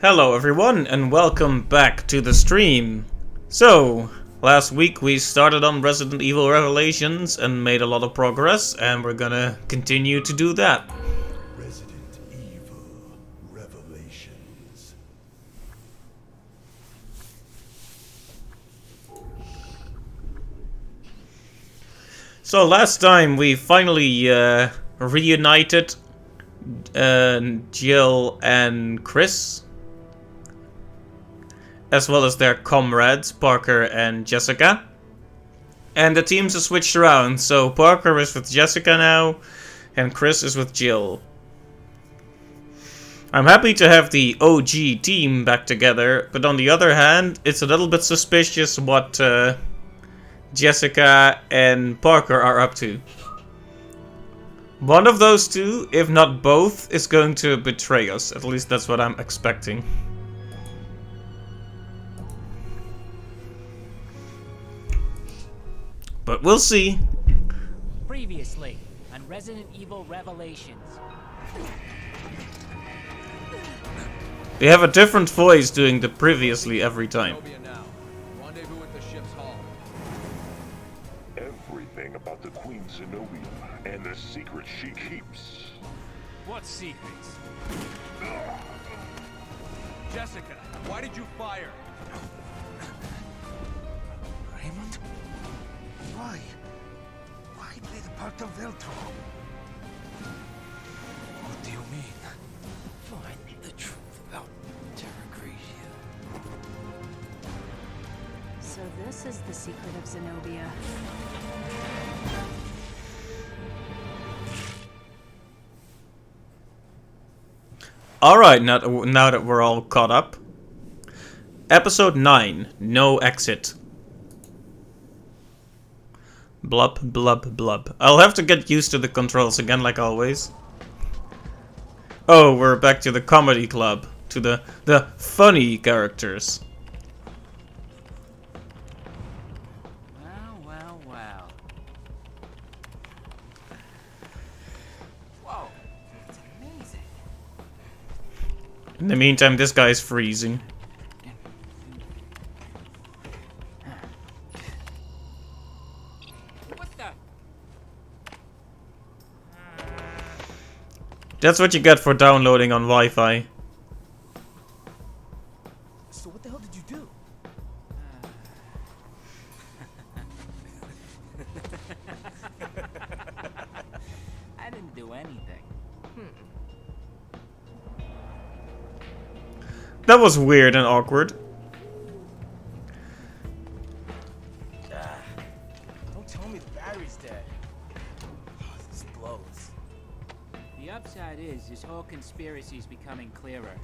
Hello everyone and welcome back to the stream. So, last week we started on Resident Evil Revelations and made a lot of progress, and we're gonna continue to do that. Resident Evil Revelations. So last time we finally reunited Jill and Chris, as well as their comrades, Parker and Jessica. And the teams are switched around, so Parker is with Jessica now, and Chris is with Jill. I'm happy to have the OG team back together, but on the other hand, it's a little bit suspicious what Jessica and Parker are up to. One of those two, if not both, is going to betray us. At least that's what I'm expecting. But we'll see. Previously on Resident Evil Revelations. They have a different voice doing the previously every time. Rendezvous at the ship's hull. Everything about the Queen Zenobia and the secrets she keeps. What secrets? Jessica, why did you fire? Raymond? Why? Why play the part of Veltro? What do you mean? Find the truth about Terra Gracia. So this is the secret of Zenobia. Alright, now that we're all caught up. Episode 9, No Exit. Blub, blub, blub. I'll have to get used to the controls again, like always. Oh, we're back to the comedy club. To the funny characters. Well. Whoa, it's amazing. In the meantime, this guy's freezing. What the? That's what you get for downloading on Wi-Fi. So what the hell did you do? I didn't do anything. That was weird and awkward. Don't tell me the battery's dead. Oh, this blows. The upside is this whole conspiracy's becoming clearer.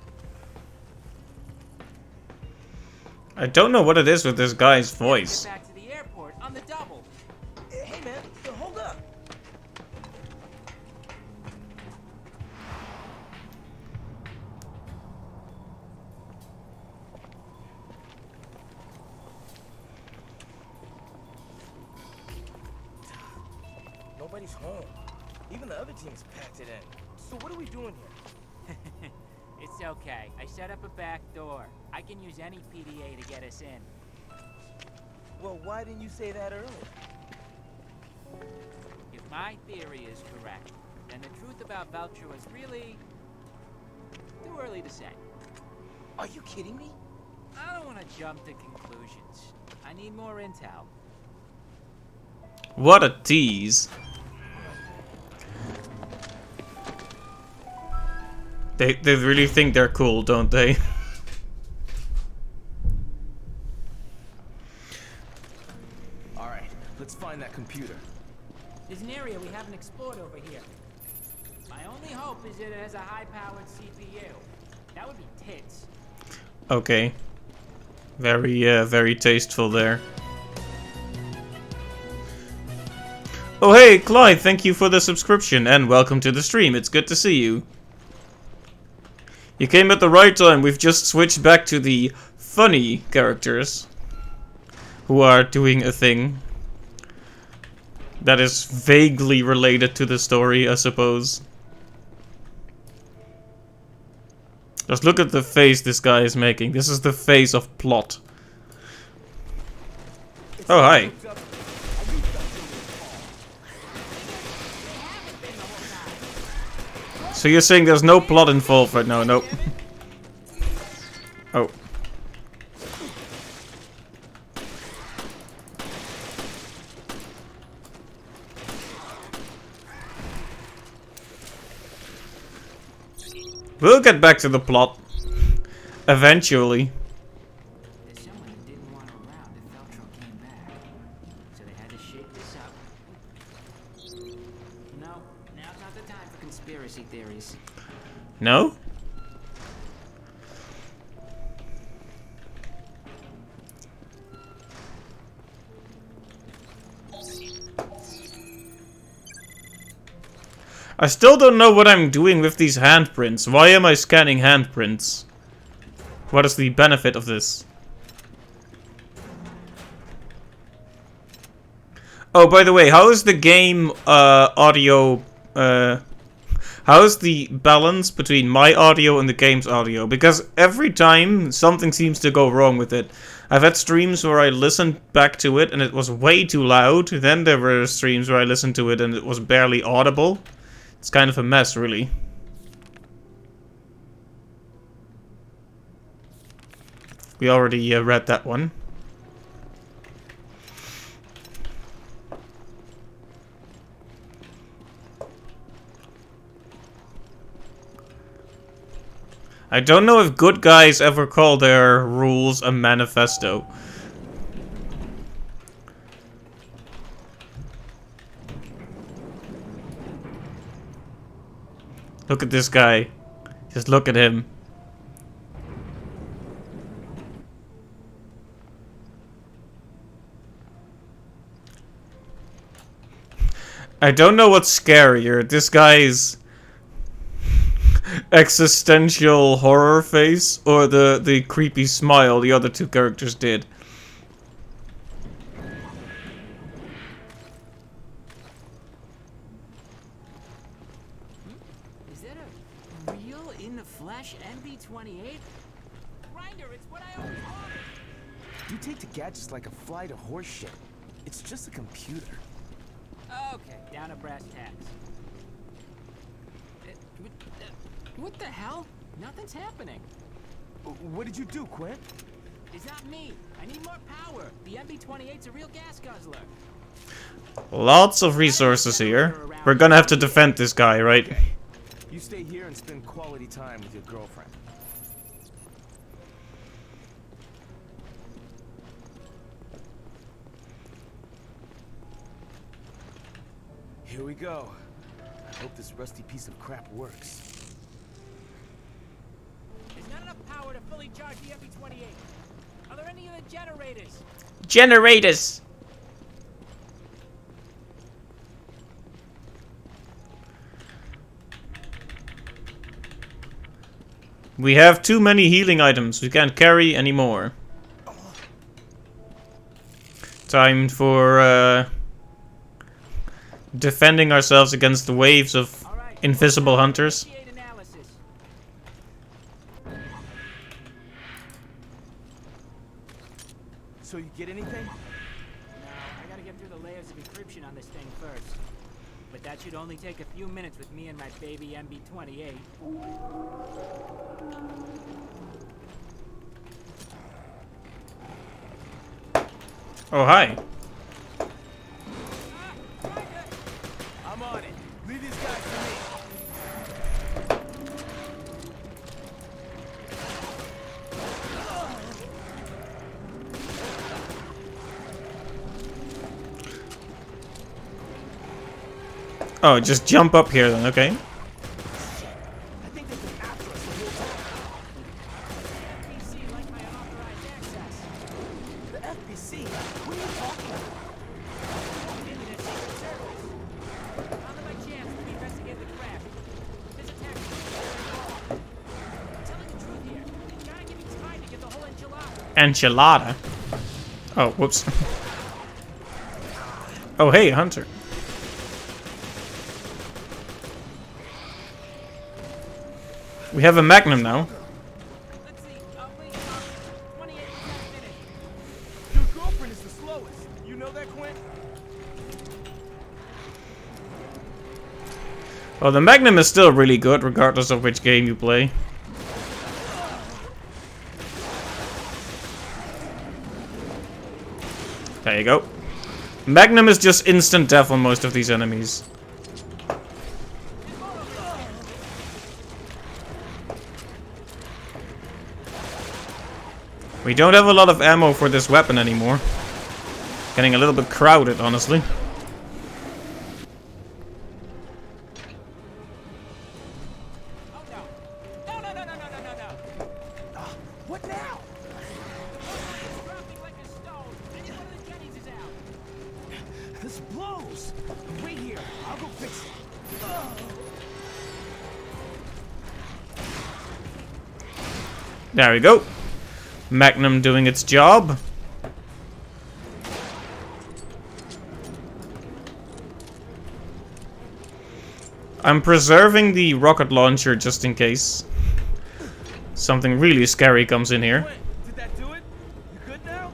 I don't know what it is with this guy's voice. Get back to the airport on the double. Hey man, hold up. Nobody's home. Even the other team's packed it in. So what are we doing here? It's okay. I set up a back door. I can use any PDA to get us in. Well, why didn't you say that earlier? If my theory is correct, then the truth about Veltro is really too early to say. Are you kidding me? I don't want to jump to conclusions. I need more intel. What a tease. They really think they're cool, don't they? Alright, let's find that computer. There's an area we haven't explored over here. My only hope is that it has a high-powered CPU. That would be tits. Okay. Very tasteful there. Oh hey, Clyde, thank you for the subscription and welcome to the stream. It's good to see you. You came at the right time. We've just switched back to the funny characters who are doing a thing that is vaguely related to the story, I suppose. Just look at the face this guy is making. This is the face of plot. Oh, hi. So you're saying there's no plot involved right now? Nope. Oh. We'll get back to the plot. Eventually. There's someone who didn't want her around if Veltro came back. So they had to shake this up. No, now's not the time for conspiracy theories. No? I still don't know what I'm doing with these handprints. Why am I scanning handprints? What is the benefit of this? Oh, by the way, how is the game audio... how is the balance between my audio and the game's audio? Because every time something seems to go wrong with it. I've had streams where I listened back to it and it was way too loud. Then there were streams where I listened to it and it was barely audible. It's kind of a mess, really. We already read that one. I don't know if good guys ever call their rules a manifesto. Look at this guy. Just look at him. I don't know what's scarier. This guy's existential horror face or the creepy smile the other two characters did. Is that a real in-the-flesh MB-28? Grinder, it's what I always wanted. You take to gadgets like a fly to horse shit. It's just a computer. Okay, down to brass tacks. What the hell? Nothing's happening. What did you do, Quinn? It's not me. I need more power. The MB-28's a real gas guzzler. Lots of resources here. We're gonna have to defend this guy, right? Okay. You stay here and spend quality time with your girlfriend. Here we go. I hope this rusty piece of crap works. There's not enough power to fully charge the MB-28. Are there any other generators? Generators! We have too many healing items. We can't carry anymore. Time for defending ourselves against the waves of invisible hunters. So you get anything? No, I gotta get through the layers of encryption on this thing first. But that should only take a few minutes with me and my baby MB-28. Oh, hi. I'm on it. Leave these guys to me. Oh, just jump up here then, okay. I think they've been after us the whole time. FBC like my unauthorized access. The FBC? What are you talking about? Into their secret service. Found my chance to investigate the crash. This attack is I'm telling the truth here. You gotta give me time to get the whole enchilada. Enchilada? Oh, whoops. Oh, hey, Hunter. We have a Magnum now. Well, the Magnum is still really good, regardless of which game you play. There you go. Magnum is just instant death on most of these enemies. We don't have a lot of ammo for this weapon anymore. Getting a little bit crowded, honestly. Oh no! No! No! No! No! No! No! No! What now? It's dropping like a stone. Any one of the Jennings is out. This blows. Wait here. I'll go fix it. There we go. Magnum doing its job. I'm preserving the rocket launcher just in case something really scary comes in here. Did that do it? You good now?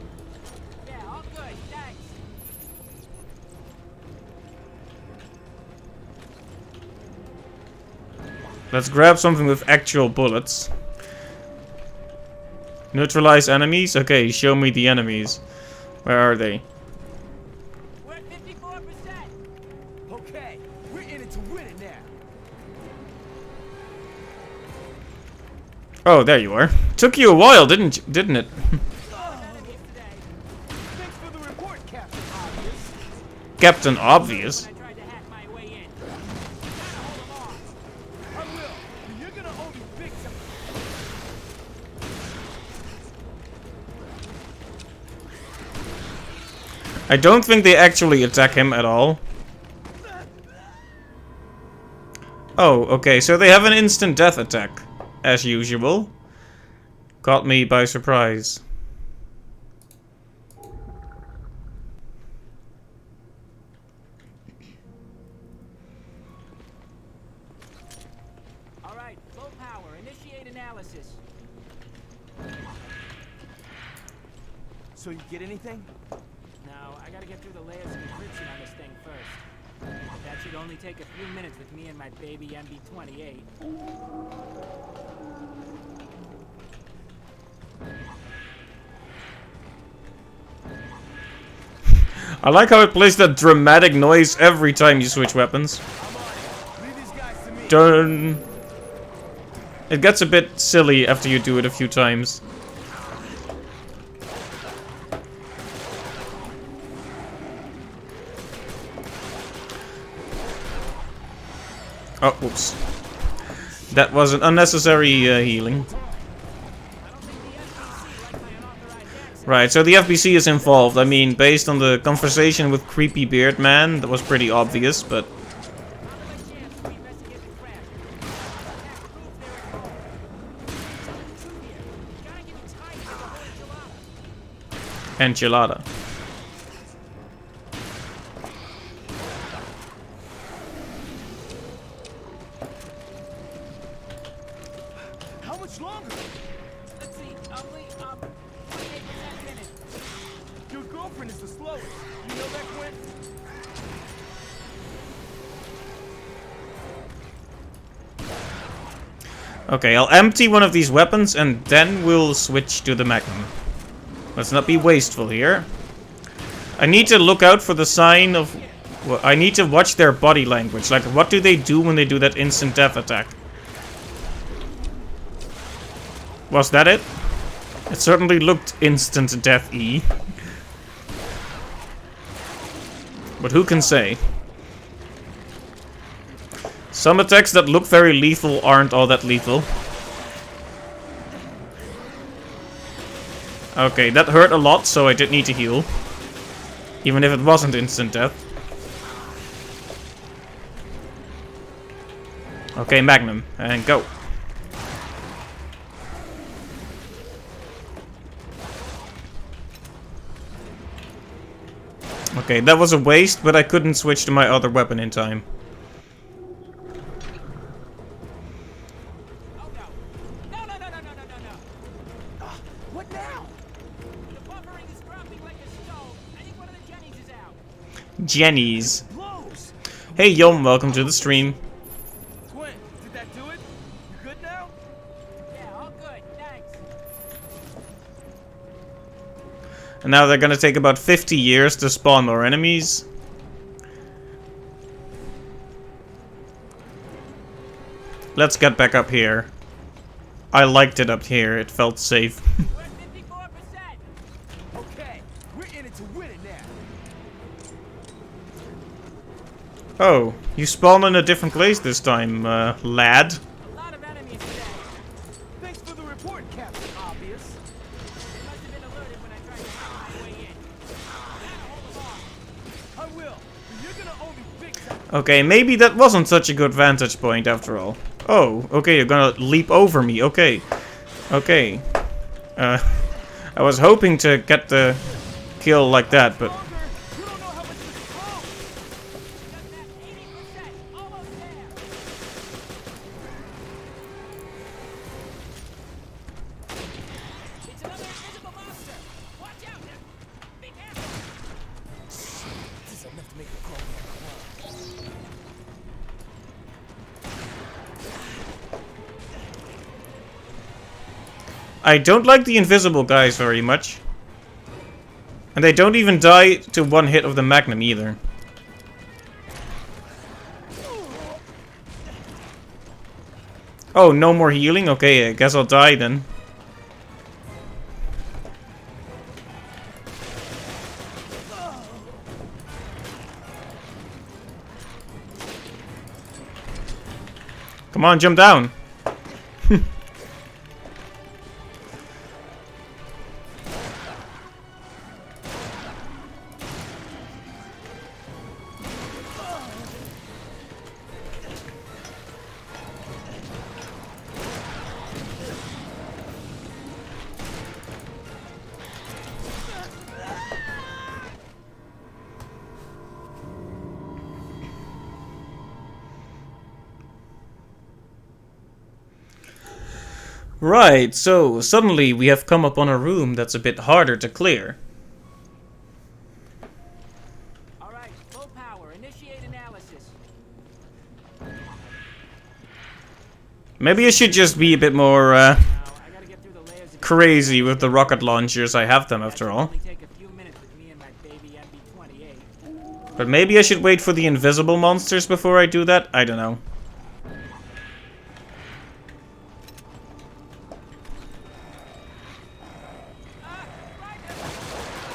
Yeah, all good. Thanks. Let's grab something with actual bullets. Neutralize enemies? Okay, show me the enemies. Where are they? We're at 54%. Okay, we're in it to win it now. Oh, there you are. Took you a while, didn't it? Enemies today. Thanks for the report, Captain Obvious. Captain Obvious. When I tried to hack my way in. Gotta hold them off. I will. You're gonna owe me big time. I don't think they actually attack him at all. Oh, okay, so they have an instant death attack, as usual. Caught me by surprise. All right, low power. Initiate analysis. So you get anything? No, I gotta get through the layers of encryption on this thing first. That should only take a few minutes with me and my baby MB-28. I like how it plays that dramatic noise every time you switch weapons. Leave these guys to me. Dun. It gets a bit silly after you do it a few times. Oh, whoops. That was an unnecessary healing. Right, so the FBC is involved. I mean, based on the conversation with Creepy Beard Man, that was pretty obvious, but... Enchilada. How much longer? Let's see, only 28% minutes. Your girlfriend is the slowest. You know that, Quinn? Okay, I'll empty one of these weapons and then we'll switch to the Magnum. Let's not be wasteful here. I need to look out for the sign of... Well, I need to watch their body language. Like, what do they do when they do that instant death attack? Was that it? It certainly looked instant death-y. But who can say? Some attacks that look very lethal aren't all that lethal. Okay, that hurt a lot, so I did need to heal. Even if it wasn't instant death. Okay, Magnum, and go. Okay, that was a waste, but I couldn't switch to my other weapon in time. Oh no. No, no, no, no, no, no, no, no. What now? The buffering is dropping like a stone. I think one of the Jennings is out. Jenny's. Blows. Hey Yom, welcome to the stream. good now? Yeah, all good. Thanks. And now they're gonna take about 50 years to spawn more enemies. Let's get back up here. I liked it up here, it felt safe. We're at 54%. Okay, we're in it to win it now. Oh, you spawned in a different place this time, lad. A lot of enemies today. Thanks for the report, Captain Obvious. They must have been alerted when I tried to find my way in. Gotta hold them off. I will. But you're gonna owe me big time. Okay, maybe that wasn't such a good vantage point after all. Oh, okay, you're gonna leap over me, okay. Okay. I was hoping to get the kill like that, but... Longer. You don't know how much this is wrong. Just at 80%. Almost there. It's another invisible monster. Watch out. Be careful. This is enough to make a call me. I don't like the invisible guys very much. And they don't even die to one hit of the Magnum either. Oh, no more healing? Okay, I guess I'll die then. Come on, jump down. Right, so suddenly we have come upon a room that's a bit harder to clear. All right, full power. Initiate analysis. Maybe I should just be a bit more Now, I gotta get through the layers of crazy with the rocket launchers. I have them after all. only take a few minutes with me and my baby MB-28. But maybe I should wait for the invisible monsters before I do that? I don't know.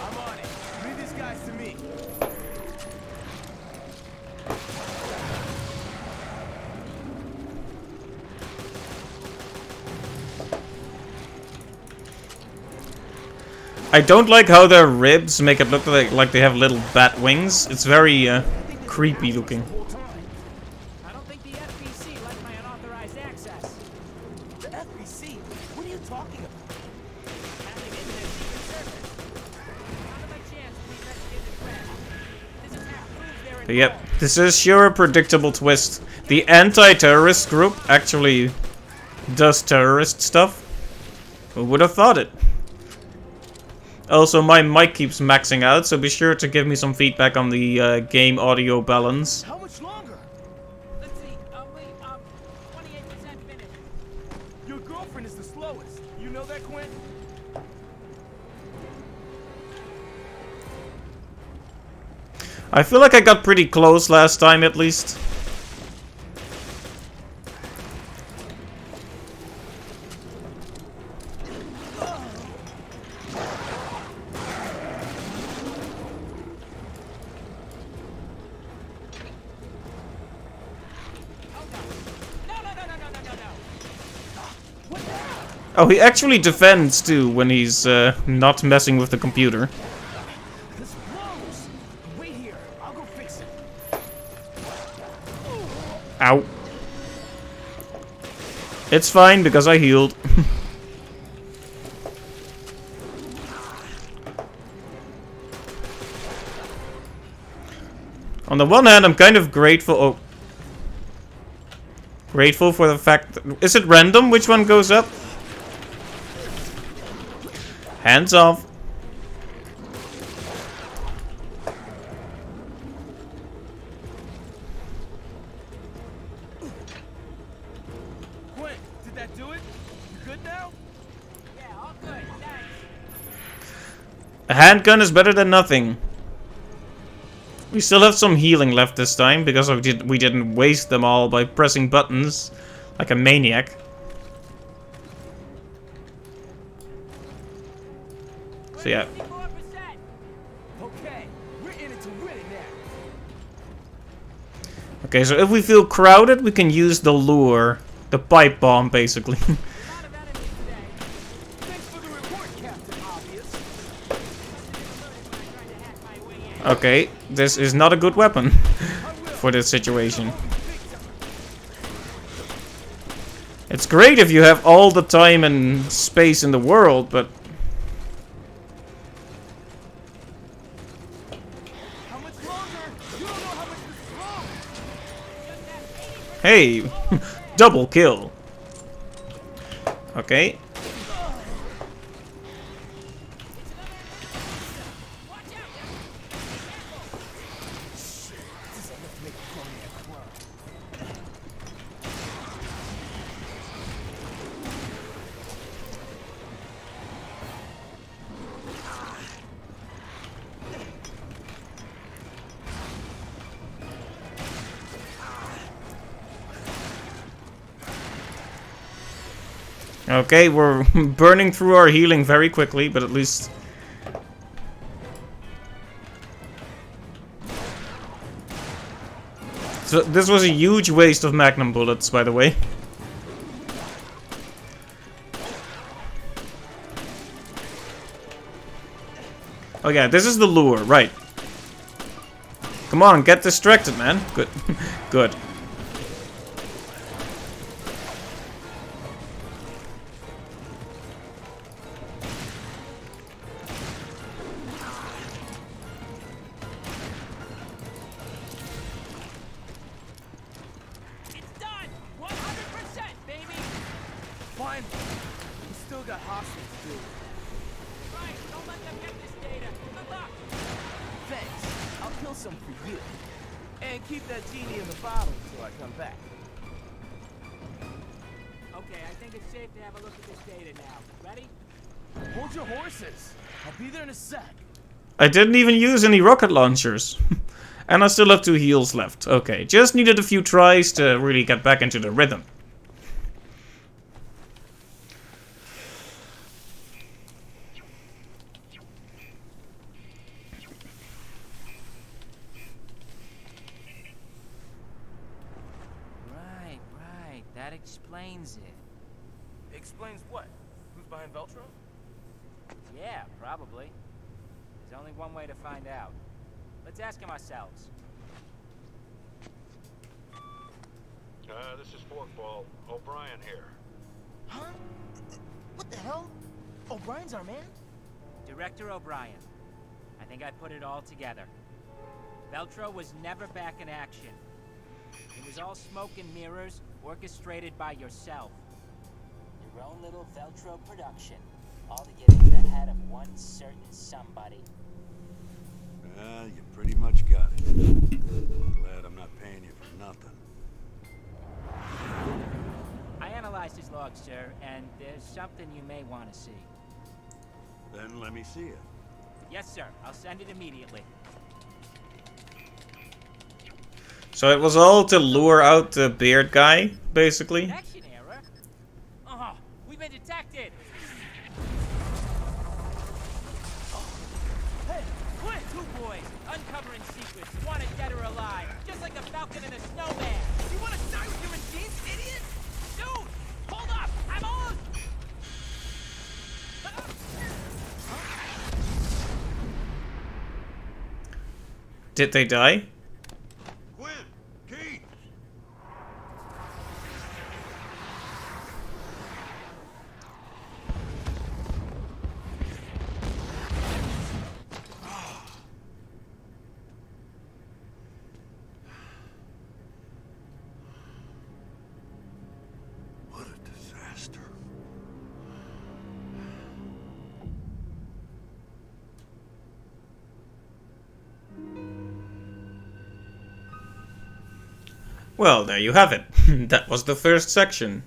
I'm on it. Leave these guys to me. I don't like how their ribs make it look like they have little bat wings. It's very creepy looking. I don't think the FBC liked my unauthorized access. The FBC? What are you talking about? Tapping into their secret service. Not by chance we investigated the crash. This attack proves they're involved. Yep, this is sure a predictable twist. The anti-terrorist group actually does terrorist stuff. Who would have thought it? Also, my mic keeps maxing out, so be sure to give me some feedback on the game audio balance. How much longer? Let's see. Wait. 28% finished. Your girlfriend is the slowest. You know that, Quinn? I feel like I got pretty close last time, at least. Oh, he actually defends too when he's not messing with the computer. This blows. Wait here. I'll go fix it. Ow. It's fine because I healed. On the one hand, I'm kind of grateful. Oh. Grateful for the fact that, is it random which one goes up? Hands off. Quinn, that do it? You good now? Yeah, all good. Thanks. A handgun is better than nothing. We still have some healing left this time because we didn't waste them all by pressing buttons like a maniac. So yeah. 54%. Okay, we're in it to win it now. Okay, so if we feel crowded, we can use the lure. The pipe bomb, basically. A lot of enemies today. Thanks for the report, Captain Obvious. When I tried to hack my way in. Okay, this is not a good weapon for this situation. It's great if you have all the time and space in the world, but... How much longer? You don't know how much this is long. Hey! Double kill. Okay. Okay, we're burning through our healing very quickly, but at least... So this was a huge waste of magnum bullets, by the way. Oh yeah, this is the lure, right. Come on, get distracted, man. Good. Good. It's done. 100%, baby. Fine. We still got hostiles to do. Right. Don't let them get this data. Good luck. Thanks. I'll kill some for you. And keep that genie in the bottle until I come back. Okay, I think it's safe to have a look at this data now. Ready? Hold your horses. I'll be there in a sec. I didn't even use any rocket launchers. And I still have 2 heals left. Okay, just needed a few tries to really get back into the rhythm. Right. That explains it. Explains what? Who's behind Veltro? Yeah, probably. There's only one way to find out. Let's ask him ourselves. This is Forkball. O'Brien here. Huh? What the hell? O'Brien's our man? Director O'Brien. I think I put it all together. Veltro was never back in action. It was all smoke and mirrors, orchestrated by yourself. Your own little Veltro production. All to get into the head of one certain somebody. You pretty much got it. Glad I'm not paying you for nothing. I analyzed his log, sir, and there's something you may want to see. Then let me see it. Yes, sir. I'll send it immediately. So it was all to lure out the beard guy, basically. Connection error? Oh, we've been detected! Hey, quit! Two boys, uncovering secrets, wanted dead or alive, just like a falcon and a snowman. You wanna die with your machines, idiot? Dude, hold up! I'm on! Did they die? Quinn! Keith! What a disaster. Well, there you have it. That was the first section.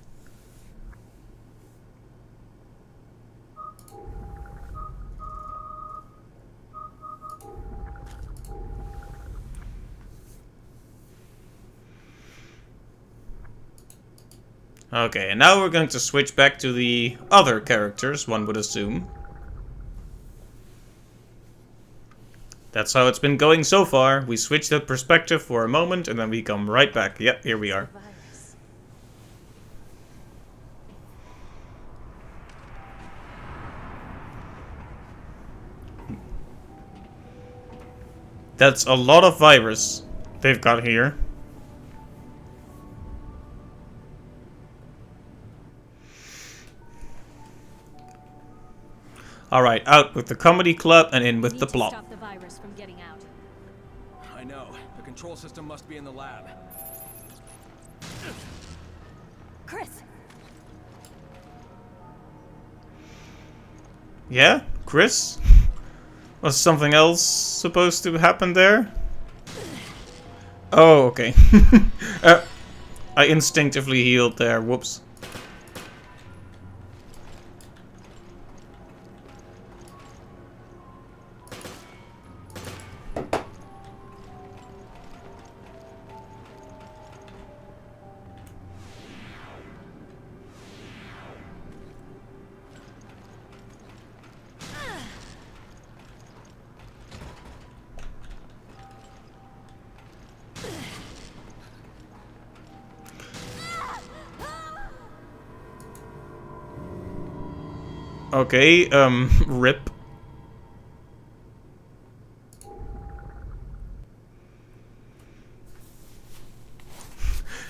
Okay, and now we're going to switch back to the other characters, one would assume. That's how it's been going so far. We switch the perspective for a moment and then we come right back. Yep, here we are. Virus. That's a lot of virus they've got here. Alright, out with the comedy club and in with Need the to plot. stop the virus from getting out. I know. The control system must be in the lab. Chris! Yeah? Chris? Was something else supposed to happen there? Oh, okay. I instinctively healed there. Whoops. Okay, rip.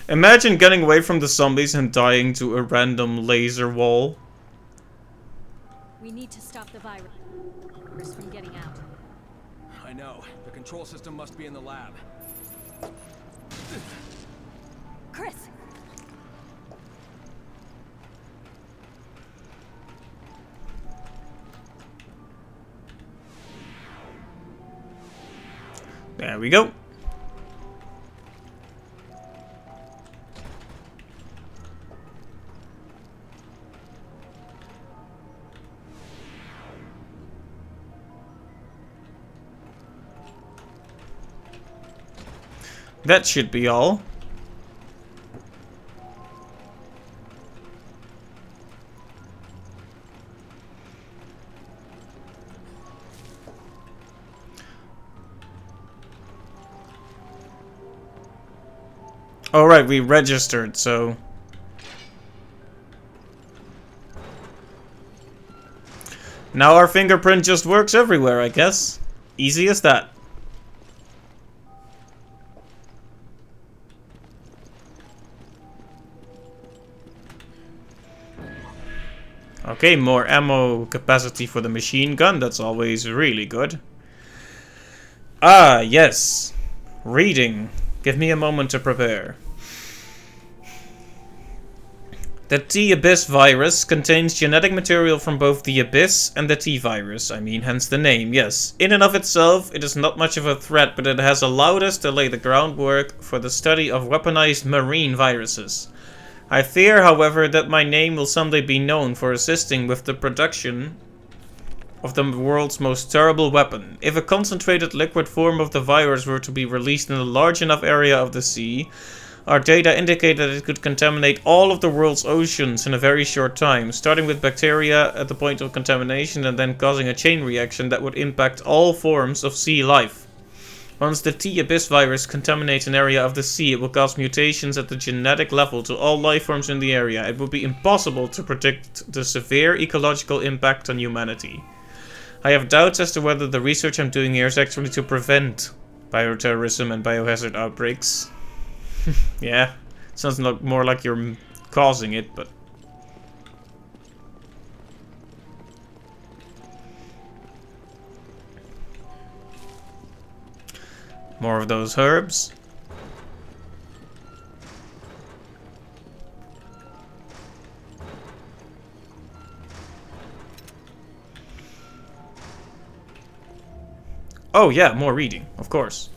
Imagine getting away from the zombies and dying to a random laser wall. We need to stop the virus from getting out. I know. The control system must be in the lab. Chris! There we go. That should be all. Alright, we registered, so... Now our fingerprint just works everywhere, I guess. Easy as that. Okay, more ammo capacity for the machine gun. That's always really good. Ah, yes. Reading. Give me a moment to prepare. The T-Abyss virus contains genetic material from both the Abyss and the T-Virus. I mean, hence the name, yes. In and of itself, it is not much of a threat, but it has allowed us to lay the groundwork for the study of weaponized marine viruses. I fear, however, that my name will someday be known for assisting with the production of the world's most terrible weapon. If a concentrated liquid form of the virus were to be released in a large enough area of the sea, our data indicate that it could contaminate all of the world's oceans in a very short time, starting with bacteria at the point of contamination and then causing a chain reaction that would impact all forms of sea life. Once the T-Abyss virus contaminates an area of the sea, it will cause mutations at the genetic level to all life forms in the area. It would be impossible to predict the severe ecological impact on humanity. I have doubts as to whether the research I'm doing here is actually to prevent bioterrorism and biohazard outbreaks. Yeah, sounds more like you're causing it, but... More of those herbs. Oh yeah, more reading, of course.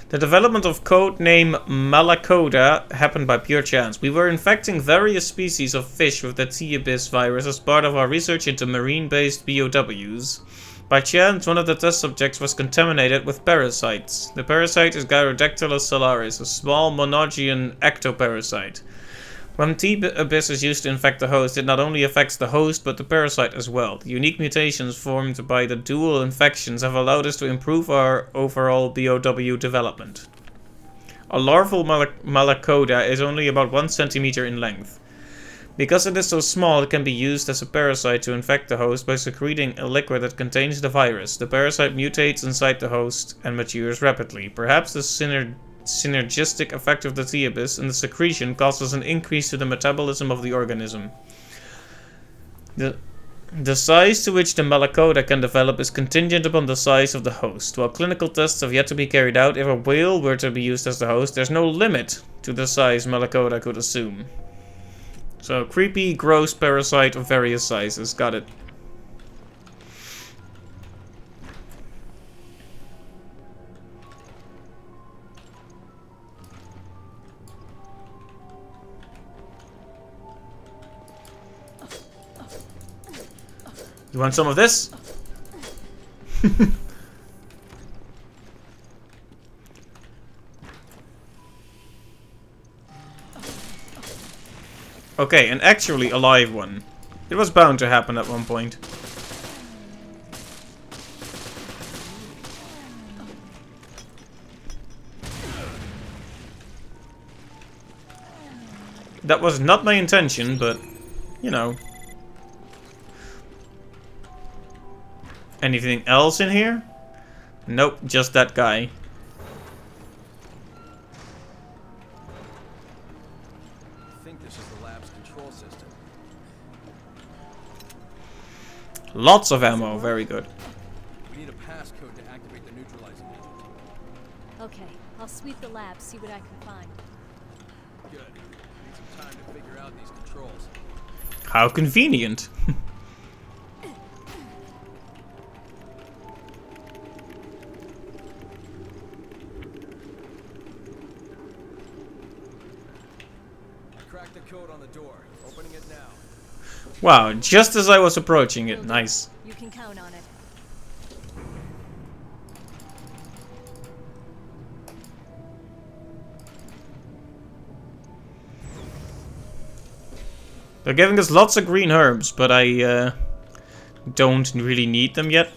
The development of codename Malacoda happened by pure chance. We were infecting various species of fish with the T-Abyss virus as part of our research into marine-based BOWs. By chance, one of the test subjects was contaminated with parasites. The parasite is Gyrodactylus salaris, a small monogean ectoparasite. When T-Abyss is used to infect the host, it not only affects the host, but the parasite as well. The unique mutations formed by the dual infections have allowed us to improve our overall BOW development. A larval Malacoda is only about 1 centimeter in length. Because it is so small, it can be used as a parasite to infect the host by secreting a liquid that contains the virus. The parasite mutates inside the host and matures rapidly. Perhaps the synergistic effect of the T-Abyss and the secretion causes an increase to the metabolism of the organism. The size to which the Malacoda can develop is contingent upon the size of the host. While clinical tests have yet to be carried out, if a whale were to be used as the host, there's no limit to the size Malacoda could assume. So, creepy, gross parasite of various sizes. Got it. You want some of this? Okay, an actually alive one. It was bound to happen at one point. That was not my intention, but, you know. Anything else in here? Nope, just that guy. I think this is the lab's control system. Lots of ammo, very good. We need a passcode to activate the neutralizing agent. Okay, I'll sweep the lab, see what I can find. Good. Need some time to figure out these controls. How convenient. Crack the code on the door. Opening it now. Wow, just as I was approaching it. Nice. You can count on it. They're giving us lots of green herbs, but I don't really need them yet.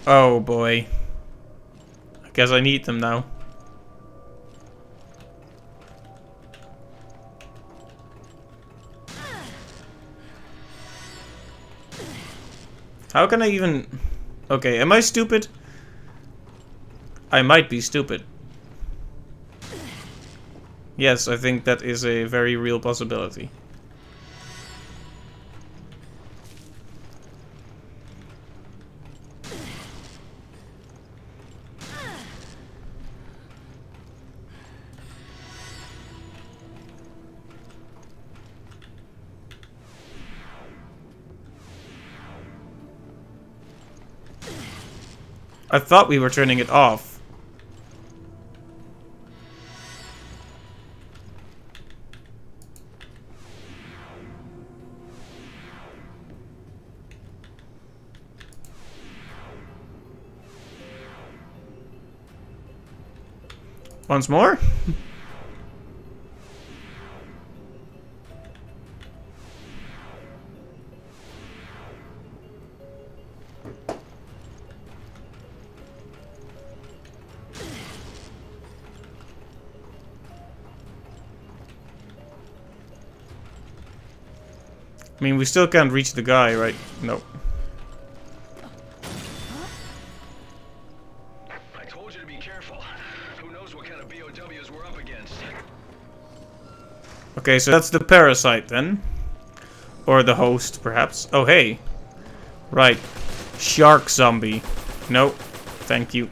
Oh boy. I guess I need them now. How can I even... Okay, am I stupid? I might be stupid. Yes, I think that is a very real possibility. I thought we were turning it off. Once more? I mean, we still can't reach the guy, right? Nope. I told you to be careful. Who knows what kind of BOWs we're up against. Okay, so that's the parasite then. Or the host, perhaps. Oh, hey. Right. Shark zombie. Nope. Thank you.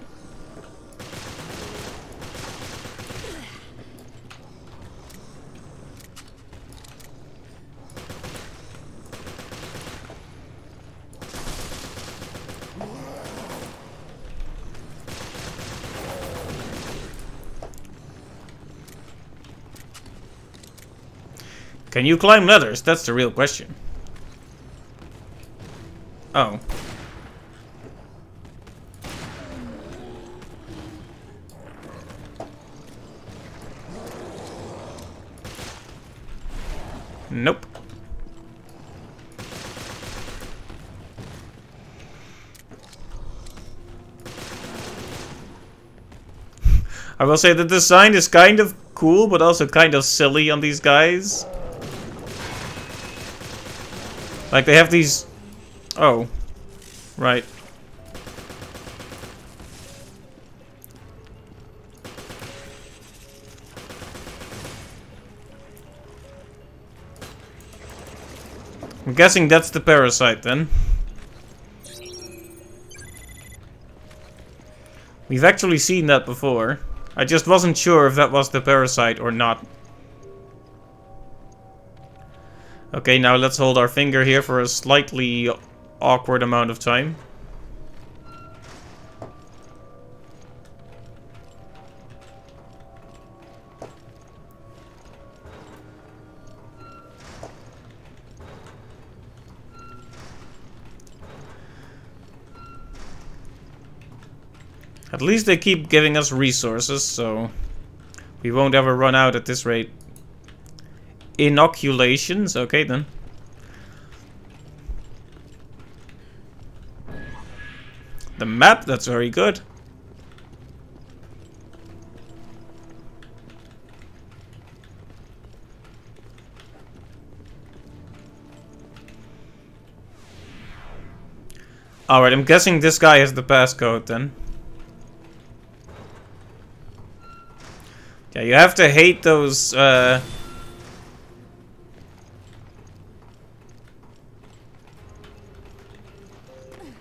Can you climb ladders? That's the real question. Oh. Nope. I will say the design is kind of cool, but also kind of silly on these guys. Like, they have these... Oh. Right. I'm guessing that's the parasite, then. We've actually seen that before. I just wasn't sure if that was the parasite or not. Okay, now let's hold our finger here for a slightly awkward amount of time. At least they keep giving us resources, so we won't ever run out at this rate. Inoculations? Okay then. The map, that's very good. Alright, I'm guessing this guy has the passcode then. Yeah, you have to hate those, well,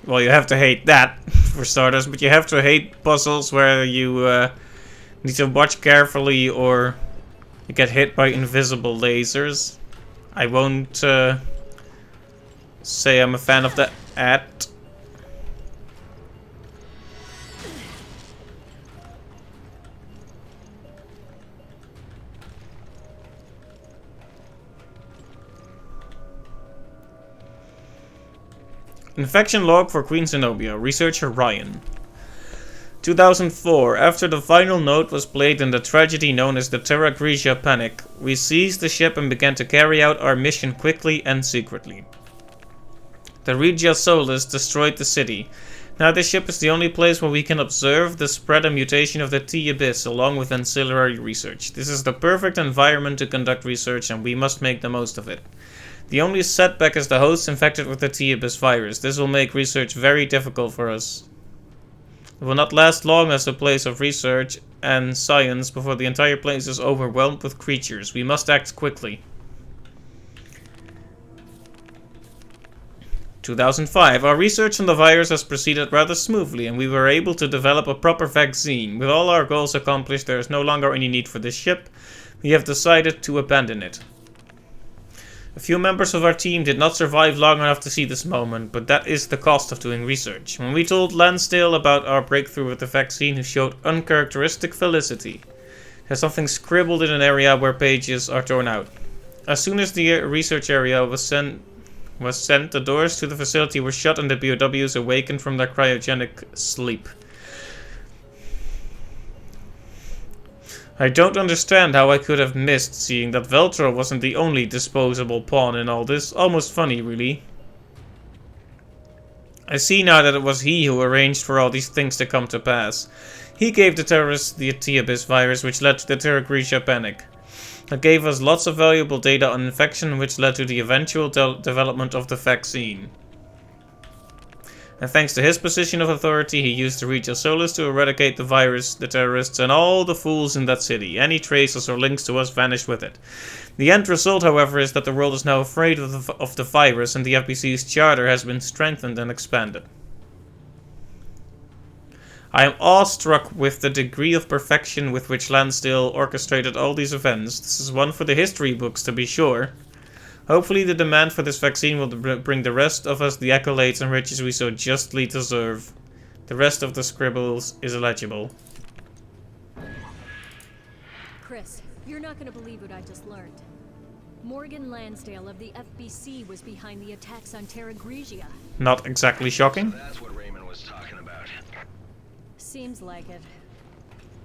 you have to hate that, for starters, but you have to hate puzzles where you, need to watch carefully or you get hit by invisible lasers. I won't, say I'm a fan of that at. Infection log for Queen Zenobia, researcher Ryan. 2004. After the final note was played in the tragedy known as the Terra Grigia Panic, we seized the ship and began to carry out our mission quickly and secretly. The Regia Solis destroyed the city. Now this ship is the only place where we can observe the spread and mutation of the T-Abyss along with ancillary research. This is the perfect environment to conduct research and we must make the most of it. The only setback is the host infected with the T-Abyss virus. This will make research very difficult for us. It will not last long as a place of research and science before the entire place is overwhelmed with creatures. We must act quickly. 2005. Our research on the virus has proceeded rather smoothly and we were able to develop a proper vaccine. With all our goals accomplished, there is no longer any need for this ship. We have decided to abandon it. A few members of our team did not survive long enough to see this moment, but that is the cost of doing research. When we told Lansdale about our breakthrough with the vaccine, he showed uncharacteristic felicity. There's something scribbled in an area where pages are torn out. As soon as the research area was sent, the doors to the facility were shut and the BOWs awakened from their cryogenic sleep. I don't understand how I could have missed seeing that Veltro wasn't the only disposable pawn in all this. Almost funny, really. I see now that it was he who arranged for all these things to come to pass. He gave the terrorists the T-Abyss virus, which led to the Terra Grigia Panic. It gave us lots of valuable data on infection, which led to the eventual development of the vaccine. And thanks to his position of authority, he used the Regia Solis to eradicate the virus, the terrorists, and all the fools in that city. Any traces or links to us vanished with it. The end result, however, is that the world is now afraid of the virus, and the FBC's charter has been strengthened and expanded. I am awestruck with the degree of perfection with which Lansdale orchestrated all these events. This is one for the history books, to be sure. Hopefully the demand for this vaccine will bring the rest of us the accolades and riches we so justly deserve. The rest of the scribbles is illegible. Chris, you're not gonna believe what I just learned. Morgan Lansdale of the FBC was behind the attacks on Terra Grigia. Not exactly shocking. So that's what Raymond was talking about. Seems like it.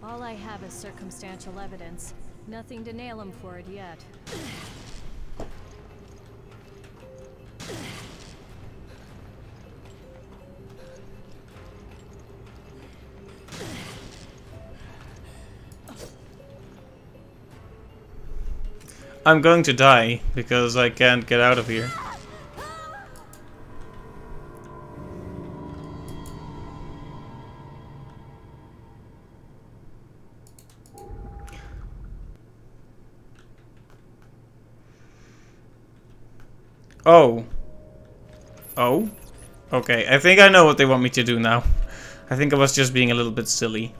All I have is circumstantial evidence. Nothing to nail him for it yet. I'm going to die because I can't get out of here. Oh. Oh? Okay, I think I know what they want me to do now. I think I was just being a little bit silly.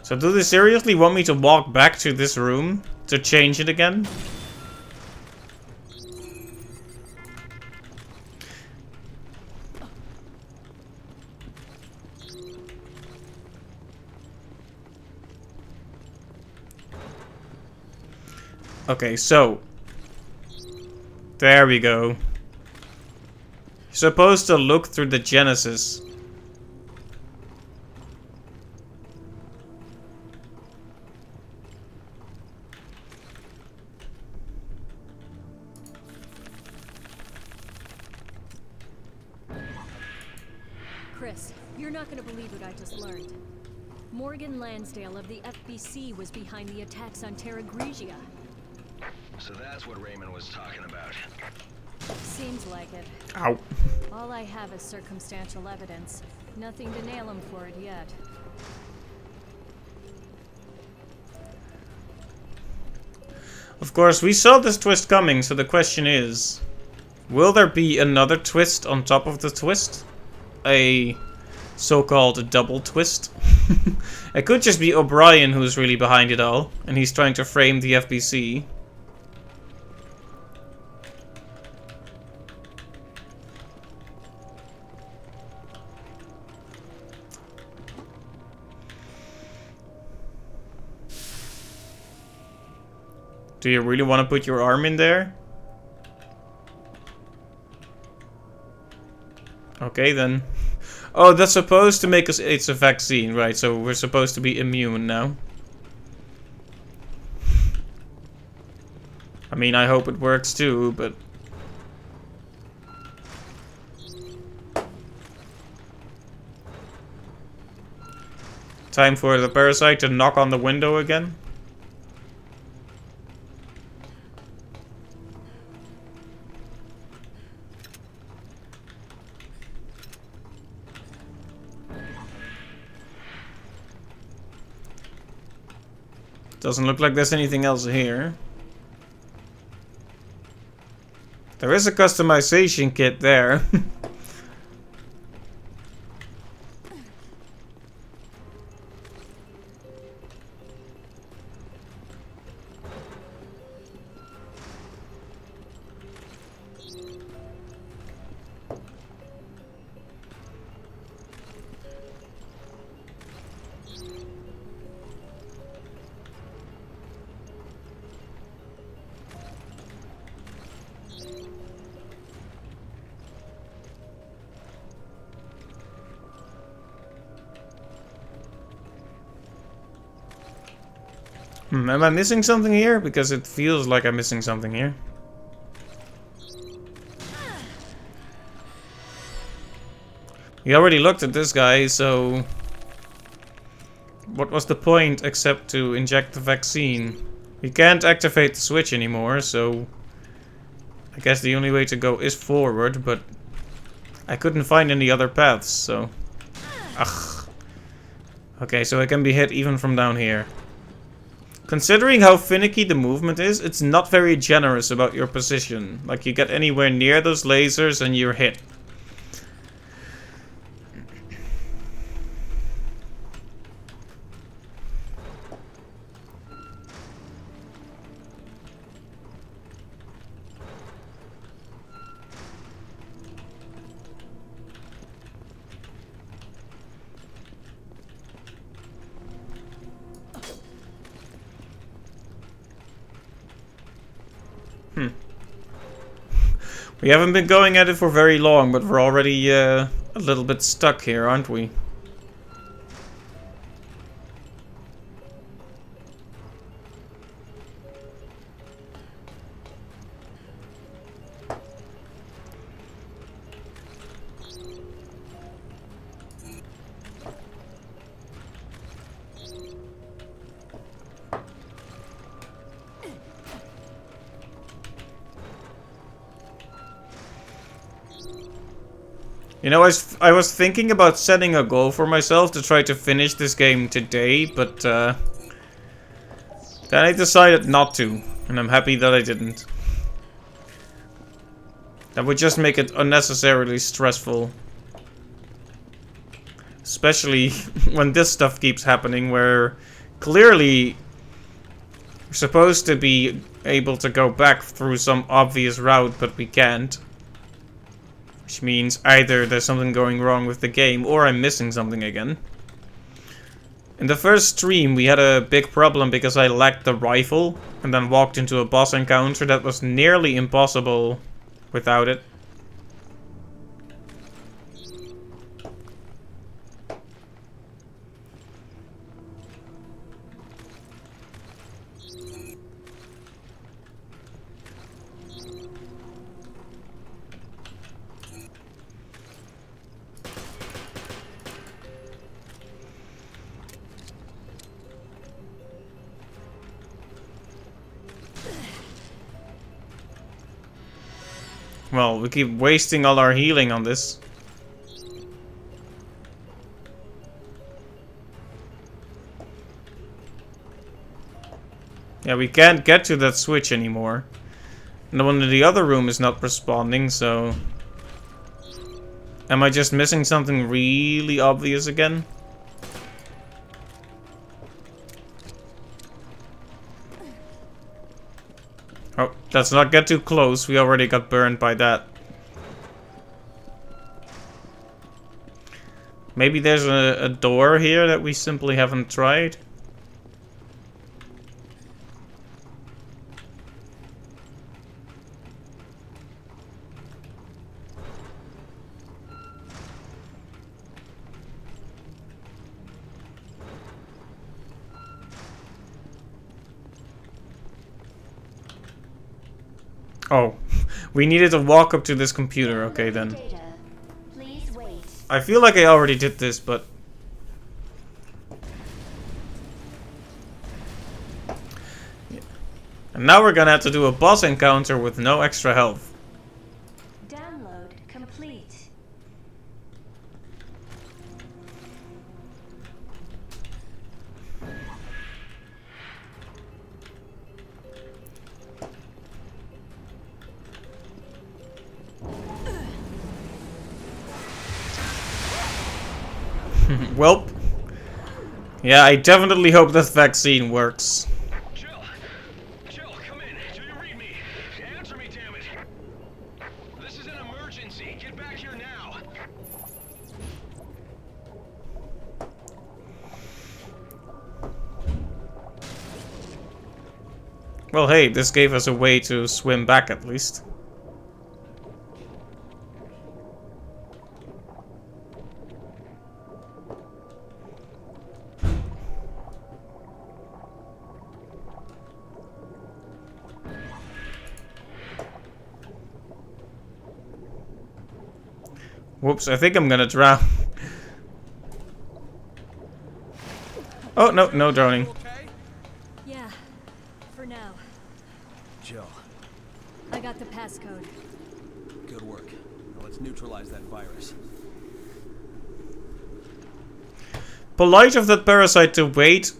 So do they seriously want me to walk back to this room to change it again? Okay, so there we go. You're supposed to look through the Genesis. Chris, you're not gonna believe what I just learned. Morgan Lansdale of the FBC was behind the attacks on Terra Grigia. So that's what Raymond was talking about. Seems like it. Ow. All I have is circumstantial evidence. Nothing to nail him for it yet. Of course, we saw this twist coming, so the question is, will there be another twist on top of the twist? A so-called double twist? It could just be O'Brien who's really behind it all, and he's trying to frame the FBC. Do you really want to put your arm in there? Okay then. Oh, that's supposed to make us... It's a vaccine, right? So we're supposed to be immune now. I mean, I hope it works too, but... Time for the parasite to knock on the window again. Doesn't look like there's anything else here. There is a customization kit there. Am I missing something here? Because it feels like I'm missing something here. We already looked at this guy, so... What was the point except to inject the vaccine? We can't activate the switch anymore, so... I guess the only way to go is forward, but... I couldn't find any other paths, so... Ugh. Okay, so I can be hit even from down here. Considering how finicky the movement is, it's not very generous about your position. Like, you get anywhere near those lasers and you're hit. We haven't been going at it for very long, but we're already a little bit stuck here, aren't we? You know, I was thinking about setting a goal for myself to try to finish this game today, but then I decided not to, and I'm happy that I didn't. That would just make it unnecessarily stressful. Especially when this stuff keeps happening, where clearly we're supposed to be able to go back through some obvious route, but we can't. Which means either there's something going wrong with the game, or I'm missing something again. In the first stream, we had a big problem because I lacked the rifle, and then walked into a boss encounter that was nearly impossible without it. Well, we keep wasting all our healing on this. Yeah, we can't get to that switch anymore. And the one in the other room is not responding, so... Am I just missing something really obvious again? Oh, let's not get too close. We already got burned by that. Maybe there's a door here that we simply haven't tried. Oh, we needed to walk up to this computer. Okay, then. I feel like I already did this, but... Yeah. And now we're gonna have to do a boss encounter with no extra health. Download complete. Welp. Yeah, I definitely hope this vaccine works. Jill! Jill, come in. Do you read me? Answer me, damn it! This is an emergency. Get back here now. Well, hey, this gave us a way to swim back at least. Whoops, I think I'm gonna drown. Oh, no, no drowning. Okay? Yeah, for now. Jill, I got the passcode. good work. Now let's neutralize that virus. Polite of that parasite to wait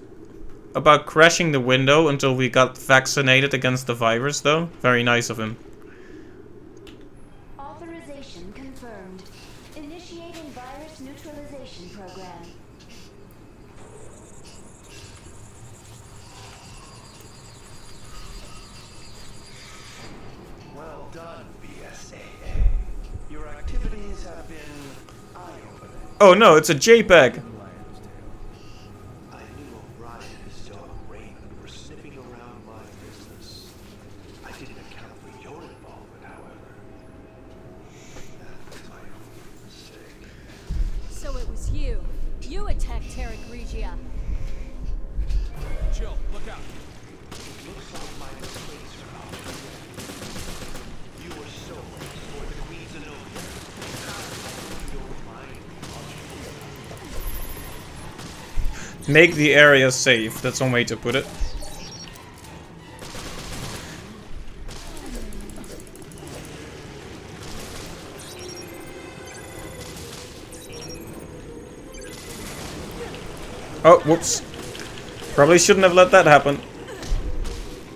about crashing the window until we got vaccinated against the virus, though. Very nice of him. Authorization confirmed. Initiating virus neutralization program. Well done, BSAA. Your activities have been eye-opening. Oh no, it's a JPEG. I knew O'Brien and his dog Raymond were sniffing around my business. I didn't account for your involvement, however. That's my own mistake. So it was you. You attacked Terra Grigia. Jill, look out. Looks like my mistakes are out. You were sold for the Queen Zenobia. You don't mind Make the area safe. That's one way to put it. Oh, whoops. Probably shouldn't have let that happen.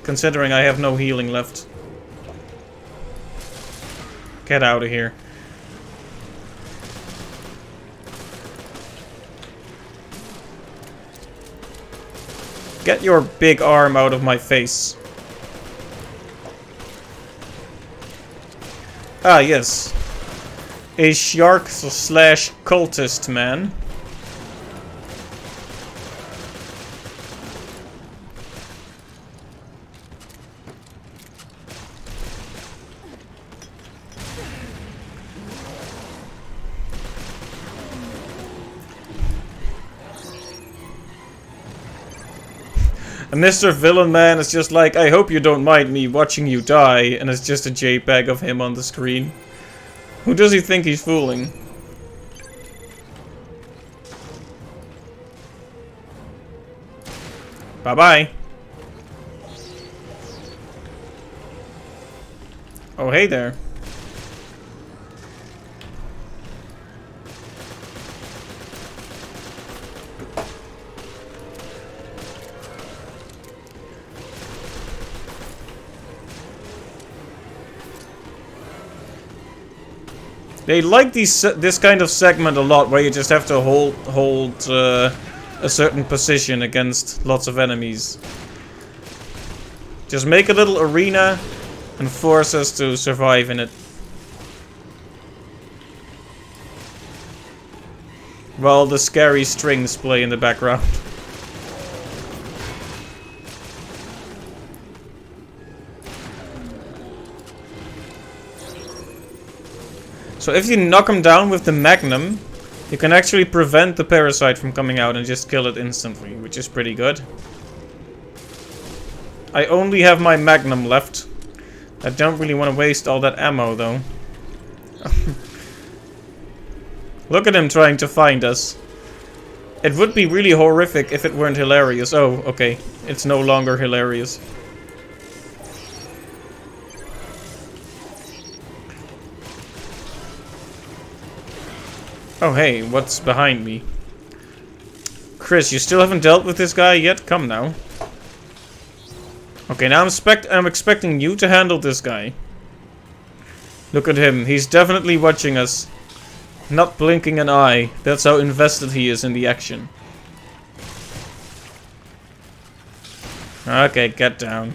Considering I have no healing left. Get out of here. Get your big arm out of my face. Ah, yes. A shark slash cultist man. And Mr. Villain Man is just like, I hope you don't mind me watching you die, and it's just a JPEG of him on the screen. Who does he think he's fooling? Bye-bye. Oh, hey there. They like this kind of segment a lot, where you just have to hold a certain position against lots of enemies. Just make a little arena and force us to survive in it. While the scary strings play in the background. So if you knock him down with the Magnum, you can actually prevent the parasite from coming out and just kill it instantly, which is pretty good. I only have my Magnum left. I don't really want to waste all that ammo though. Look at him trying to find us. It would be really horrific if it weren't hilarious. Oh, okay. It's no longer hilarious. Oh hey, what's behind me? Chris, you still haven't dealt with this guy yet? Come now. Okay, now I'm expecting you to handle this guy. Look at him, he's definitely watching us. Not blinking an eye. That's how invested he is in the action. Okay, get down.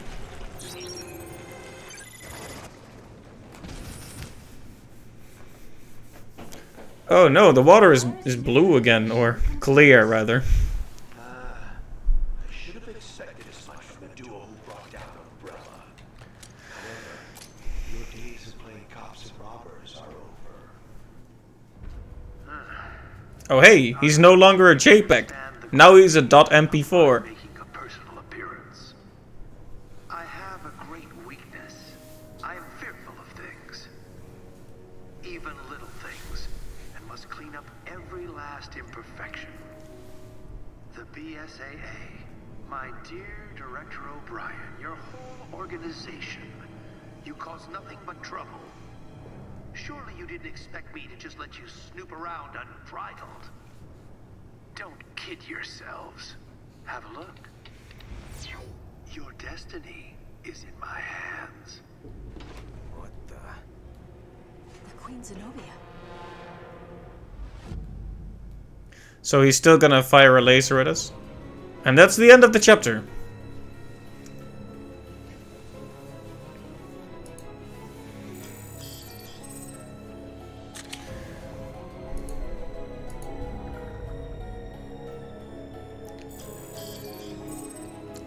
Oh no, the water is blue again, or clear rather. I should have expected as much from the duo who brought down Umbrella. However, your days of playing cops and robbers are over. Oh hey, he's no longer a JPEG. Now he's a .mp4. Making a personal appearance. I have a great weakness. I am fearful of things. Even little things. And must clean up every last imperfection. The BSAA. My dear Director O'Brien, your whole organization. You cause nothing but trouble. Surely you didn't expect me to just let you snoop around unbridled. Don't kid yourselves. Have a look. Your destiny is in my hands. What the? The Queen Zenobia. So he's still gonna fire a laser at us. And that's the end of the chapter.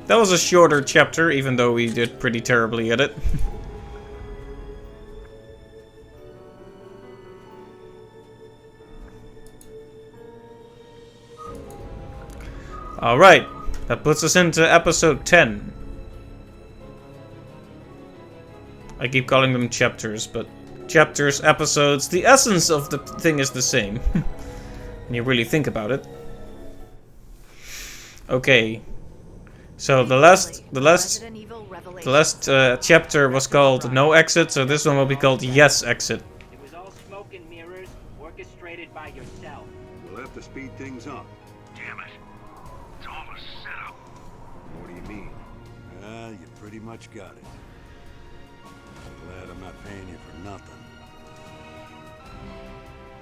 That was a shorter chapter, even though we did pretty terribly at it. Alright, that puts us into episode 10. I keep calling them chapters, but chapters, episodes, the essence of the thing is the same. When you really think about it. Okay. So the last chapter was called No Exit, so this one will be called Yes Exit. It was all smoke and mirrors, orchestrated by yourself. We'll have to speed things up. Damn it. Well, you pretty much got it. Glad I'm not paying you for nothing.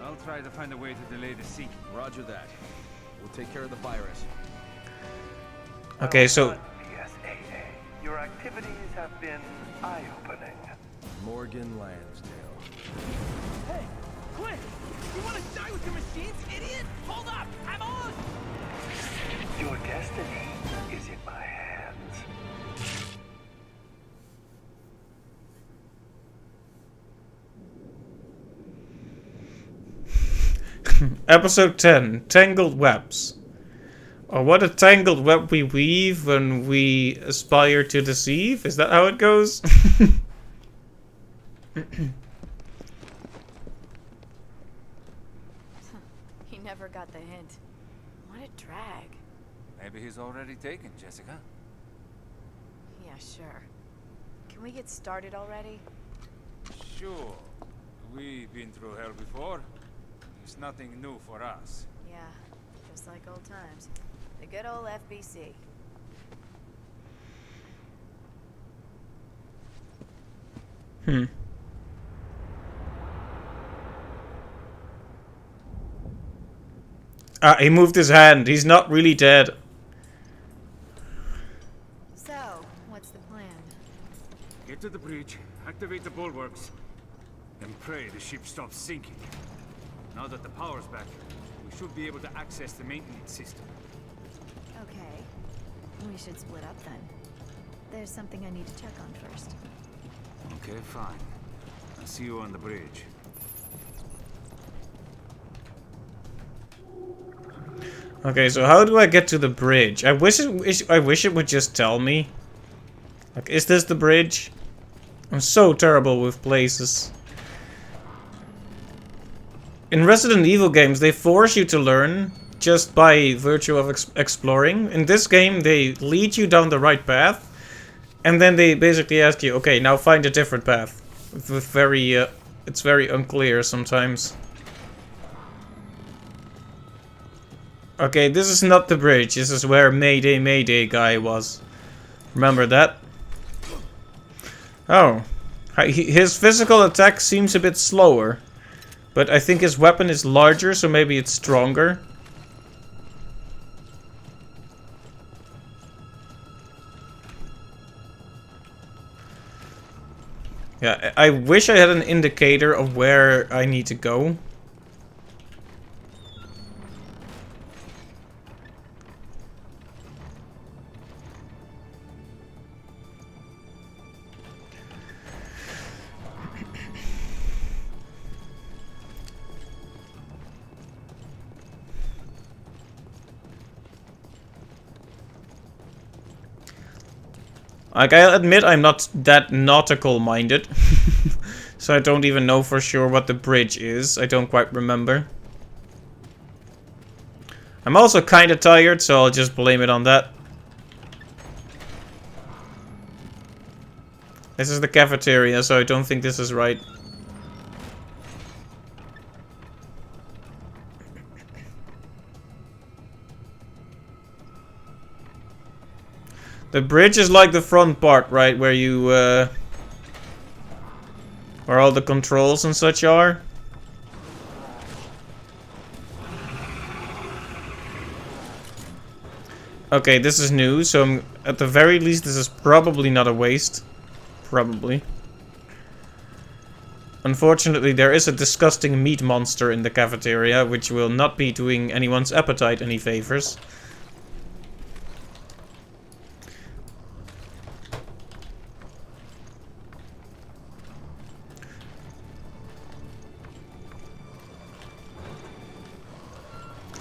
I'll try to find a way to delay the seeking. Roger that. We'll take care of the virus. Okay, so SAA. Your activities have been eye-opening. Morgan Lansdale. Hey, Clint! You want to die with your machines, idiot? Hold up! I'm on! Your destiny is in my hands. Episode 10, Tangled Webs. Or what a tangled web we weave when we aspire to deceive? Is that how it goes? He never got the hint. What a drag. Maybe he's already taken, Jessica. Yeah, sure. Can we get started already? Sure. We've been through hell before. It's nothing new for us. Yeah, just like old times. The good old FBC. Ah, he moved his hand. He's not really dead. So, what's the plan? Get to the bridge, activate the bulwarks, and pray the ship stops sinking. Now that the power's back, we should be able to access the maintenance system. Okay. We should split up then. There's something I need to check on first. Okay, fine. I'll see you on the bridge. Okay, so how do I get to the bridge? I wish it would just tell me. Like, is this the bridge? I'm so terrible with places. In Resident Evil games, they force you to learn just by virtue of exploring. In this game, they lead you down the right path, and then they basically ask you, okay, now find a different path. With very, it's very unclear sometimes. Okay, this is not the bridge. This is where Mayday Mayday guy was. Remember that? Oh. His physical attack seems a bit slower. But I think his weapon is larger, so maybe it's stronger. Yeah, I wish I had an indicator of where I need to go. Like, I'll admit I'm not that nautical minded. So I don't even know for sure what the bridge is. I don't quite remember. I'm also kinda tired, so I'll just blame it on that. This is the cafeteria, so I don't think this is right. The bridge is like the front part, right? Where you, where all the controls and such are. Okay, this is new, so at the very least this is probably not a waste. Probably. Unfortunately, there is a disgusting meat monster in the cafeteria, which will not be doing anyone's appetite any favors.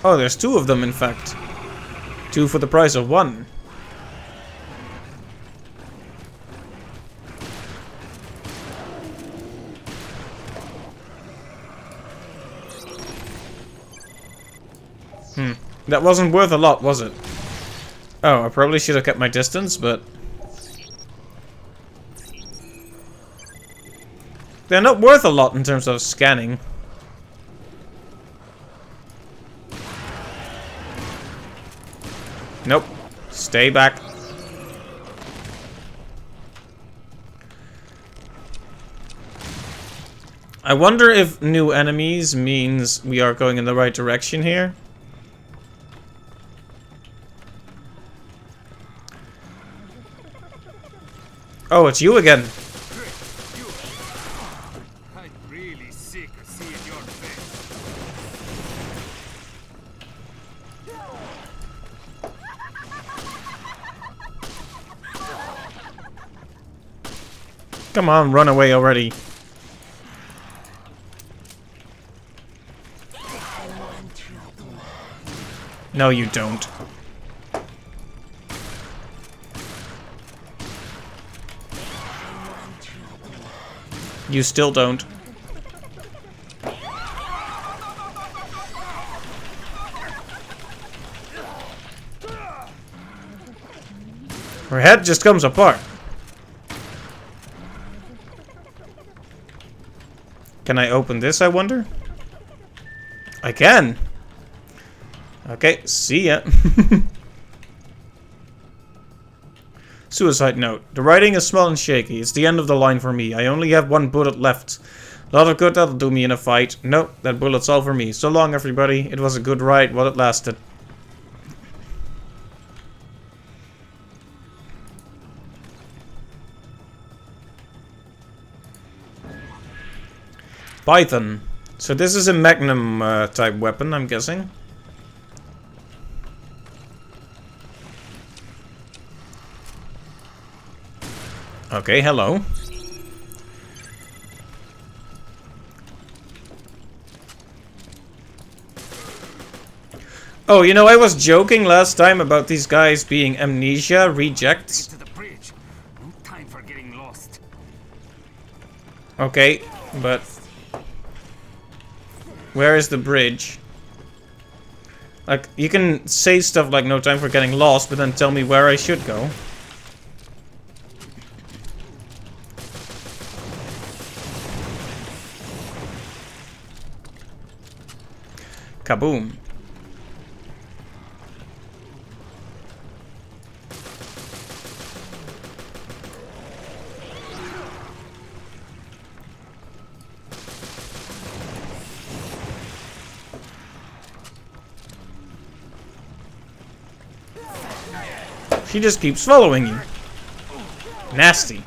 Oh, there's two of them, in fact. Two for the price of one. That wasn't worth a lot, was it? Oh, I probably should have kept my distance, but... they're not worth a lot in terms of scanning. Nope. Stay back. I wonder if new enemies means we are going in the right direction here. Oh, it's you again. I'm really sick of seeing your face. Come on, run away already. No, you don't. You still don't. Her head just comes apart. Can I open this, I wonder? I can. Okay, see ya. Suicide note. The writing is small and shaky. It's the end of the line for me. I only have one bullet left. A lot of good that'll do me in a fight. Nope, that bullet's all for me. So long, everybody. It was a good ride while it lasted. Python. So this is a Magnum type weapon, I'm guessing. Okay, hello. Oh, you know, I was joking last time about these guys being amnesia rejects. To the bridge. No time for getting lost. Okay, but where is the bridge? Like, you can say stuff like no time for getting lost, but then tell me where I should go. Kaboom. She just keeps following you. Nasty.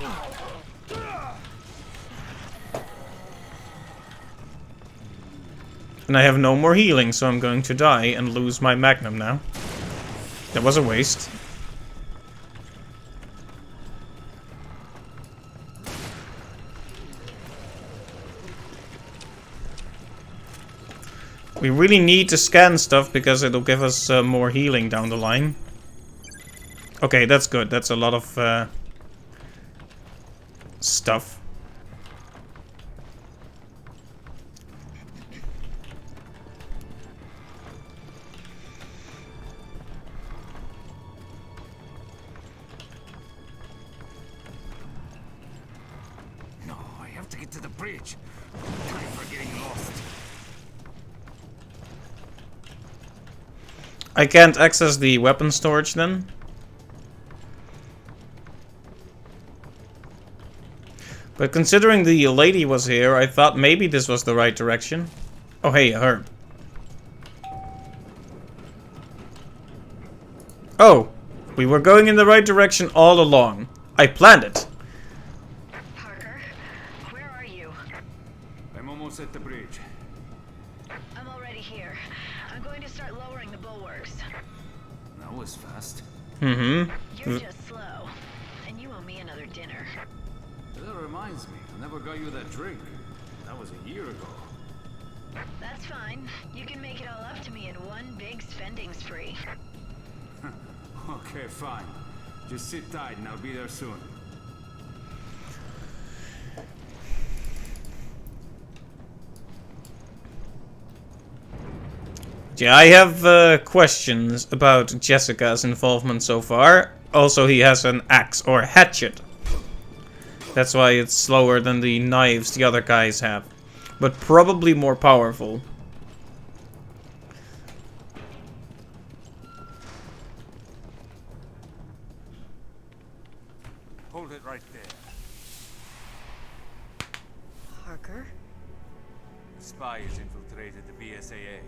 And I have no more healing, so I'm going to die and lose my Magnum now. That was a waste. We really need to scan stuff because it'll give us more healing down the line. Okay, that's good. That's a lot of stuff. No, I have to get to the bridge. No time for getting lost. I can't access the weapon storage then. But considering the lady was here, I thought maybe this was the right direction. Oh hey, her. Oh, we were going in the right direction all along. I planned it. Parker, where are you? I'm almost at the bridge. I'm already here. I'm going to start lowering the bulwarks. That was fast. Mm-hmm. You're just slow, and you owe me another dinner. That reminds me, I never got you that drink. That was a year ago. That's fine. You can make it all up to me in one big spending spree. Okay, fine. Just sit tight and I'll be there soon. Yeah, I have questions about Jessica's involvement so far. Also, he has an axe or hatchet. That's why it's slower than the knives the other guys have. But probably more powerful. Hold it right there. Parker? spy has infiltrated the BSAA.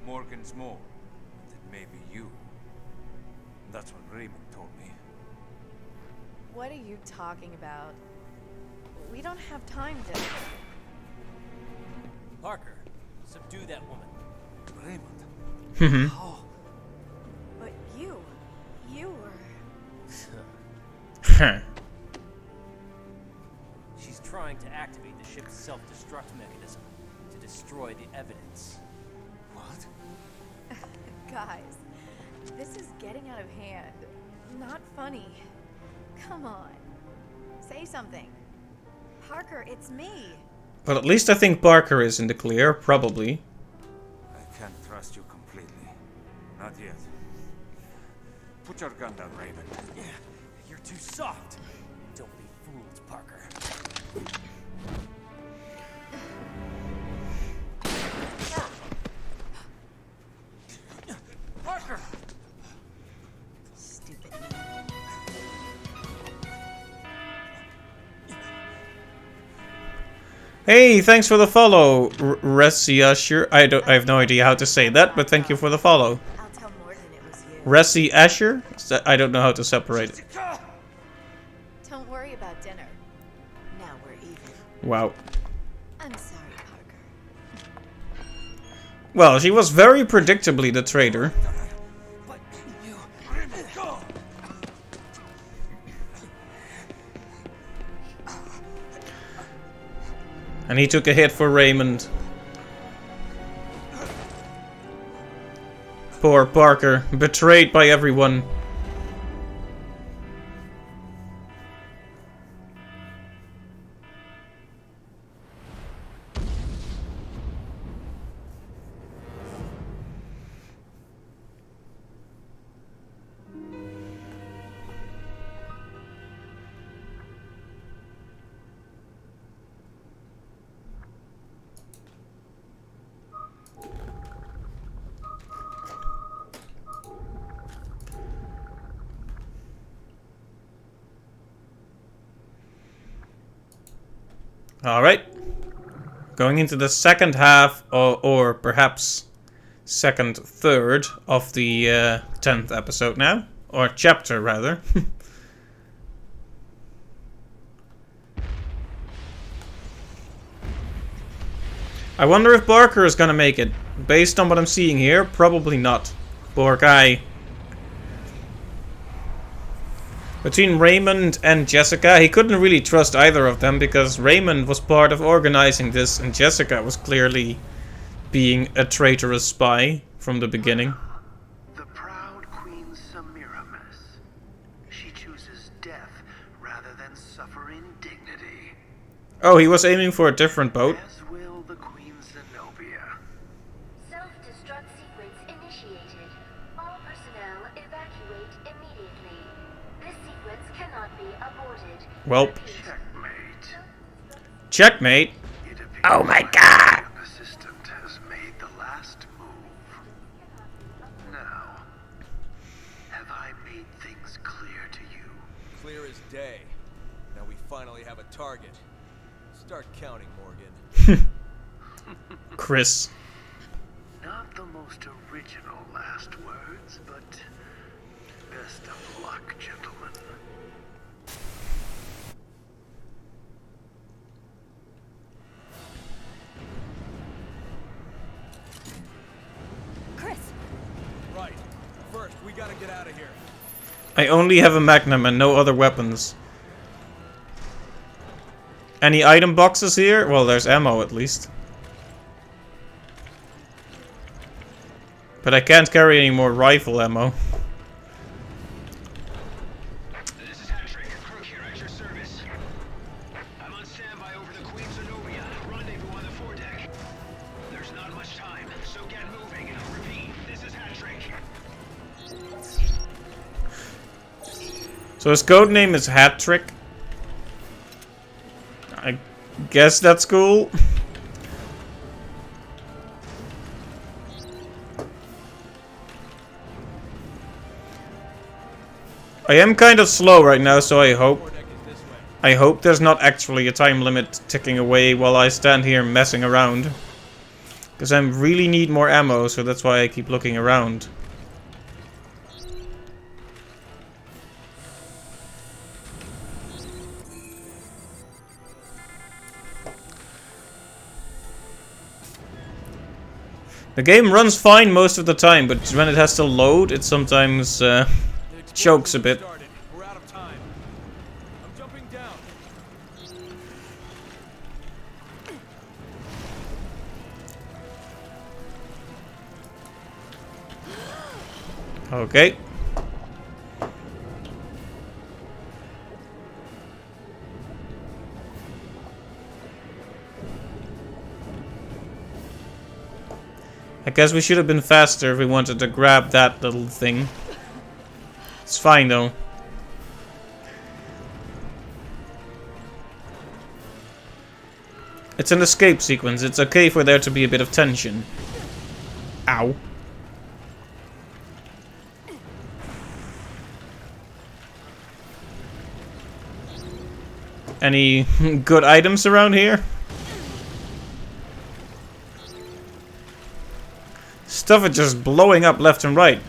Morgan's more. That may be you. That's what Raymond told me. What are you talking about? We don't have time to... Parker, subdue that woman. Raymond? How? But you were... She's trying to activate the ship's self-destruct mechanism to destroy the evidence. What? Guys, this is getting out of hand. Not funny. Come on. Say something. Parker, it's me. Well, at least I think Parker is in the clear, probably. I can't trust you completely. Not yet. Put your gun down, Raymond. Yeah, you're too soft. Don't be fooled, Parker. Parker! Stupid. Hey, thanks for the follow, Ressi Asher. I have no idea how to say that, but thank you for the follow. I'll tell Morgan it was you. Ressi Asher? I don't know how to separate it. Don't worry about dinner. Now we're even. Wow. I'm sorry, Parker. Well, she was very predictably the traitor. But you... Go! And he took a hit for Raymond. Poor Parker, betrayed by everyone. Alright. Going into the second half, or perhaps second third of the 10th episode now. Or chapter, rather. I wonder if Barker is gonna make it. Based on what I'm seeing here, probably not. Poor guy. Between Raymond and Jessica, he couldn't really trust either of them because Raymond was part of organizing this and Jessica was clearly being a traitorous spy from the beginning. The proud Queen Semiramis. She chooses death rather than suffer indignity. Oh, he was aiming for a different boat. As will the Queen Zenobia. Self-destruct sequence initiated. All personnel evacuate immediately. This sequence cannot be aborted. Well. Checkmate. Checkmate? Oh my god! An assistant has made the last move. Now, have I made things clear to you? Clear as day. Now we finally have a target. Start counting, Morgan. Chris. Not the most original last words, but best of luck, gentlemen. Chris! Right. First, we gotta get out of here. I only have a magnum and no other weapons. Any item boxes here? Well, there's ammo at least. But I can't carry any more rifle ammo. This is Hattrick, crew here at your service. I'm on standby over the Queen Zenobia. Rendezvous on the foredeck. There's not much time, so get moving. I'll repeat, this is Hattrick. So his code name is Hattrick. I guess that's cool. I am kind of slow right now, so I hope there's not actually a time limit ticking away while I stand here messing around. Because I really need more ammo, so that's why I keep looking around. The game runs fine most of the time, but when it has to load, it sometimes chokes a bit. We're out of time. I'm jumping down. Okay. I guess we should have been faster if we wanted to grab that little thing. It's fine though. It's an escape sequence. It's okay for there to be a bit of tension. Ow. Any good items around here? Stuff is just blowing up left and right.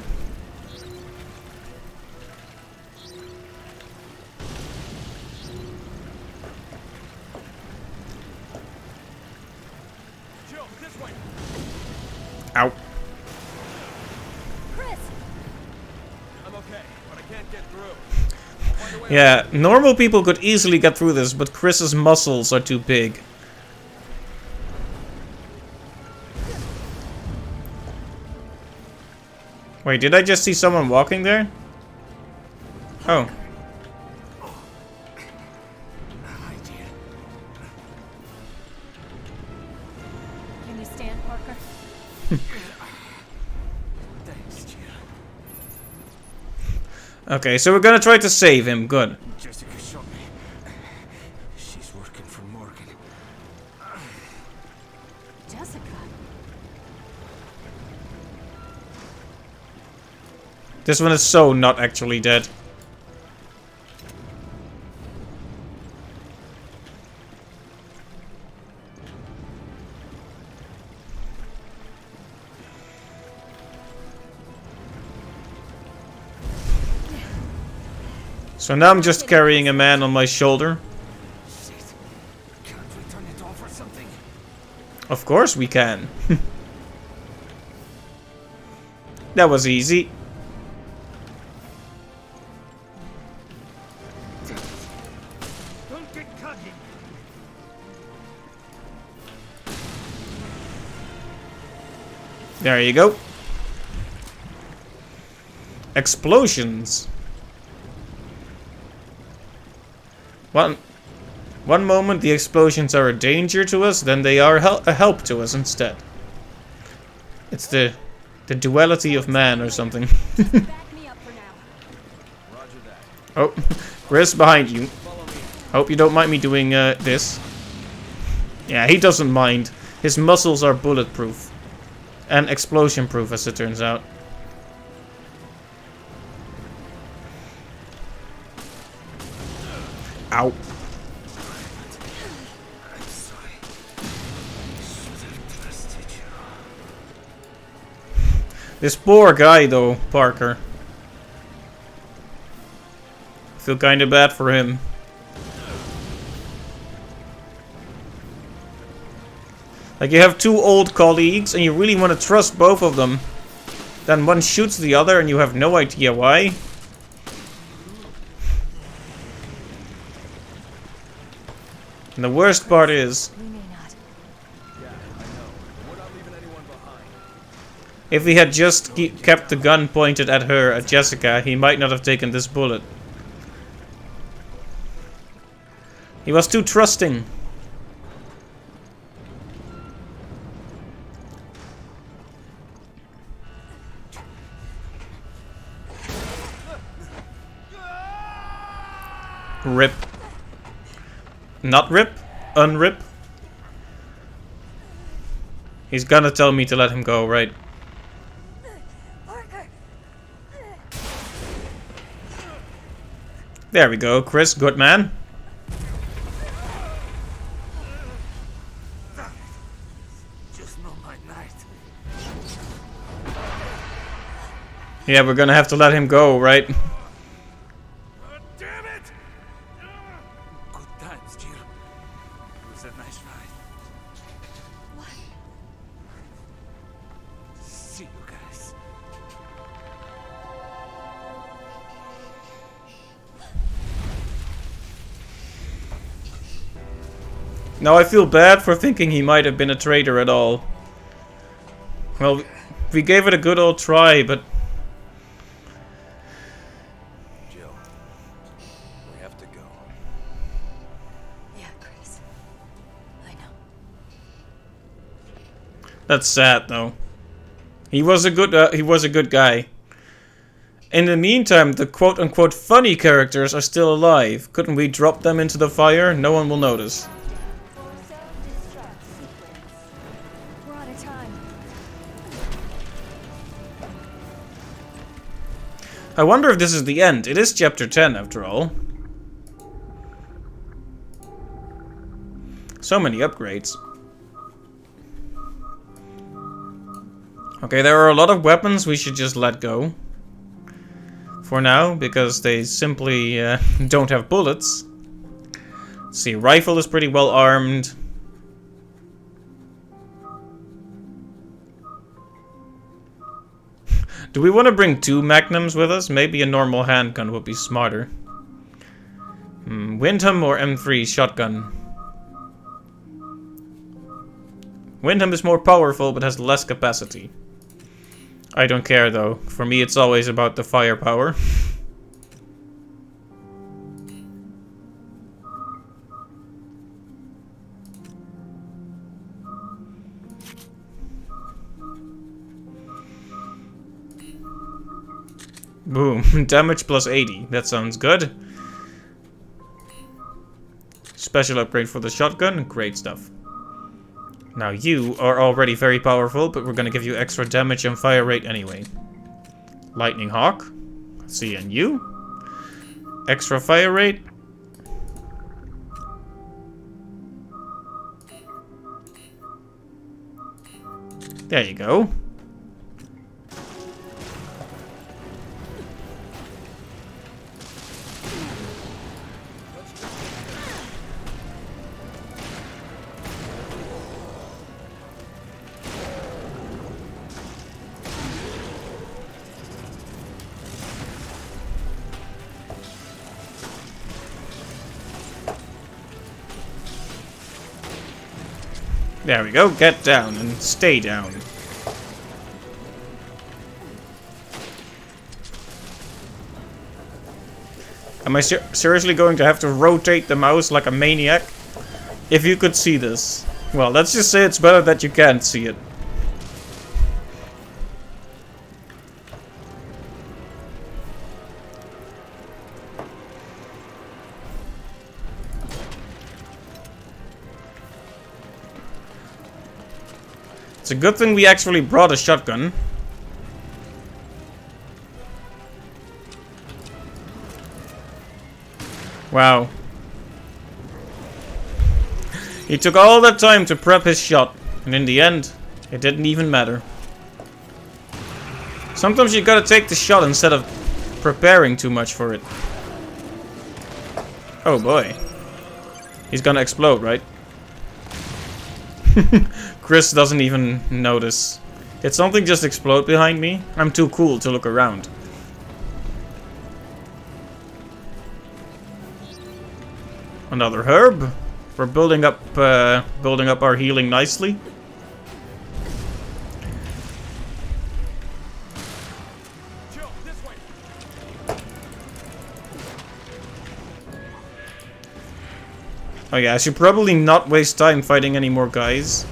Jill, this way. Ow. Chris! I'm okay, but I can't get through. Yeah, normal people could easily get through this, but Chris's muscles are too big. Wait, did I just see someone walking there? Oh. Can you stand, Parker? Thanks, Jill. Okay, so we're gonna try to save him. Good. Jessica shot me. She's working for Morgan. Jessica. This one is so not actually dead. So now I'm just carrying a man on my shoulder. Can't we turn it off or something? Of course we can. That was easy. Don't get cocky. There you go. Explosions. One moment the explosions are a danger to us, then they are a help to us instead. It's the duality of man or something. Back me up for now. Roger that. Oh, Chris, behind you. Hope you don't mind me doing this. Yeah, he doesn't mind. His muscles are bulletproof. And explosion proof, as it turns out. Ow. I'm sorry. Should have trusted you. This poor guy, though, Parker. I feel kind of bad for him. Like, you have two old colleagues, and you really want to trust both of them. Then one shoots the other, and you have no idea why. And the worst part is, We may not. Yeah, I know. We're not leaving anyone behind. if he had just kept the gun pointed at her, at Jessica, he might not have taken this bullet. He was too trusting. Rip. Not rip. Unrip. He's gonna tell me to let him go, right? Parker! There we go, Chris. Good man. Just is not my night. Yeah, we're gonna have to let him go, right? Damn it! Good times, Jill. It was a nice ride. What? See you guys. Now I feel bad for thinking he might have been a traitor at all. Well, we gave it a good old try, but... Jill, we have to go. Yeah, Chris. I know. That's sad, though. He was a good guy. In the meantime, the quote-unquote funny characters are still alive. Couldn't we drop them into the fire? No one will notice. We're out of time. I wonder if this is the end. It is chapter 10, after all. So many upgrades. Okay, there are a lot of weapons we should just let go. For now, because they simply don't have bullets. Let's see, rifle is pretty well armed. Do we want to bring 2 magnums with us? Maybe a normal handgun would be smarter. Windham or M3 shotgun? Windham is more powerful but has less capacity. I don't care though. For me it's always about the firepower. Boom. Damage plus 80. That sounds good. Special upgrade for the shotgun. Great stuff. Now you are already very powerful, but we're gonna give you extra damage and fire rate anyway. Lightning Hawk. Let's see, and you? Extra fire rate. There you go. There we go, get down and stay down. Am I seriously going to have to rotate the mouse like a maniac? If you could see this. Well, let's just say it's better that you can't see it. It's a good thing we actually brought a shotgun. Wow. He took all that time to prep his shot, and in the end, it didn't even matter. Sometimes you gotta take the shot instead of preparing too much for it. Oh boy. He's gonna explode, right? Chris doesn't even notice. Did something just explode behind me? I'm too cool to look around. Another herb. We're building up our healing nicely. Jill, this way. Oh yeah, I should probably not waste time fighting any more guys.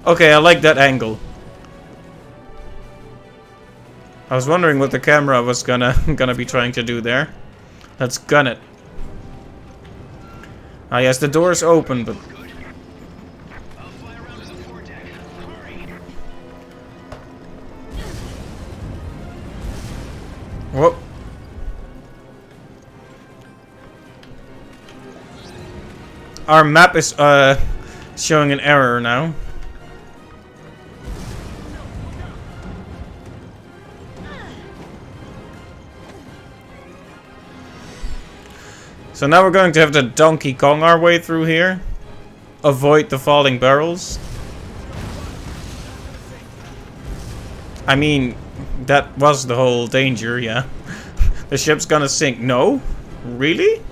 Okay, I like that angle. I was wondering what the camera was gonna be trying to do there. Let's gun it. Ah yes, the door's open, but... Whoop. Our map is showing an error now. So now we're going to have to Donkey Kong our way through here. Avoid the falling barrels. I mean, that was the whole danger, yeah. The ship's gonna sink. No? Really?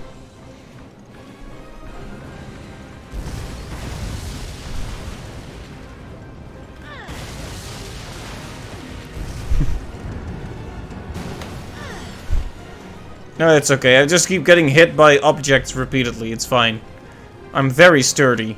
No, it's okay. I just keep getting hit by objects repeatedly. It's fine. I'm very sturdy.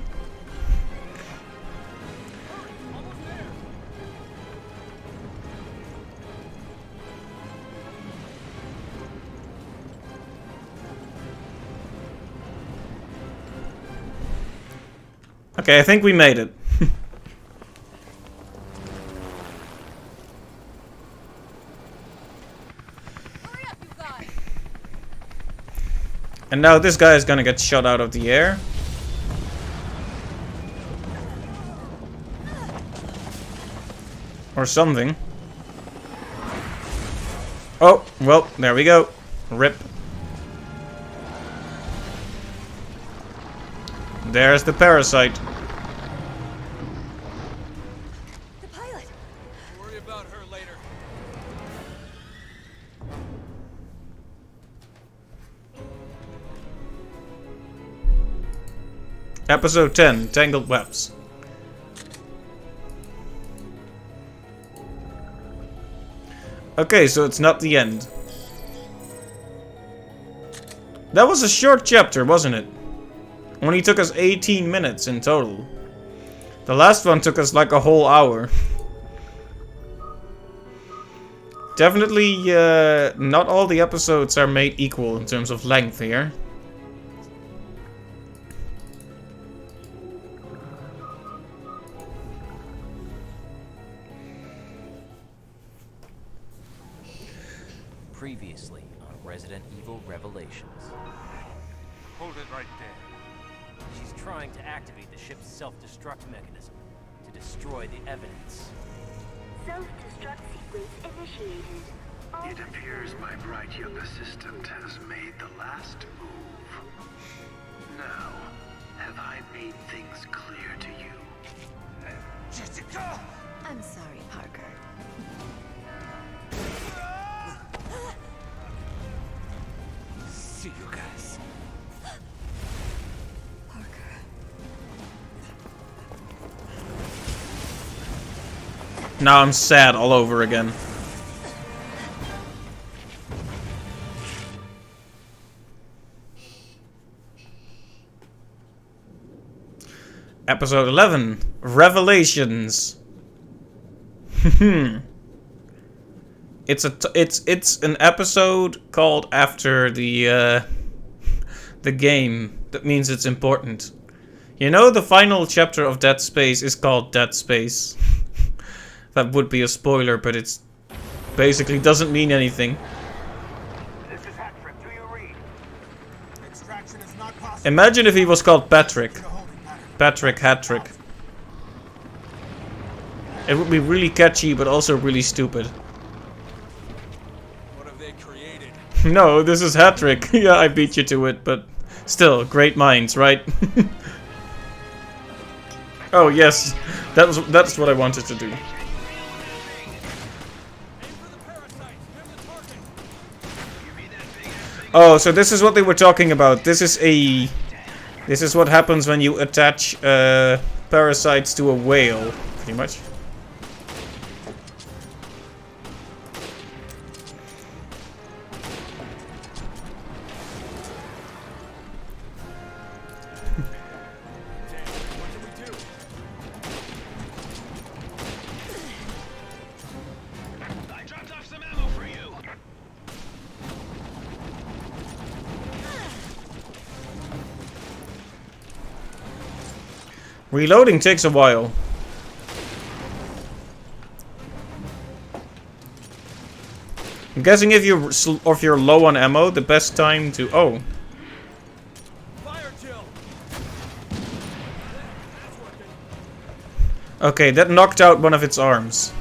Okay, I think we made it. And now this guy is gonna get shot out of the air. Or something. Oh, well, there we go. RIP. There's the parasite. The pilot. Worry about her later. Episode 10, Tangled Webs. Okay, so it's not the end. That was a short chapter, wasn't it? Only took us 18 minutes in total. The last one took us like a whole hour. Definitely, not all the episodes are made equal in terms of length here. Previously on Resident Evil Revelations. Hold it right there. She's trying to activate the ship's self-destruct mechanism to destroy the evidence. Self-destruct sequence initiated. All It appears my bright young assistant has made the last move. Now, have I made things clear to you? Jessica! I'm sorry, Parker. See you guys. Parker. Now I'm sad all over again. Episode 11, Revelations. It's an episode called after the game. That means it's important. You know, the final chapter of Dead Space is called Dead Space. That would be a spoiler, but it's basically doesn't mean anything. This is Hattrick. Do you read? Extraction is not possible. Imagine if he was called Patrick. Patrick Hattrick. It would be really catchy, but also really stupid. What have they created? No, this is Hattrick. Yeah, I beat you to it, but still, great minds, right? Oh yes, that's what I wanted to do. Oh, so this is what they were talking about. This is what happens when you attach parasites to a whale, pretty much. I dropped off some ammo for you. Reloading takes a while. I'm guessing if you're low on ammo, the best time to fire chill. Okay, that knocked out one of its arms.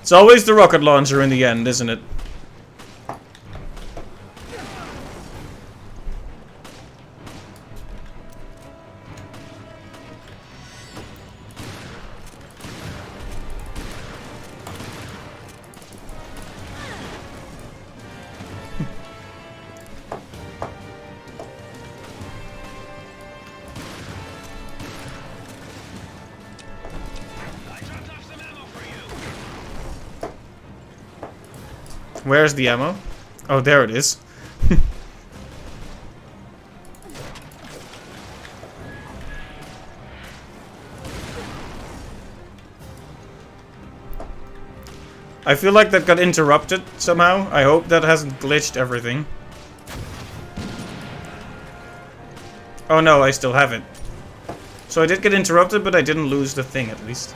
It's always the rocket launcher in the end, isn't it? Where's the ammo? Oh, there it is. I feel like that got interrupted somehow. I hope that hasn't glitched everything. Oh no, I still have it. So I did get interrupted, but I didn't lose the thing at least.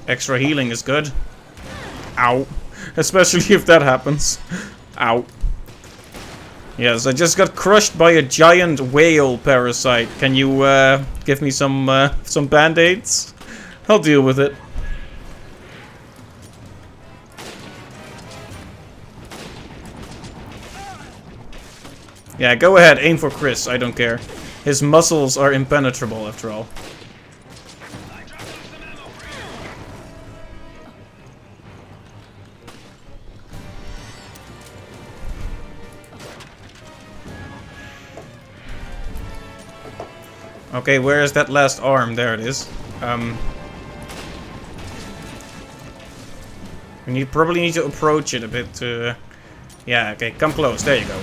Extra healing is good. Ow. Especially if that happens. Ow. Yes, I just got crushed by a giant whale parasite. Can you give me some band-aids? I'll deal with it. Yeah, go ahead, aim for Chris, I don't care. His muscles are impenetrable after all. Okay, where is that last arm? There it is. We probably need to approach it a bit to... yeah, okay, come close. There you go.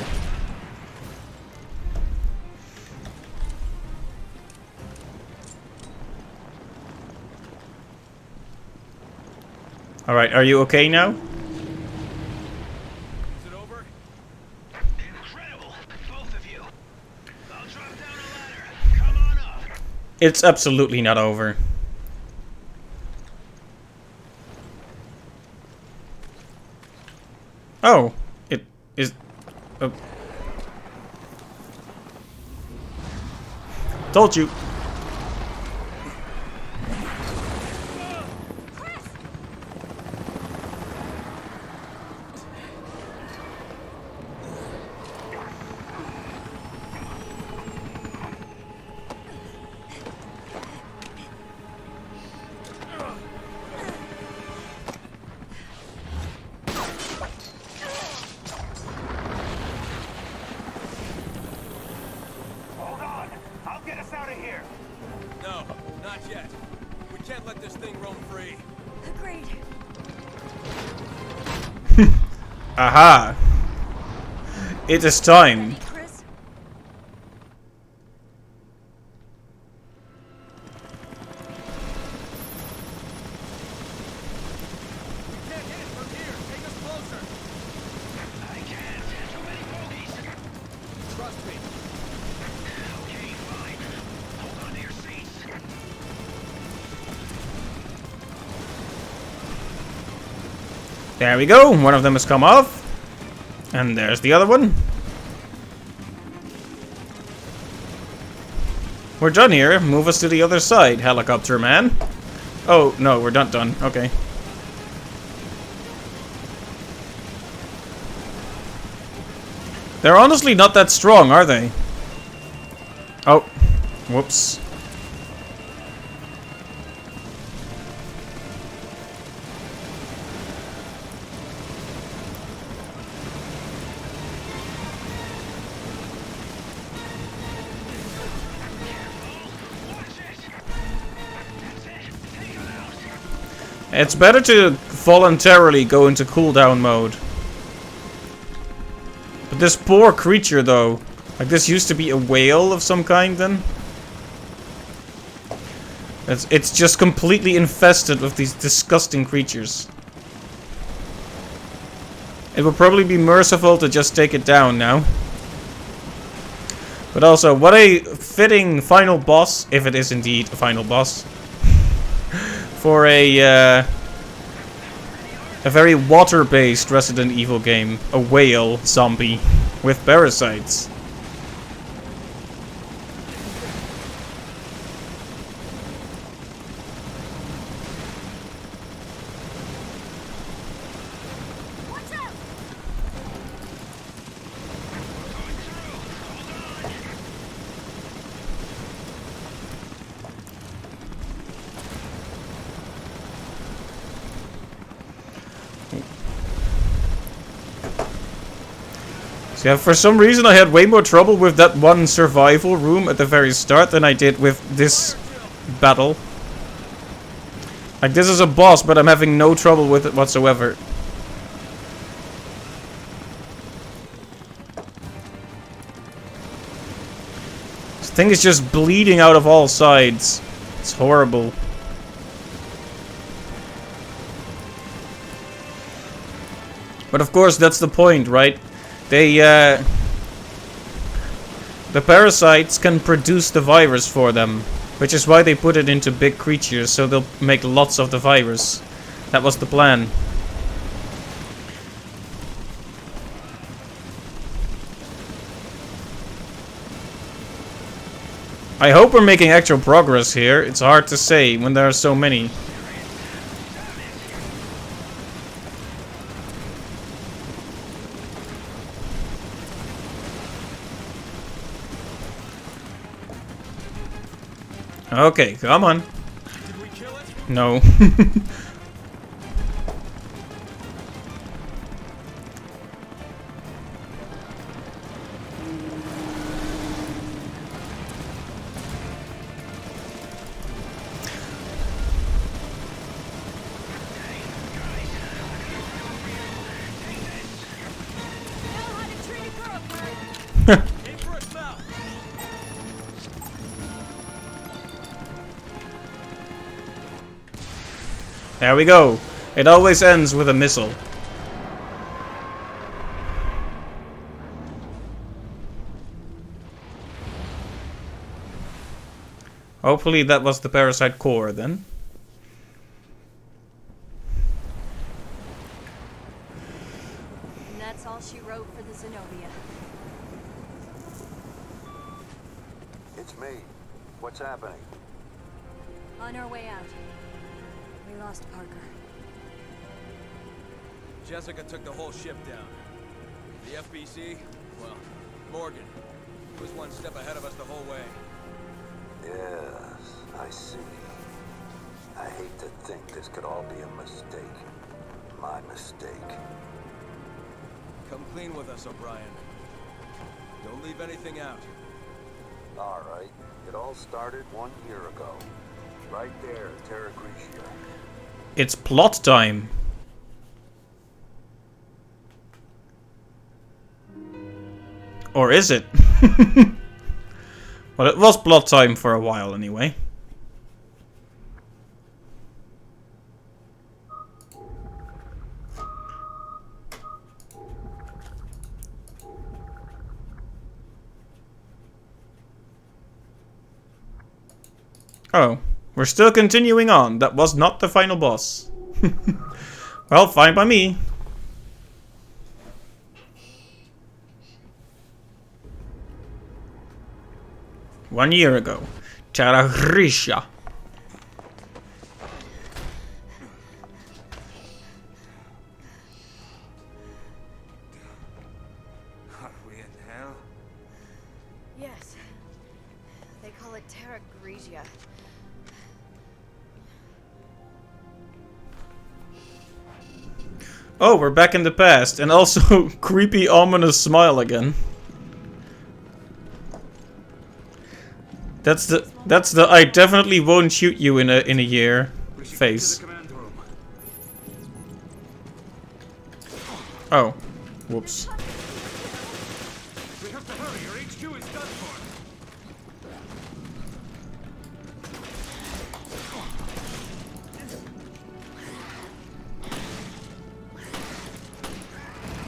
Alright, are you okay now? Is it over? Incredible, both of you. I'll drop down a ladder. Come on up. It's absolutely not over. Oh, it is... told you. No, not yet. We can't let this thing roam free. Agreed. Aha! It is time. Chris? Can't hit it from here. Take us closer. I can't. Too many bogeys. Trust me. Okay, fine. Hold on to your seats. There we go. One of them has come off. And there's the other one. We're done here. Move us to the other side, helicopter man. Oh, no, we're not done. Okay. They're honestly not that strong, are they? Oh. Whoops. It's better to voluntarily go into cooldown mode. But this poor creature, though. Like, this used to be a whale of some kind, then? It's just completely infested with these disgusting creatures. It would probably be merciful to just take it down now. But also, what a fitting final boss, if it is indeed a final boss, for a a very water-based Resident Evil game. A whale zombie with parasites. So yeah, for some reason I had way more trouble with that one survival room at the very start than I did with this battle. Like, this is a boss, but I'm having no trouble with it whatsoever. This thing is just bleeding out of all sides. It's horrible. But of course, that's the point, right? The parasites can produce the virus for them, which is why they put it into big creatures, so they'll make lots of the virus. That was the plan. I hope we're making actual progress here. It's hard to say when there are so many. Okay, come on. Did we kill it? No. There we go. It always ends with a missile. Hopefully that was the parasite core then. And that's all she wrote for the Zenobia. It's me. What's happening? On our way out. We lost Parker. Jessica took the whole ship down. The FBC, well, Morgan. He was one step ahead of us the whole way. Yes, I see. I hate to think this could all be a mistake. My mistake. Come clean with us, O'Brien. Don't leave anything out. All right. It all started 1 year ago. Right there, Terra Grigia. It's plot time. Or is it? Well, it was plot time for a while anyway. Oh, we're still continuing on. That was not the final boss. Well, fine by me. One year ago, Terra Grigia. Are we in hell? Yes. They call it Terra Grigia. Oh, we're back in the past, and also creepy, ominous smile again. That's the I definitely won't shoot you in a year face. Oh, whoops. We have to hurry, your HQ is done for.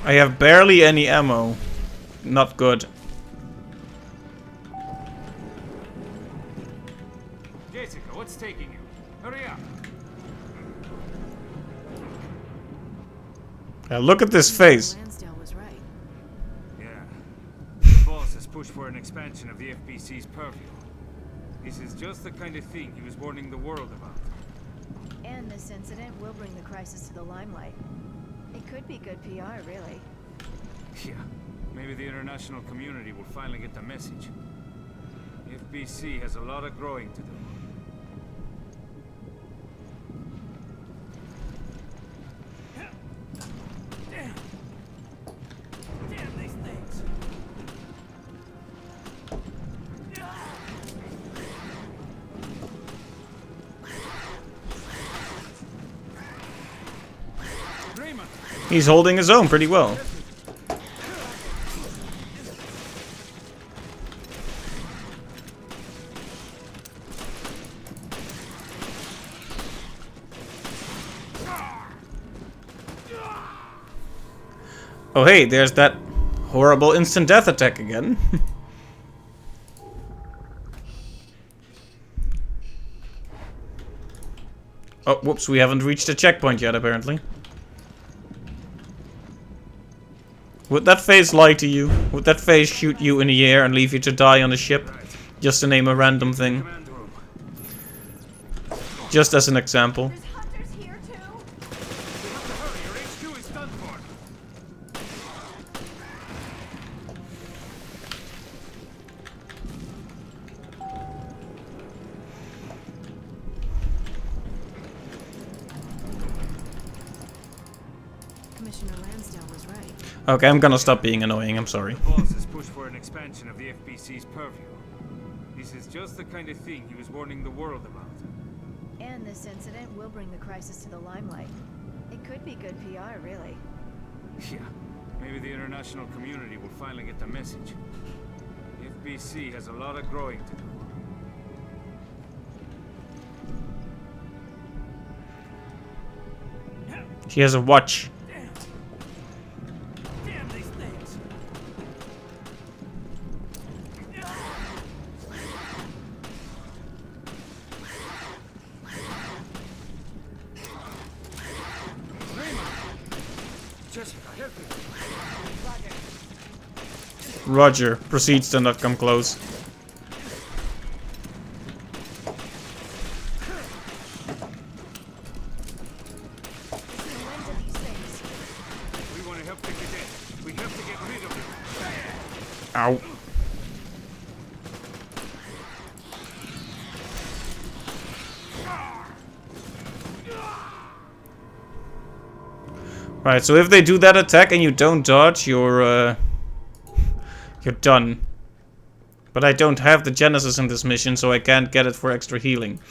I have barely any ammo. Not good. Jessica, what's taking you? Hurry up. Now look at this face. Lansdale was right. Yeah. The boss has pushed for an expansion of the FBC's purview. This is just the kind of thing he was warning the world about. And this incident will bring the crisis to the limelight. It could be good PR, really. Yeah. Maybe the international community will finally get the message. FBC has a lot of growing to do. Damn these things. He's holding his own pretty well. Oh hey, there's that horrible instant death attack again. Oh, whoops, we haven't reached the checkpoint yet, apparently. Would that phase lie to you? Would that phase shoot you in the air and leave you to die on the ship? Just to name a random thing. Just as an example. Commissioner Lansdale was right. Okay, I'm gonna stop being annoying, I'm sorry. The boss has pushed for an expansion of the FBC's purview. This is just the kind of thing he was warning the world about. And this incident will bring the crisis to the limelight. It could be good PR, really. Yeah. Maybe the international community will finally get the message. FBC has a lot of growing to do. She has a watch. Damn these things. Jessica, help me. Roger proceeds to not come close. We want to help the cadet. We have to get rid of him. Ow. Right, so if they do that attack and you don't dodge, you're done. But I don't have the Genesis in this mission, so I can't get it for extra healing.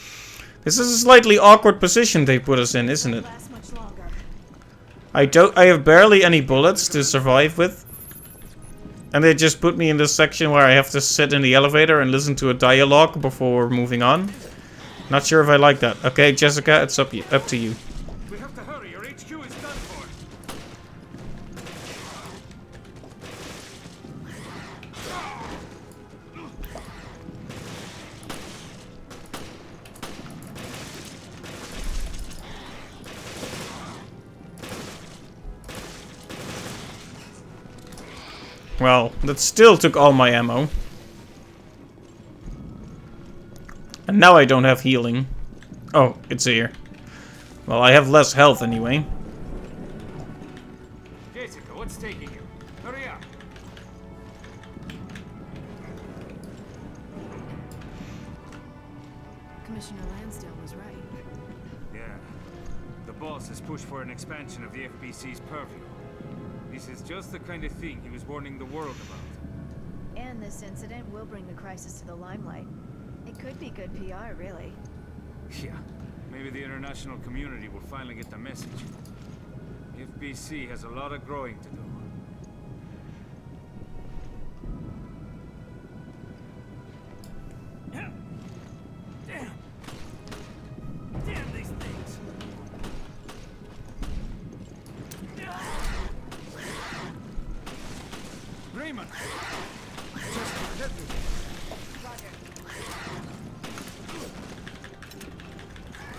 This is a slightly awkward position they put us in, isn't it? I have barely any bullets to survive with. And they just put me in this section where I have to sit in the elevator and listen to a dialogue before moving on. Not sure if I like that. Okay, Jessica, it's up to you. We have to hurry. Your HQ is done for. Well, that still took all my ammo. And now I don't have healing. Oh, it's here. Well, I have less health anyway. Jessica, what's taking you? Hurry up. Commissioner Lansdale was right. Yeah. The boss has pushed for an expansion of the FBC's purview. This is just the kind of thing he was warning the world about. And this incident will bring the crisis to the limelight. It could be good PR, really. Yeah. Maybe the international community will finally get the message. FBC has a lot of growing to do. Damn these things. Raymond!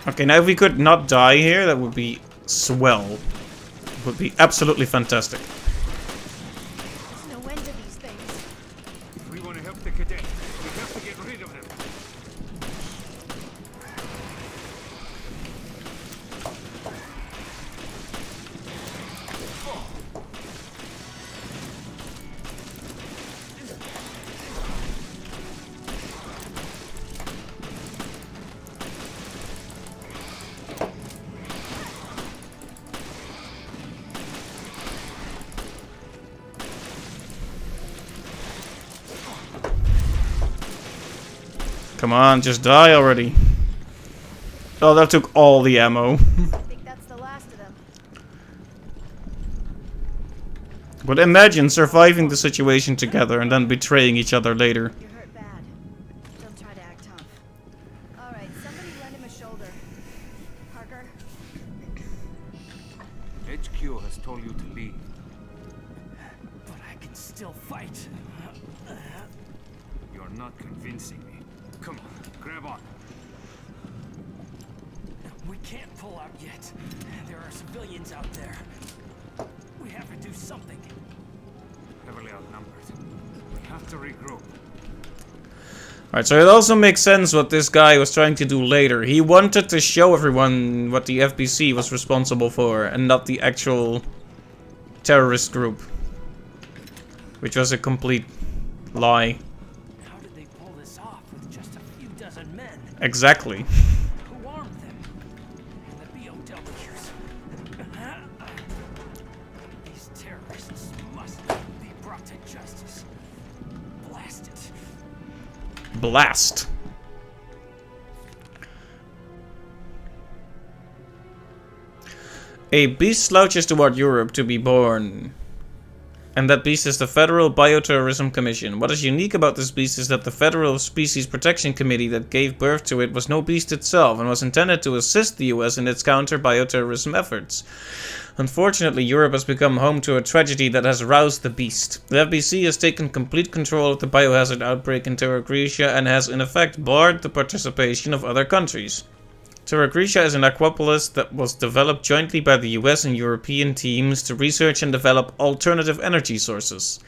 Okay, now if we could not die here, that would be swell. would be absolutely fantastic. There's no end to these things. If we want to help the cadets, we have to get rid of them. Come on, just die already. Oh, that took all the ammo. I think that's the last of them. But imagine surviving the situation together and then betraying each other later. You're hurt bad. Don't try to act tough. Alright, somebody lend him a shoulder. Parker? HQ has told you to leave. But I can still fight. You're not convincing me. Come on, grab on. We can't pull out yet. There are civilians out there. We have to do something. Heavily outnumbered. We have to regroup. Alright, so it also makes sense what this guy was trying to do later. He wanted to show everyone what the FBC was responsible for, and not the actual terrorist group. Which was a complete lie. How did they pull this off with just a few dozen men? Exactly. Who armed them? And the BOWs. These terrorists must be brought to justice. Blast it. Blast. A beast slouches toward Europe to be born. And that beast is the Federal Bioterrorism Commission. What is unique about this beast is that the Federal Species Protection Committee that gave birth to it was no beast itself and was intended to assist the US in its counter-bioterrorism efforts. Unfortunately, Europe has become home to a tragedy that has roused the beast. The FBC has taken complete control of the biohazard outbreak in Terra Grigia and has in effect barred the participation of other countries. Terra Grigia is an aquapolis that was developed jointly by the US and European teams to research and develop alternative energy sources.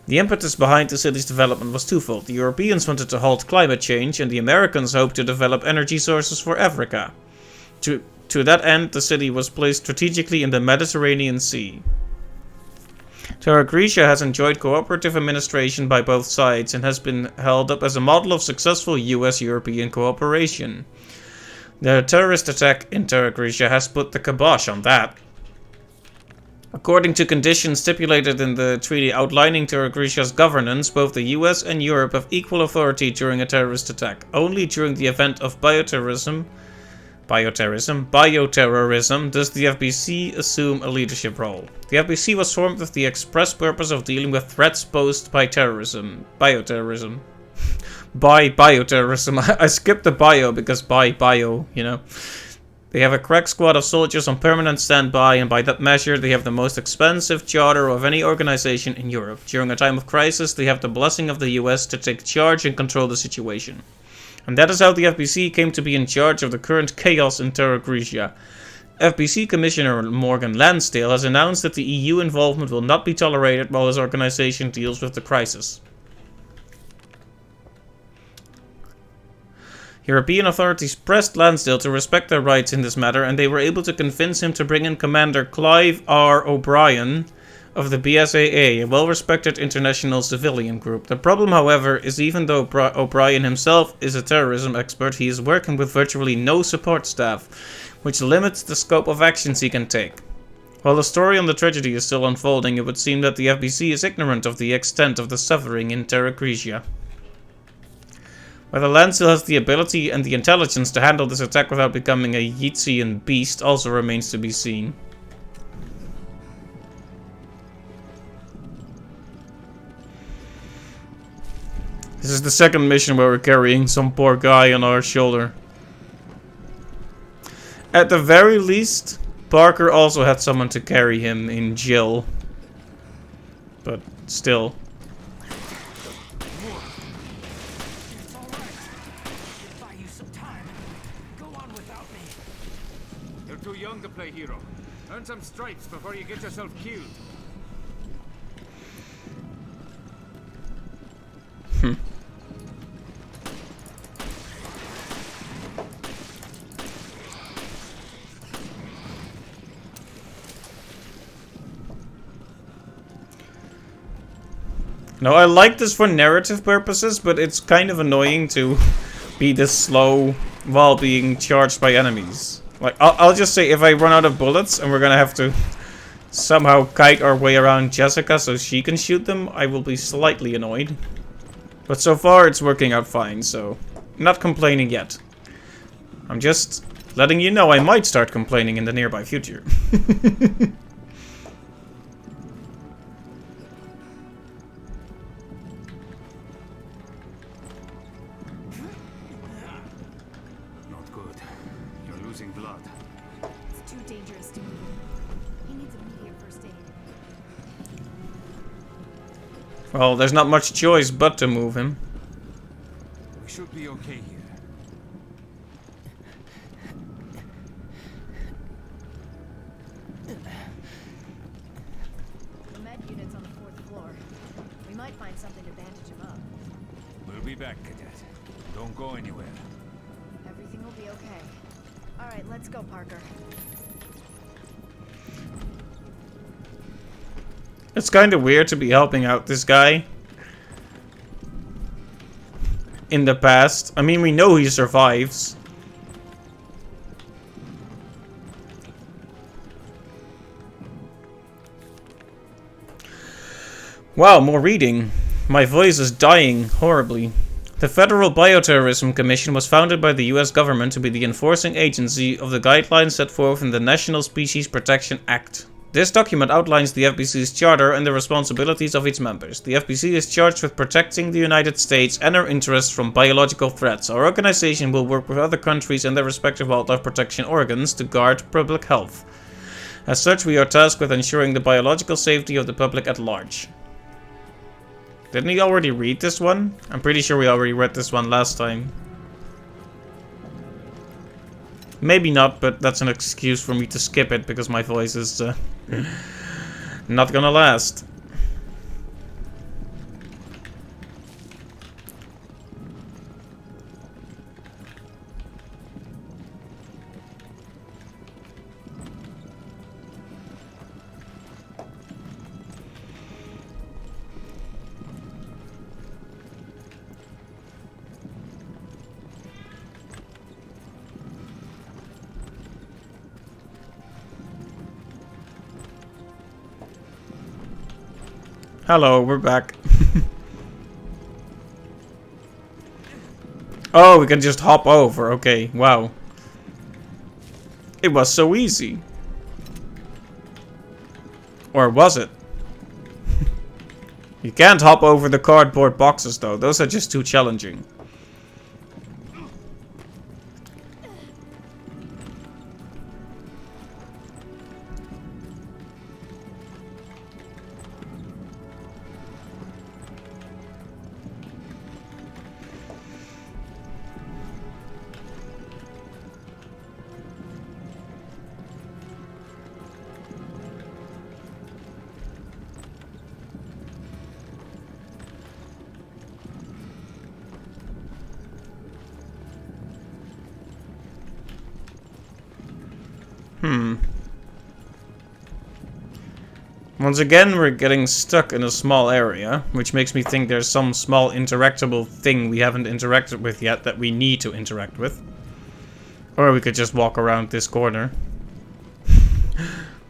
The impetus behind the city's development was twofold. The Europeans wanted to halt climate change, and the Americans hoped to develop energy sources for Africa. To that end, the city was placed strategically in the Mediterranean Sea. Terra Grigia has enjoyed cooperative administration by both sides and has been held up as a model of successful US-European cooperation. The terrorist attack in Terra Grigia has put the kibosh on that. According to conditions stipulated in the treaty outlining Terra Grigia's governance, both the US and Europe have equal authority during a terrorist attack. Only during the event of bioterrorism does the FBC assume a leadership role. The FBC was formed with the express purpose of dealing with threats posed by bioterrorism. By bioterrorism. I skipped the bio because bio, you know. They have a crack squad of soldiers on permanent standby, and by that measure they have the most expensive charter of any organization in Europe. During a time of crisis, they have the blessing of the US to take charge and control the situation. And that is how the FBC came to be in charge of the current chaos in Terra Grigia. FBC Commissioner Morgan Lansdale has announced that the EU involvement will not be tolerated while his organization deals with the crisis. European authorities pressed Lansdale to respect their rights in this matter, and they were able to convince him to bring in Commander Clive R. O'Brien of the BSAA, a well-respected international civilian group. The problem, however, is even though O'Brien himself is a terrorism expert, he is working with virtually no support staff, which limits the scope of actions he can take. While the story on the tragedy is still unfolding, it would seem that the FBC is ignorant of the extent of the suffering in Terra Grigia. Whether Lansdale has the ability and the intelligence to handle this attack without becoming a Yeetsian beast also remains to be seen. This is the second mission where we're carrying some poor guy on our shoulder. At the very least, Parker also had someone to carry him in Jill. But still. You're too young to play hero. Earn some stripes before you get yourself killed. No, I like this for narrative purposes, but it's kind of annoying to be this slow while being charged by enemies. Like, I'll just say if I run out of bullets and we're gonna have to somehow kite our way around Jessica so she can shoot them, I will be slightly annoyed. But so far it's working out fine, so not complaining yet. I'm just letting you know I might start complaining in the nearby future. Not good. You're losing blood. It's too dangerous to move. He needs immediate first aid. Well, there's not much choice but to move him. We should be okay here. The med unit's on the 4th floor. We might find something to bandage him up. We'll be back, Cadet. Don't go anywhere. Everything will be okay. All right, let's go, Parker. It's kind of weird to be helping out this guy in the past. I mean, we know he survives. Wow, more reading. My voice is dying horribly. The Federal Bioterrorism Commission was founded by the US government to be the enforcing agency of the guidelines set forth in the National Species Protection Act. This document outlines the FBC's charter and the responsibilities of its members. The FBC is charged with protecting the United States and our interests from biological threats. Our organization will work with other countries and their respective wildlife protection organs to guard public health. As such, we are tasked with ensuring the biological safety of the public at large. Didn't we already read this one? I'm pretty sure we already read this one last time. Maybe not, but that's an excuse for me to skip it because my voice is not gonna last. Hello, we're back. Oh, we can just hop over. Okay, wow. It was so easy. Or was it? You can't hop over the cardboard boxes though. Those are just too challenging. Once again, we're getting stuck in a small area, which makes me think there's some small interactable thing we haven't interacted with yet that we need to interact with. Or we could just walk around this corner.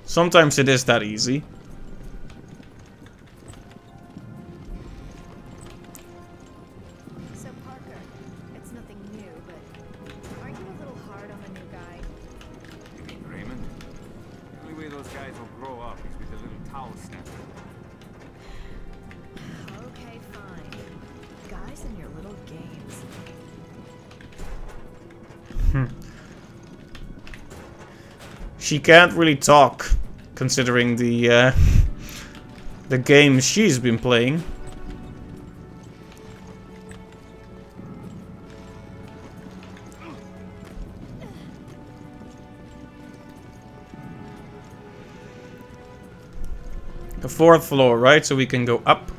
Sometimes it is that easy. So Parker, it's nothing new, but aren't you a little hard on the new guy? You mean Raymond? The only way those guys will grow up is with a little towel snapper. Okay, fine. Guys and your little games. She can't really talk, considering the game she's been playing. The 4th floor, right? So we can go up.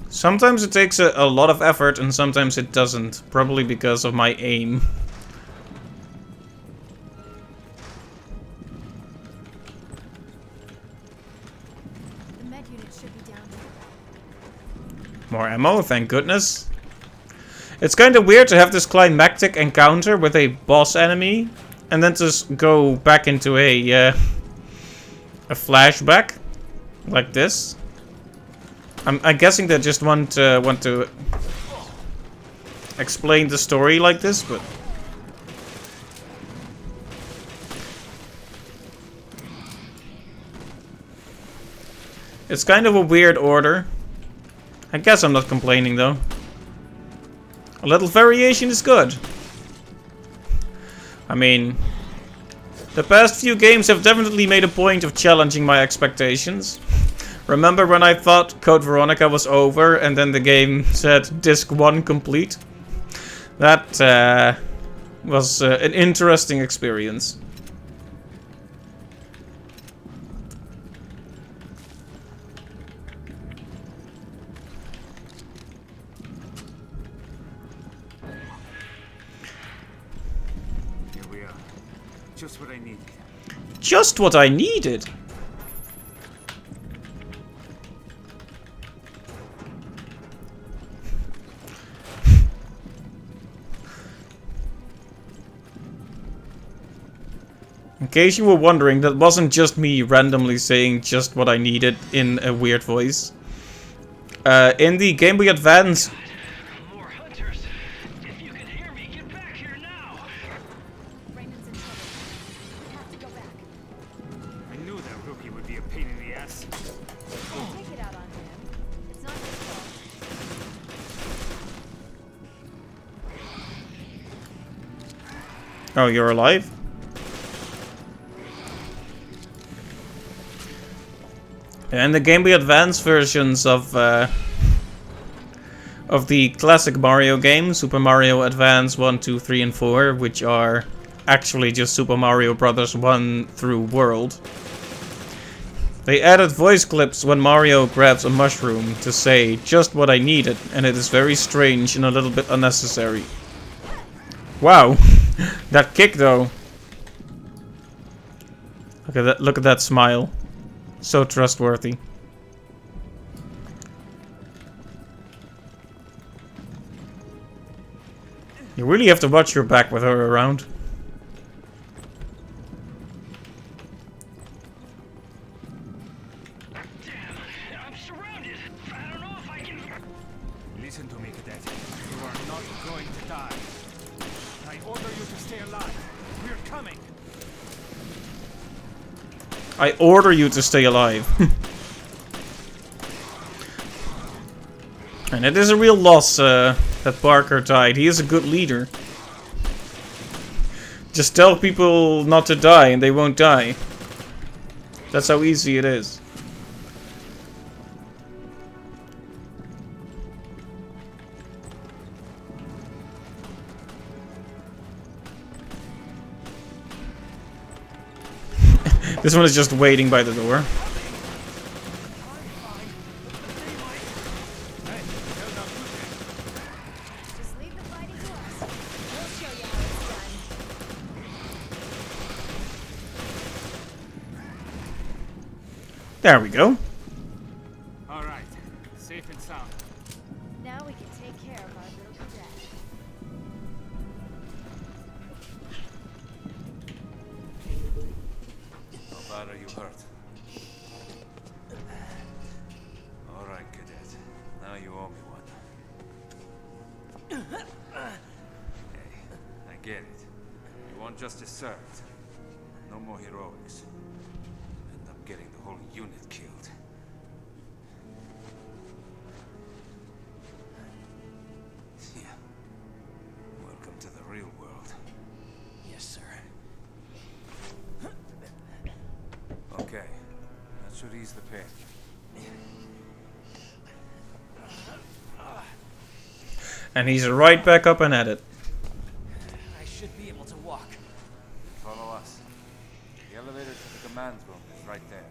Sometimes it takes a lot of effort and sometimes it doesn't. Probably because of my aim. The med unit should be down here. More ammo, thank goodness. It's kind of weird to have this climactic encounter with a boss enemy and then just go back into a flashback like this. I'm guessing they just want to explain the story like this, but it's kind of a weird order. I guess I'm not complaining though. A little variation is good. I mean, the past few games have definitely made a point of challenging my expectations. Remember when I thought Code Veronica was over and then the game said Disc 1 complete? That was an interesting experience. Here we are. Just what I needed. Just what I needed? In case you were wondering, that wasn't just me randomly saying just what I needed in a weird voice. In the Game Boy Advance... More hunters. If you can hear me, get back here now. Raymond's in trouble. We have to go back. I knew that rookie would be a pain in the ass. Take it out on him. It's not his fault. Oh, you're alive? And the Game Boy Advance versions of the classic Mario games, Super Mario Advance 1, 2, 3, and 4, which are actually just Super Mario Bros. 1 through World. They added voice clips when Mario grabs a mushroom to say just what I needed, and it is very strange and a little bit unnecessary. Wow, that kick though. Look at that smile. So trustworthy. You really have to watch your back with her around. Damn, I'm surrounded. I don't know if I can. Listen to me, Cadet. You are not going to die. I order you to stay alive. We're coming. I order you to stay alive. And it is a real loss that Parker died. He is a good leader. Just tell people not to die and they won't die. That's how easy it is. This one is just waiting by the door. Just leave the fighting to us. We'll show you how it's done. There we go. All right, safe and sound. Now we can take care of our little cadet. How bad are you hurt? All right, Cadet. Now you owe me one. Hey, I get it. You want justice served. No more heroics. End up getting the whole unit killed. Yeah. Welcome to the real world. Yes, sir. Okay, let's Should ease the pain. And he's right back up and at it. I should be able to walk. Follow us. The elevator to the command room is right there.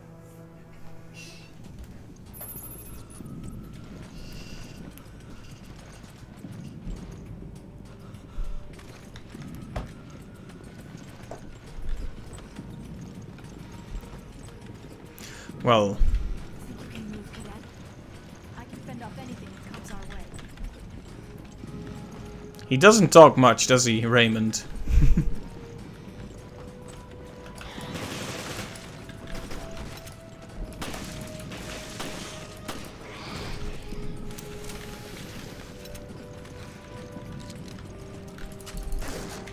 Well, You can move, Cadet. I can fend off anything that comes our way. he doesn't talk much, does he, Raymond?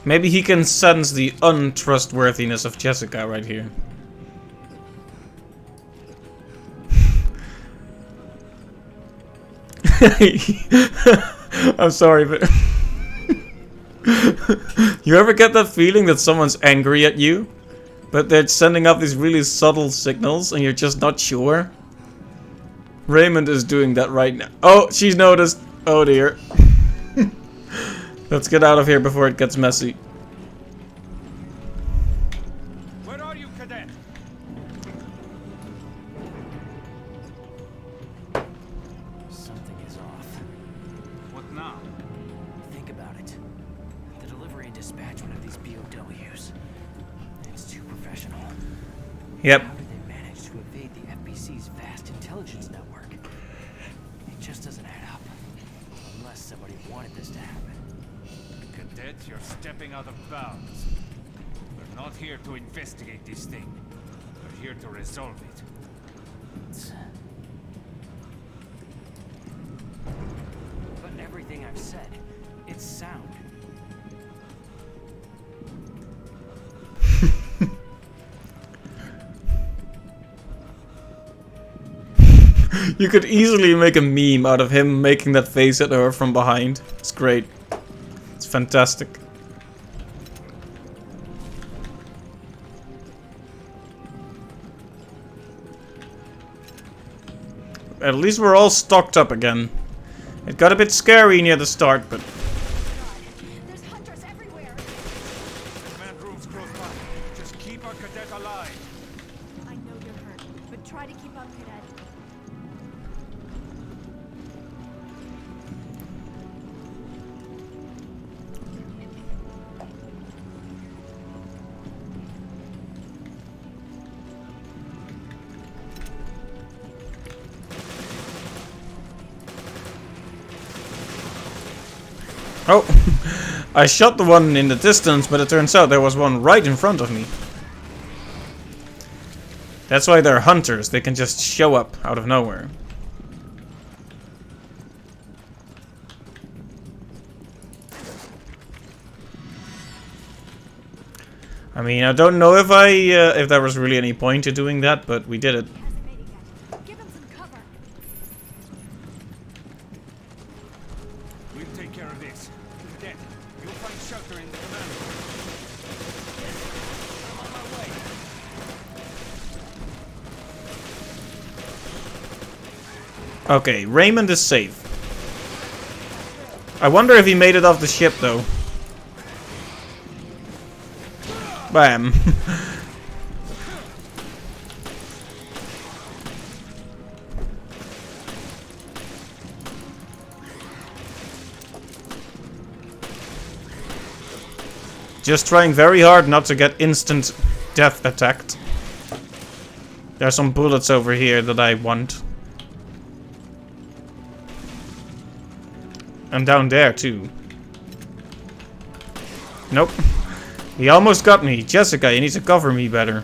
Maybe he can sense the untrustworthiness of Jessica right here. I'm sorry, but you ever get that feeling that someone's angry at you, but they're sending up these really subtle signals and you're just not sure? Raymond is doing that right now. Oh, she's noticed. Oh dear. Let's get out of here before it gets messy. Where are you, Cadet? Something is off. What now? Think about it. The delivery and dispatchment of these BOWs. It's too professional. Yep. How did they manage to evade the FBC's vast intelligence network? It just doesn't add up. Unless somebody wanted this to happen. Cadet, you're stepping out of bounds. We're not here to investigate this thing. We're here to resolve it. But everything I've said, it's sound. You could easily make a meme out of him making that face at her from behind. It's great. It's fantastic. At least we're all stocked up again. It got a bit scary near the start, but... There's hunters everywhere. Command room's close by. Just keep our cadet alive. I know you're hurt, but try to keep up, Cadet. Oh, I shot the one in the distance, but it turns out there was one right in front of me. That's why they're hunters. They can just show up out of nowhere. I mean, I don't know if if there was really any point to doing that, but we did it. Give him some cover. We'll take care of this. Cadet, you'll find shelter in the command room. I'm on my way. Okay, Raymond is safe. I wonder if he made it off the ship, though. Bam. Just trying very hard not to get instant death attacked. There's some bullets over here that I want. And down there too. Nope. He almost got me. Jessica, you need to cover me better.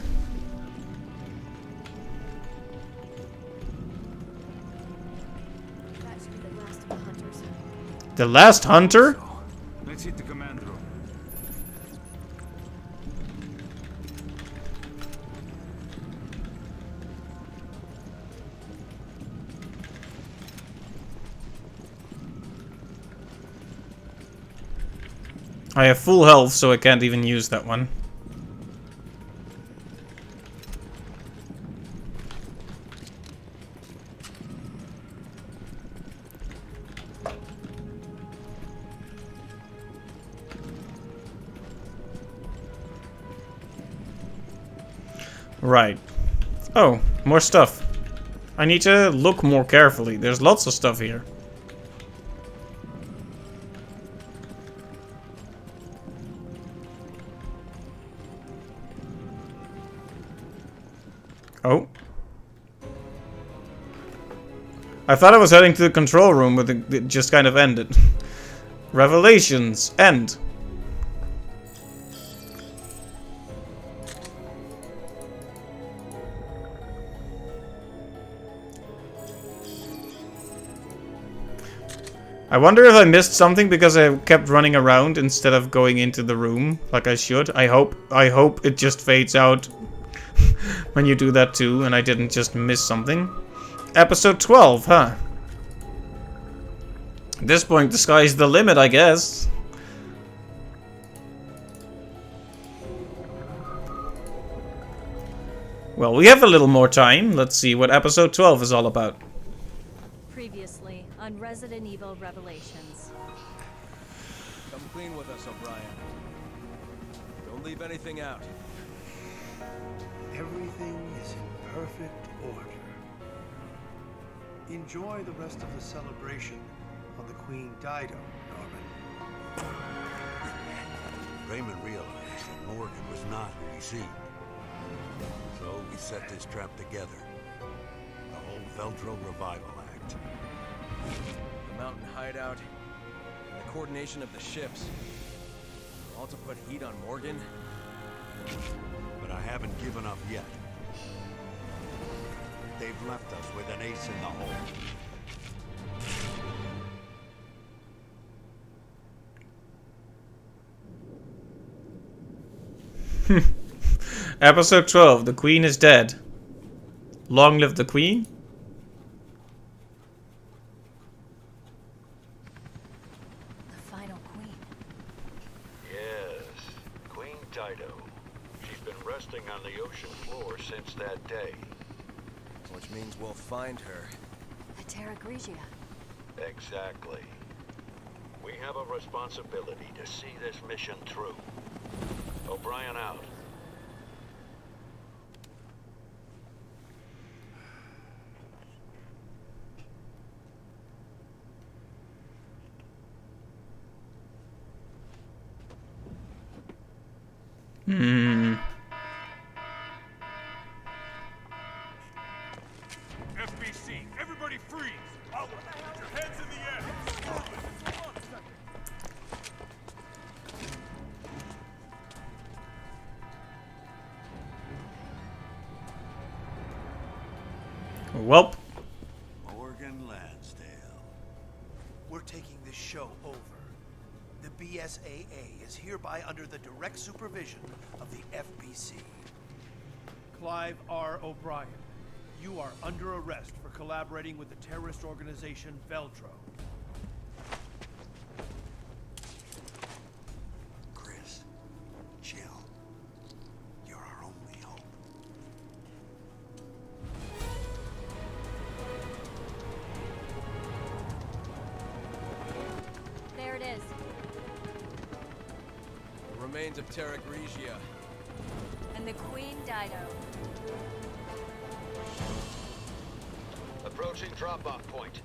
That should be the last of the hunters. The last hunter? Let's hit the command room. I have full health, so I can't even use that one. Right. Oh, more stuff. I need to look more carefully. There's lots of stuff here. Oh. I thought I was heading to the control room, but it just kind of ended. Revelations. End. I wonder if I missed something because I kept running around instead of going into the room like I should. I hope it just fades out when you do that too and I didn't just miss something. Episode 12, huh? At this point, the sky's the limit, I guess. Well, we have a little more time. Let's see what episode 12 is all about. Previously on Resident Evil Revelations. Come clean with us, O'Brien. Don't leave anything out. Everything is in perfect order. Enjoy the rest of the celebration on the Queen Dido, Norman. Raymond realized that Morgan was not who he seemed. So we set this trap together. The whole Veldro revival act. The mountain hideout, and the coordination of the ships. All to put heat on Morgan. But I haven't given up yet. They've left us with an ace in the hole. Episode 12, the Queen is dead. Long live the Queen? The final queen. Yes, Queen Dido. She's been resting on the ocean floor since that day. Which means we'll find her. The Terra Grigia. Exactly. We have a responsibility to see this mission through. O'Brien out. FBC, everybody freeze! Out! Your heads in the air! Welp. Morgan Lansdale. We're taking this show over. The BSAA is hereby under the direct supervision of the FBC. Clive R. O'Brien, you are under arrest for collaborating with the terrorist organization Veldro. Chris, chill. You're our only hope. There it is. The remains of Terra Grigia. And the Queen Dido. Approaching drop-off point.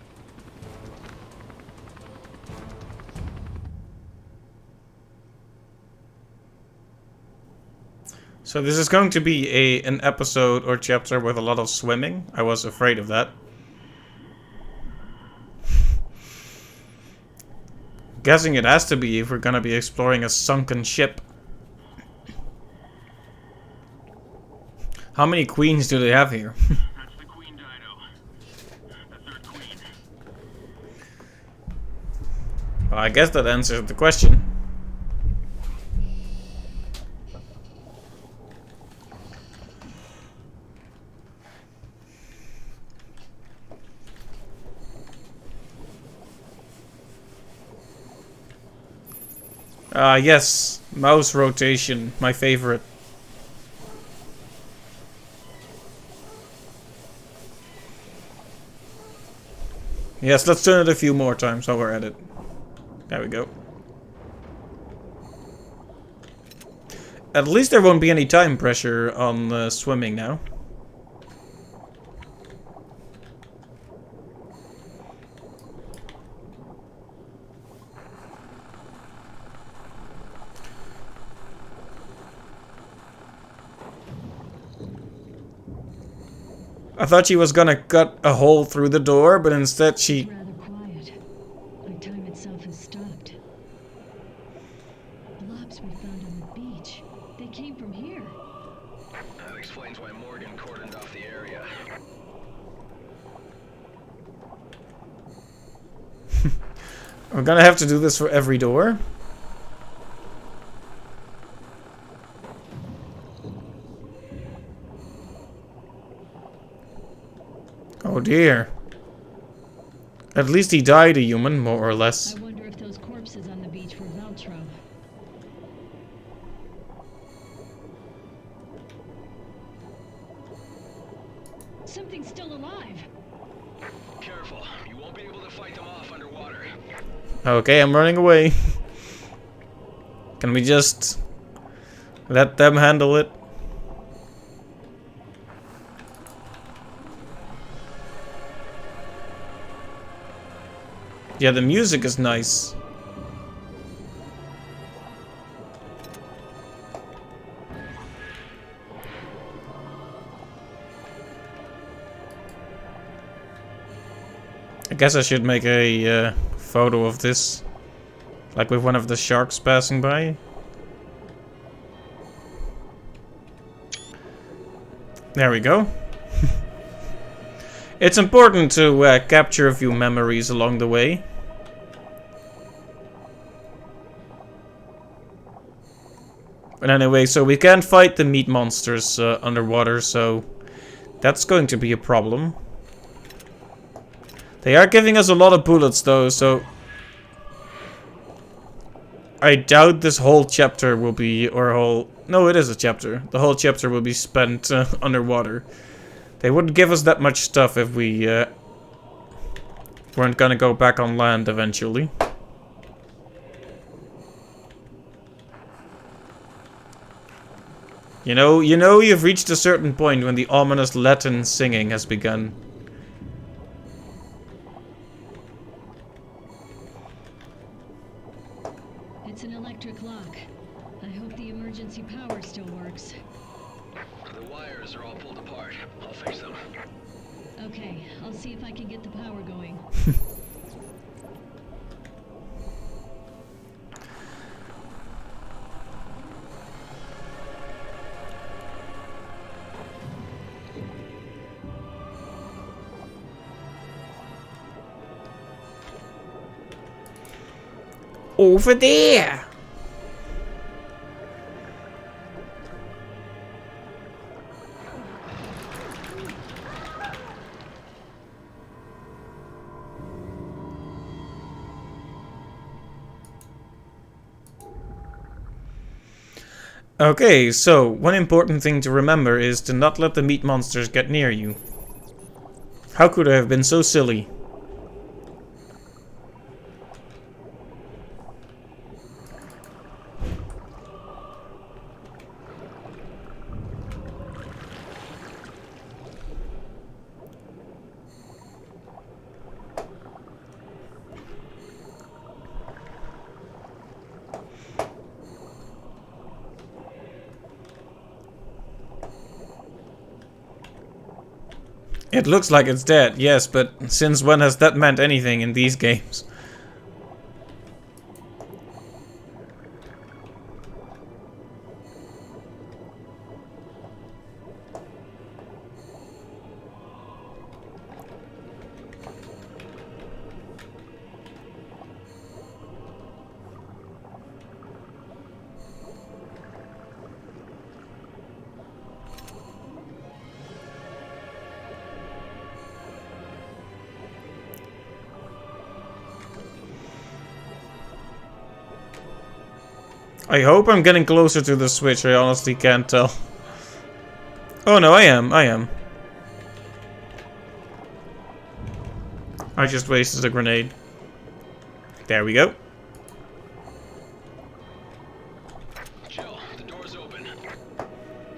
So this is going to be an episode or chapter with a lot of swimming. I was afraid of that. Guessing it has to be if we're gonna be exploring a sunken ship. How many queens do they have here? That's the Queen Dido. The third queen. Well, I guess that answers the question. Yes, mouse rotation, my favorite. Yes, let's turn it a few more times while we're at it. There we go. At least there won't be any time pressure on swimming now. I thought she was gonna cut a hole through the door, but instead she... Rather quiet. Like time itself has stopped. Blobs we found on the beach. They came from here. That explains why Morgan cordoned off the area. We're gonna have to do this for every door. Oh dear. At least he died a human, more or less. I wonder if those corpses on the beach were Veltro. Something's still alive. Careful, you won't be able to fight them off underwater. Okay, I'm running away. Can we just let them handle it? Yeah, the music is nice. I guess I should make a photo of this, like with one of the sharks passing by. There we go. It's important to capture a few memories along the way. But anyway, so we can't fight the meat monsters underwater, so that's going to be a problem. They are giving us a lot of bullets though, so I doubt this whole chapter will be, no, it is a chapter. The whole chapter will be spent underwater. They wouldn't give us that much stuff if we weren't gonna go back on land eventually. You know you've reached a certain point when the ominous Latin singing has begun. It's an electric lock. I hope the emergency power still works. The wires are all pulled apart. I'll fix them. Okay, I'll see if I can get the power going. Over there! Okay, so one important thing to remember is to not let the meat monsters get near you. How could I have been so silly? It looks like it's dead, yes, but since when has that meant anything in these games? I hope I'm getting closer to the switch, I honestly can't tell. Oh no, I am. I just wasted a grenade. There we go. Jill, the door's open.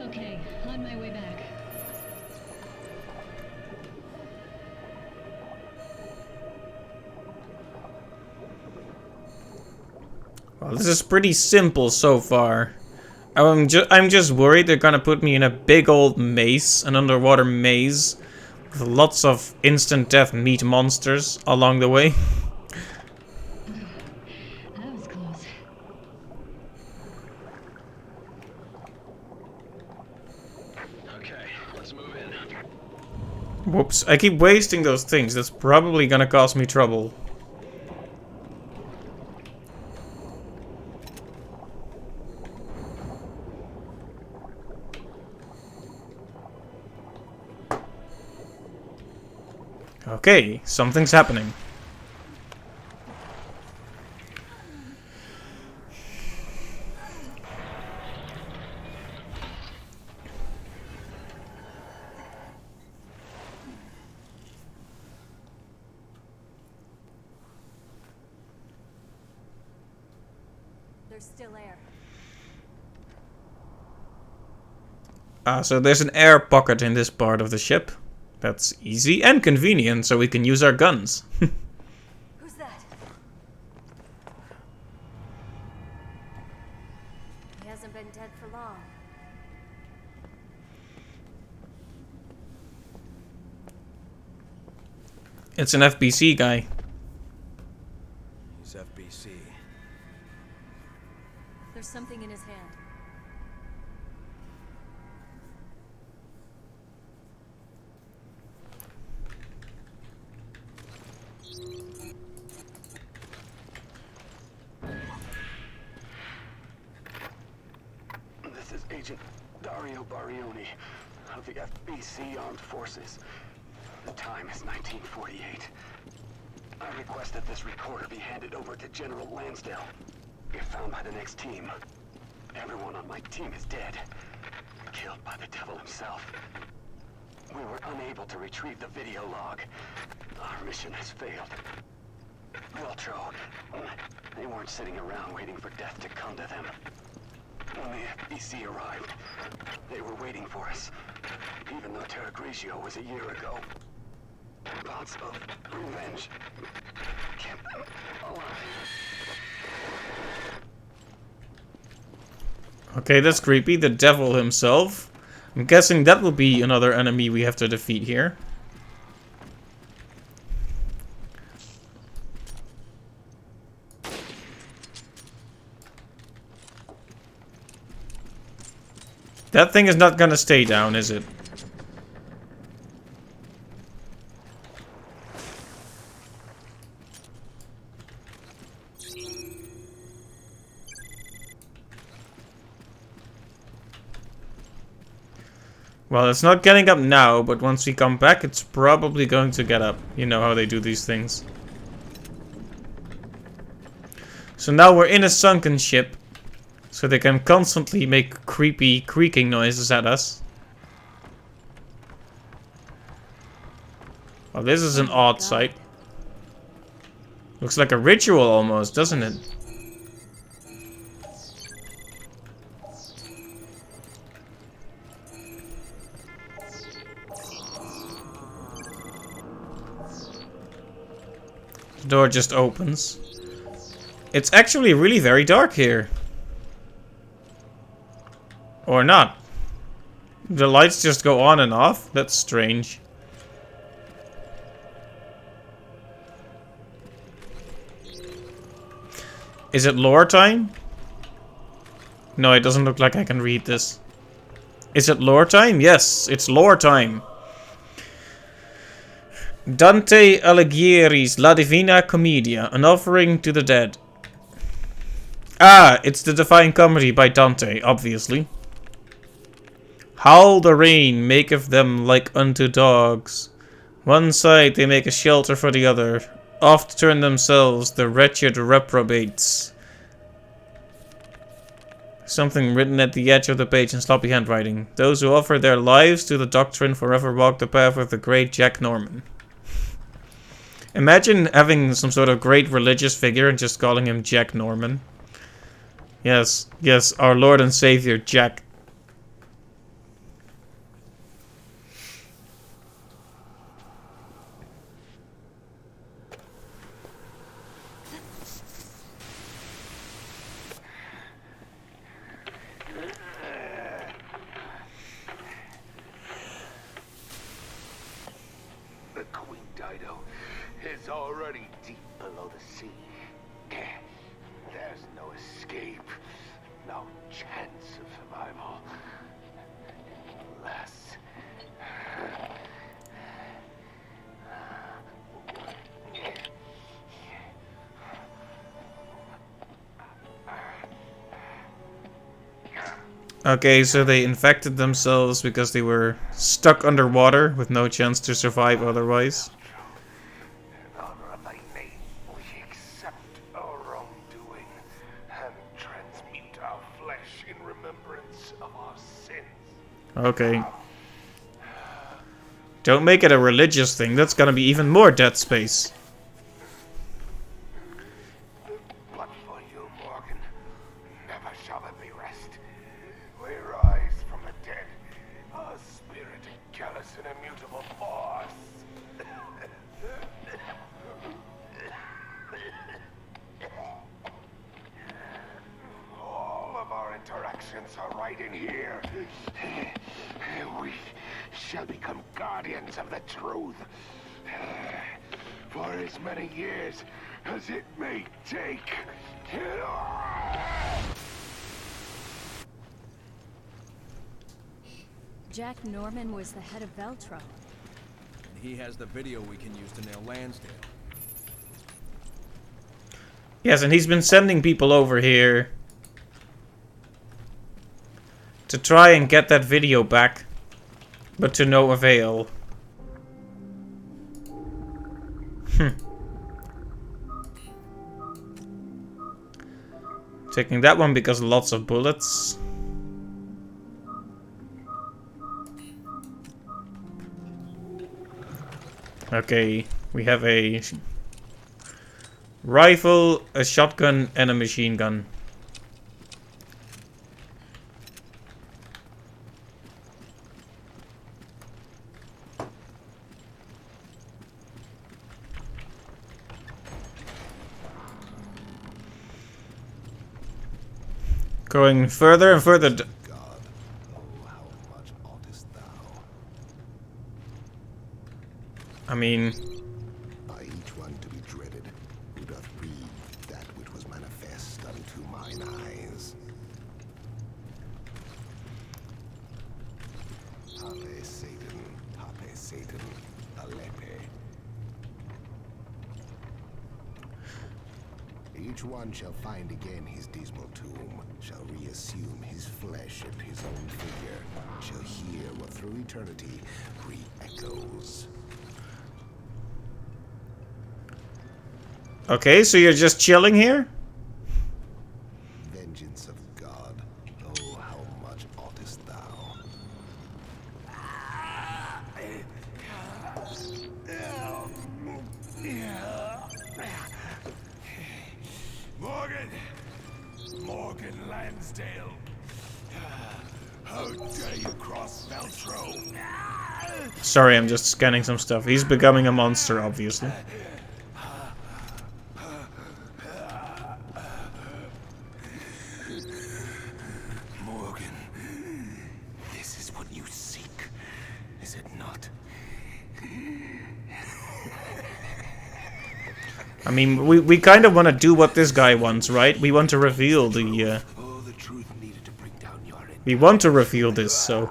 Okay, on my way back. Well, this is pretty simple so far. I'm just worried they're gonna put me in a big old maze, an underwater maze, with lots of instant death meat monsters along the way. That was close. Okay, let's move in. Whoops, I keep wasting those things. That's probably gonna cause me trouble. Okay, something's happening. There's still air. So there's an air pocket in this part of the ship. That's easy and convenient, so we can use our guns. Who's that? He hasn't been dead for long. It's an FBC guy. He's FBC. There's something in his hand. This is Agent Dario Barioni of the FBC Armed Forces. The time is 1948. I request that this recorder be handed over to General Lansdale. If found by the next team, everyone on my team is dead. Killed by the devil himself. We were unable to retrieve the video log. Our mission has failed. Veltro, they weren't sitting around waiting for death to come to them. When the FBC arrived, they were waiting for us, even though Terra Grigio was a year ago. Thoughts of revenge kept them alive. Okay, that's creepy. The devil himself. I'm guessing that will be another enemy we have to defeat here. That thing is not gonna stay down, is it? Well, it's not getting up now, but once we come back, it's probably going to get up. You know how they do these things. So now we're in a sunken ship. So they can constantly make creepy creaking noises at us. Well, this is an odd sight. Looks like a ritual almost, doesn't it? The door just opens. It's actually really very dark here. Or not. The lights just go on and off? That's strange. Is it lore time? No, it doesn't look like I can read this. Is it lore time? Yes, it's lore time. Dante Alighieri's La Divina Commedia, an offering to the dead. Ah, it's the Divine Comedy by Dante, obviously. Howl the rain maketh them like unto dogs. One side they make a shelter for the other. Oft turn themselves the wretched reprobates. Something written at the edge of the page in sloppy handwriting. Those who offer their lives to the doctrine forever walk the path of the great Jack Norman. Imagine having some sort of great religious figure and just calling him Jack Norman. Yes, yes, our Lord and Savior, Jack. below the sea. There's no escape, no chance of survival. Unless... Okay, so they infected themselves because they were stuck underwater with no chance to survive otherwise. In honor of thy name, we accept our wrongdoing and transmute our flesh in remembrance of our sins. Okay. Don't make it a religious thing, that's gonna be even more Dead Space. But for you, Morgan, never shall there be rest. We rise from the dead, a spirit callous and immutable force. All of our interactions are right in here. We shall become guardians of the truth. For as many years as it may take. Jack Norman was the head of Veltro. And he has the video we can use to nail Lansdale. Yes, and he's been sending people over here to try and get that video back, but to no avail. Taking that one because lots of bullets. Okay, we have a rifle, a shotgun, and a machine gun. Going further and further. God, oh, how much oughtest thou? I mean, By each one to be dreaded, who doth read that which was manifest unto mine eyes. Hape Satan, Alepe. Each one shall find again his dismal tomb, shall reassume his flesh and his own figure, shall hear what through eternity re-echoes. okay, so you're just chilling here? Vengeance of God, oh, how much oughtest thou? Morgan Lansdale. How dare you cross Veltro? Sorry, I'm just scanning some stuff. He's becoming a monster, obviously. Morgan, this is what you seek, is it not? I mean, we kind of want to do what this guy wants, right? We want to reveal the, Oh, the truth needed to bring down your enemy. we want to reveal this, so...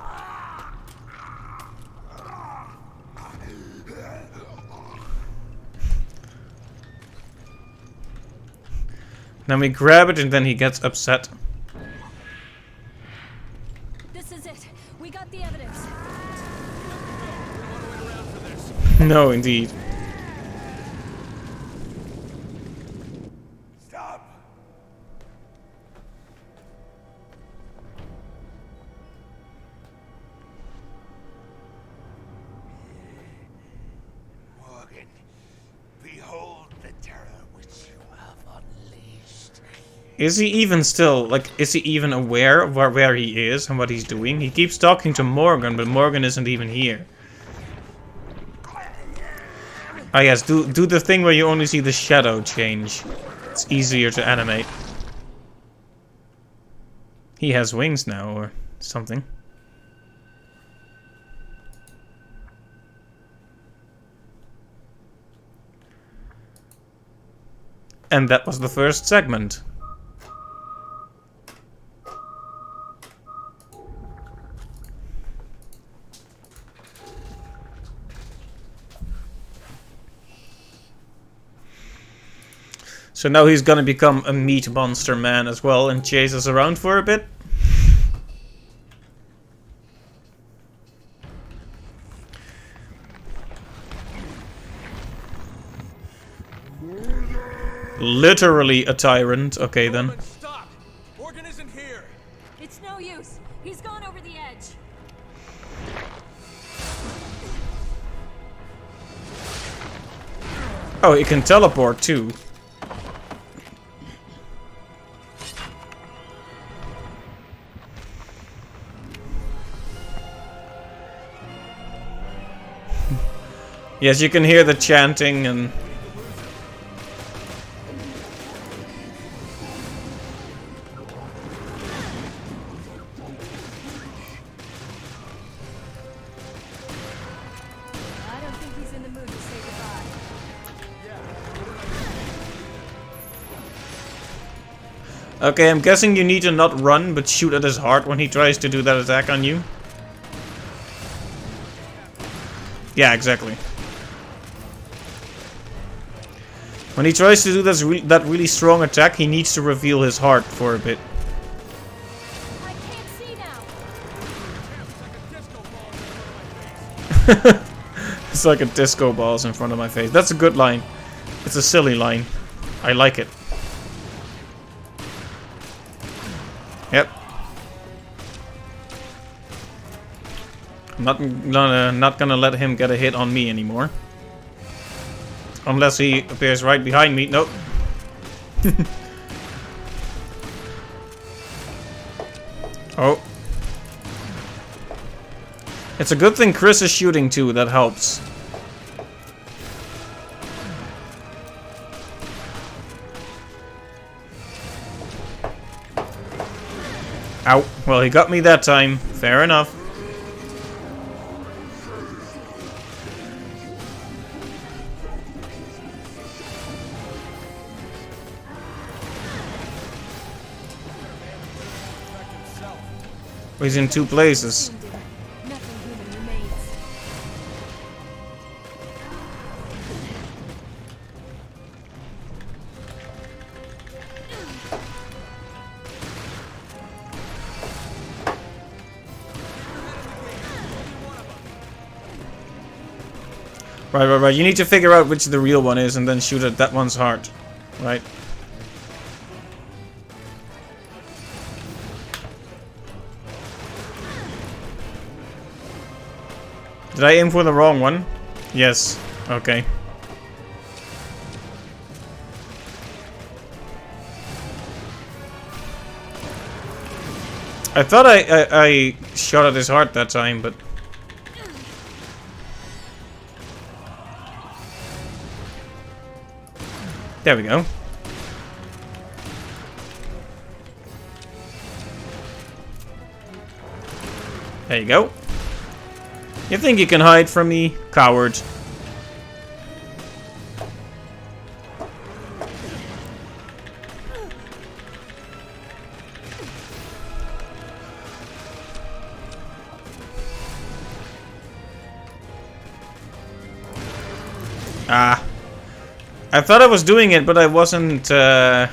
Then we grab it and then he gets upset. This is it. We got the evidence. No, indeed. Stop! Morgan, behold the terror which you have unleashed. Is he even still, like, is he even aware of where he is and what he's doing? He keeps talking to Morgan, but Morgan isn't even here. Ah yes, do the thing where you only see the shadow change. It's easier to animate. He has wings now, or something. And that was the first segment. So now he's gonna become a meat monster man as well and chase us around for a bit. Literally a tyrant. Okay then. Stop! Morgan isn't here. It's no use. He's gone over the edge. Oh, he can teleport too. Yes, you can hear the chanting and... I don't think he's in the mood to say goodbye. Okay, I'm guessing you need to not run, but shoot at his heart when he tries to do that attack on you. Yeah, exactly. When he tries to do that really strong attack, he needs to reveal his heart for a bit. I can't see now. It's like a disco balls in front of my face. That's a good line. It's a silly line. I like it. Yep. I'm not gonna let him get a hit on me anymore. Unless he appears right behind me. Nope. Oh. It's a good thing Chris is shooting too. That helps. Ow. Well, he got me that time. Fair enough. He's in two places. Nothing human remains. Right. You need to figure out which the real one is and then shoot at that one's heart. Right. Did I aim for the wrong one? Yes. Okay. I thought I shot at his heart that time, but... There we go. There you go. You think you can hide from me? Coward. Ah. I thought I was doing it, but I wasn't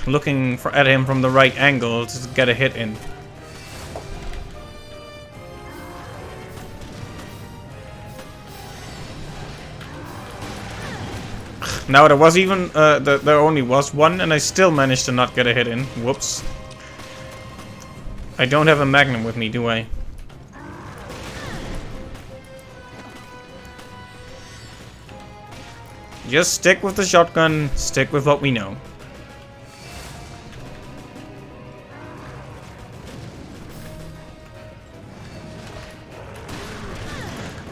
looking at him from the right angle to get a hit in. Now there was even there only was one, and I still managed to not get a hit in. Whoops. I don't have a magnum with me, do I? Just stick with the shotgun. Stick with what we know.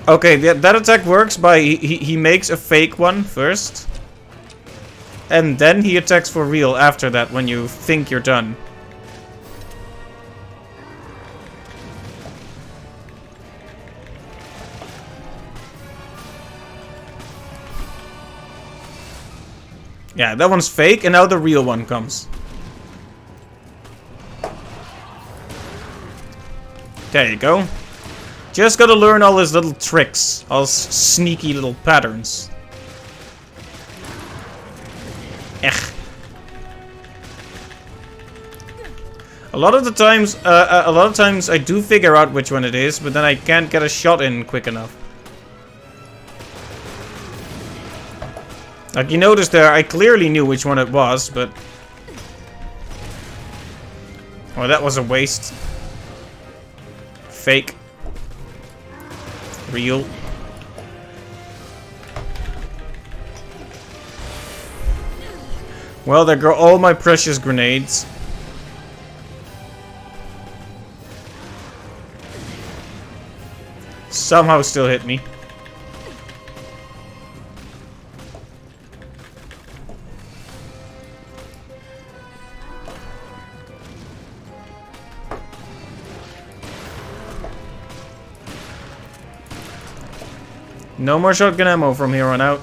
Okay, that attack works by he makes a fake one first. And then he attacks for real after that when you think you're done. Yeah, that one's fake, and now the real one comes. There you go. Just gotta learn all his little tricks. All his sneaky little patterns. Ech. A lot of times I do figure out which one it is, but then I can't get a shot in quick enough. Like you noticed there, I clearly knew which one it was, but... Oh, that was a waste. Fake. Real. Well, there go all my precious grenades. Somehow still hit me. No more shotgun ammo from here on out.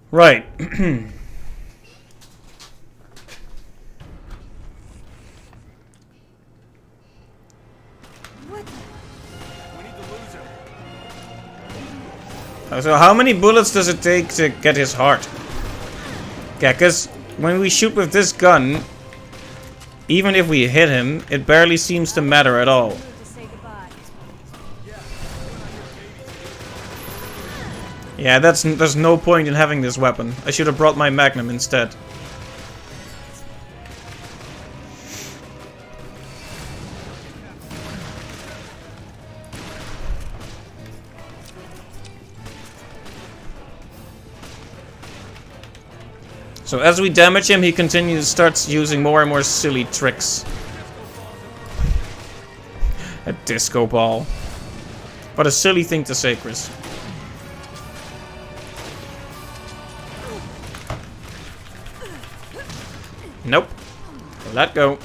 Right. So how many bullets does it take to get his heart? Yeah, because when we shoot with this gun, even if we hit him, it barely seems to matter at all. Yeah, there's no point in having this weapon. I should have brought my Magnum instead. So as we damage him, he starts using more and more silly tricks. A disco ball. What a silly thing to say, Chris. Nope. Let go.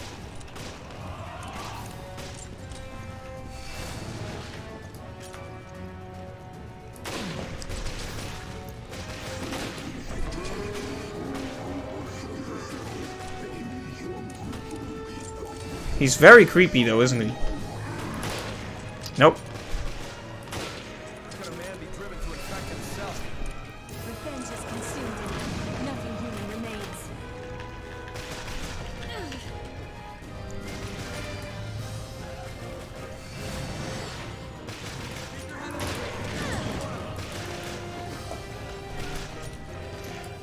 He's very creepy though, isn't he? Nope.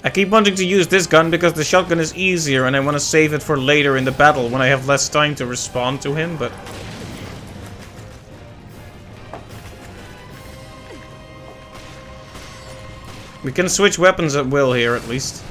I keep wanting to use this gun because the shotgun is easier and I want to save it for later in the battle when I have less time to respond to him, but... we can switch weapons at will here, at least.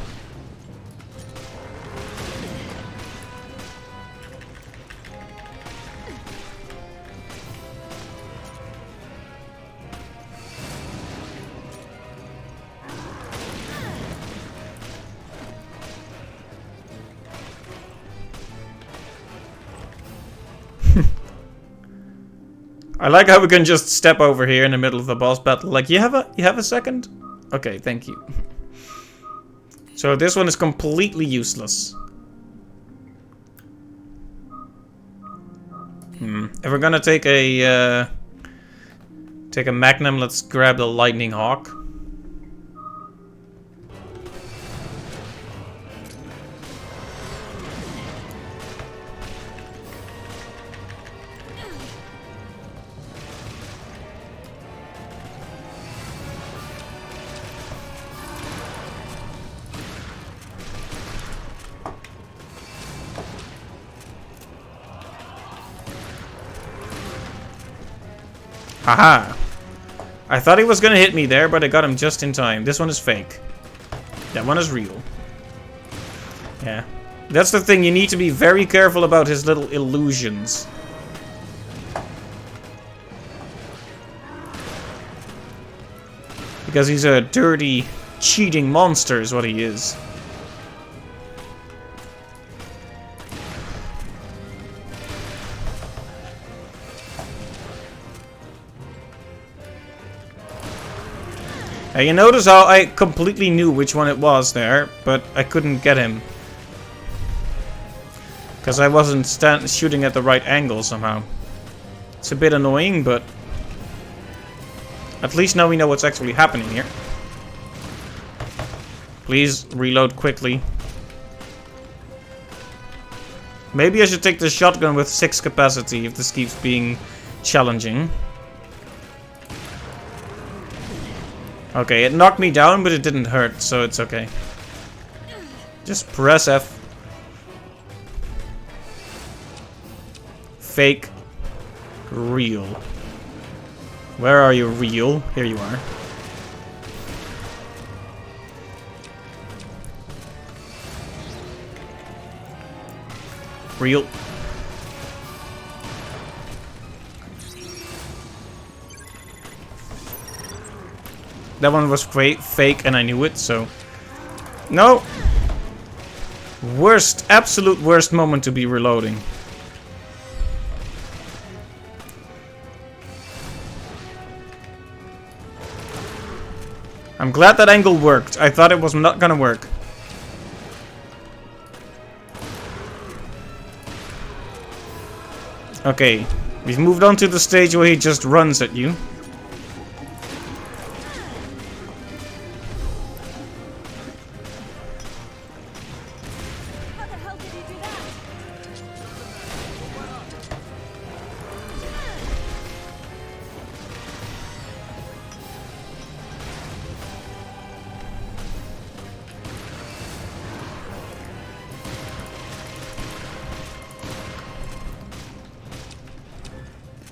I like how we can just step over here in the middle of the boss battle. Like, you have a second? Okay, thank you. So this one is completely useless. If we're gonna take a Magnum, let's grab the Lightning Hawk. Haha. I thought he was gonna hit me there, but I got him just in time. This one is fake. That one is real. Yeah. That's the thing, you need to be very careful about his little illusions. Because he's a dirty, cheating monster is what he is. You notice how I completely knew which one it was there, but I couldn't get him. Because I wasn't shooting at the right angle somehow. It's a bit annoying, but at least now we know what's actually happening here. Please reload quickly. Maybe I should take the shotgun with 6 capacity if this keeps being challenging. Okay, it knocked me down, but it didn't hurt, so it's okay. Just press F. Fake. Real. Where are you, real? Here you are. Real. That one was fake and I knew it, so... No! Worst, absolute worst moment to be reloading. I'm glad that angle worked. I thought it was not gonna work. Okay, we've moved on to the stage where he just runs at you.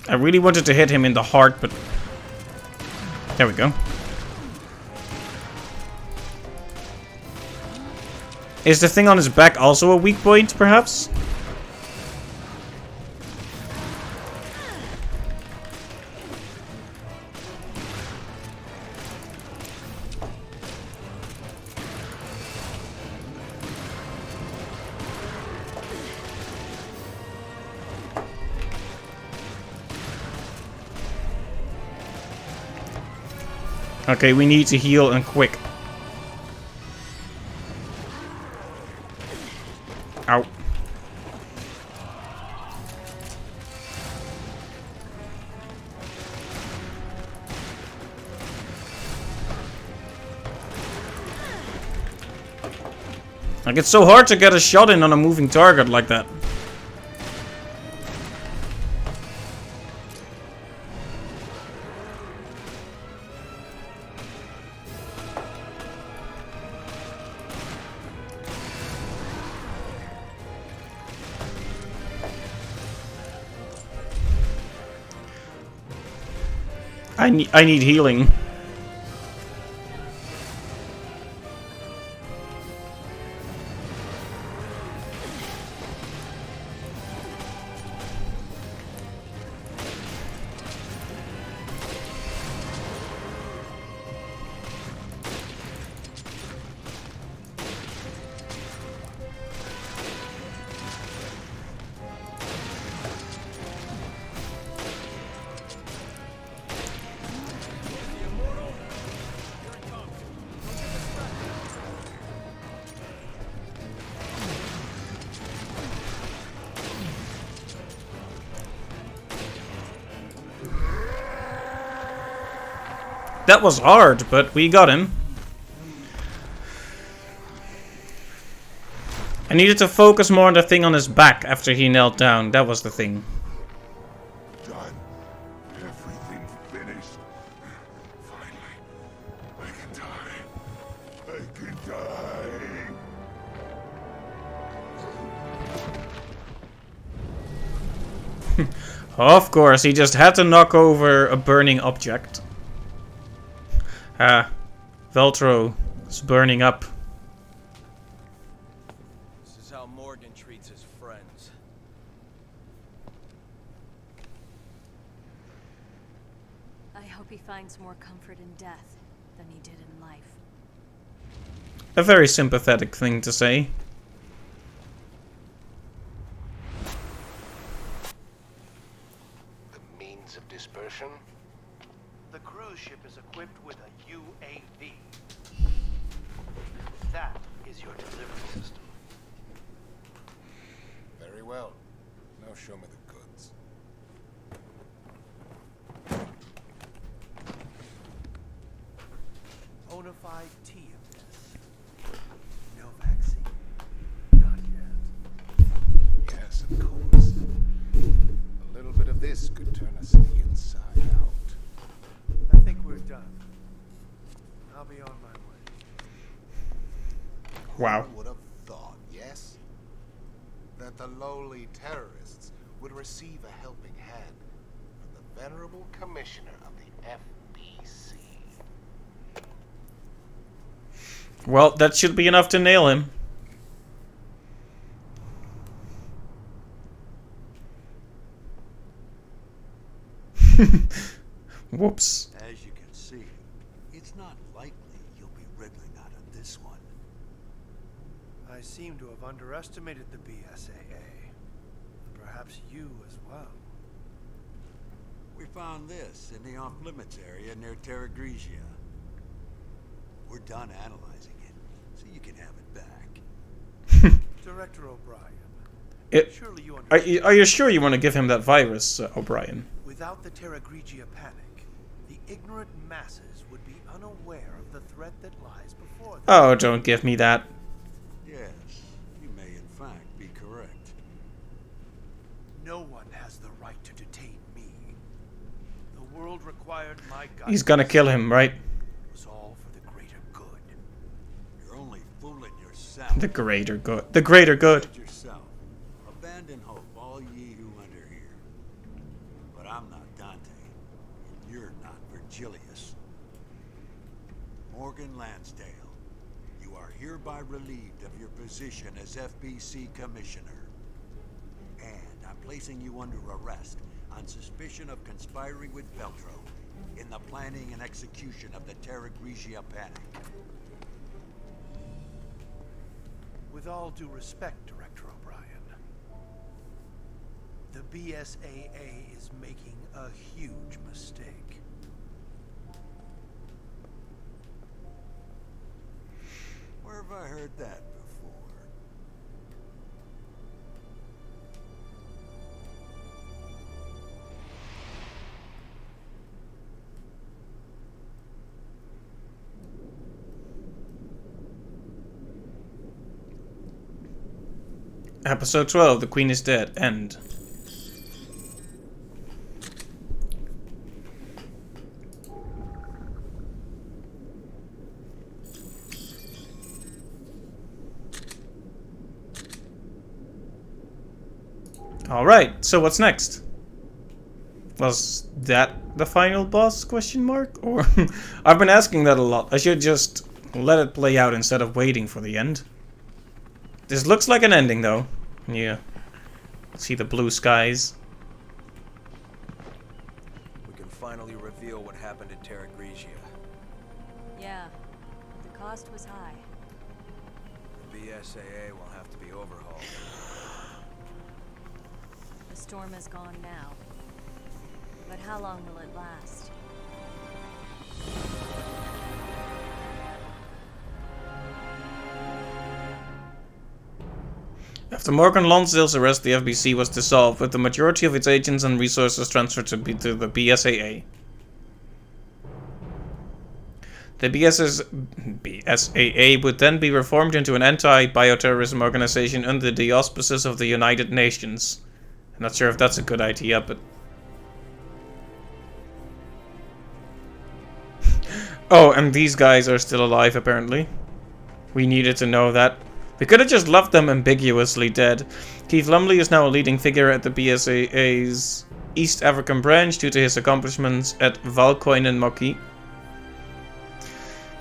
I really wanted to hit him in the heart, but... There we go. Is the thing on his back also a weak point, perhaps? Okay, we need to heal and quick. Ow. Like, it's so hard to get a shot in on a moving target like that. I need healing. That was hard, but we got him. I needed to focus more on the thing on his back after he knelt down. That was the thing. Done. Everything's finished. Finally, I can die. I can die. Of course, he just had to knock over a burning object. Veltro is burning up. This is how Morgan treats his friends. I hope he finds more comfort in death than he did in life. A very sympathetic thing to say. The means of dispersion? The cruise ship is equipped with a UAV. That is your delivery system. Very well. Now show me the goods. Bona fide TMS. No vaccine. Not yet. Yes, of course. A little bit of this could turn us inside out. I think we're done. I'll be on my way. Wow. Who would have thought, yes? That the lowly terrorists would receive a helping hand from the venerable commissioner of the FBC. Well, that should be enough to nail him. Whoops. As you can see, it's not likely you'll be wriggling out of this one. I seem to have underestimated the BSAA. Perhaps you as well. We found this in the off-limits area near Terra Grigia. We're done analyzing it, so you can have it back. Director O'Brien. It, Surely you are you sure you want to give him that virus, O'Brien? Without the Terra Grigia panic, the ignorant masses would be unaware of the threat that lies before them. Oh, don't give me that. Yes, you may in fact be correct. No one has the right to detain me. The world required my guidance. He's gonna kill him, right? It was all for the greater good. You're only fooling yourself. The greater good. The greater good. Said yourself. Abandon hope, all ye who enter here. But I'm not Dante, and you're not Virgilius. Morgan Lansdale, you are hereby relieved of your position as FBC Commissioner. And I'm placing you under arrest on suspicion of conspiring with Veltro in the planning and execution of the Terra Grigia panic. With all due respect, Director O'Brien, the BSAA is making a huge mistake. Where have I heard that before? Episode 12, The Queen is Dead. End. Alright, so what's next? Was that the final boss, question mark? Or I've been asking that a lot. I should just let it play out instead of waiting for the end. This looks like an ending though. Yeah. See the blue skies. We can finally reveal what happened at Terra Grigia. Yeah, but the cost was high. The BSAA will have to be overhauled. The storm is gone now. But how long will it last? After Morgan Lonsdale's arrest, the FBC was dissolved, with the majority of its agents and resources transferred to the BSAA. The BSAA would then be reformed into an anti-bioterrorism organization under the auspices of the United Nations. I'm not sure if that's a good idea, but... Oh, and these guys are still alive, apparently. We needed to know that. We could have just left them ambiguously dead. Keith Lumley is now a leading figure at the BSAA's East African branch due to his accomplishments at Valkoinen-Moki.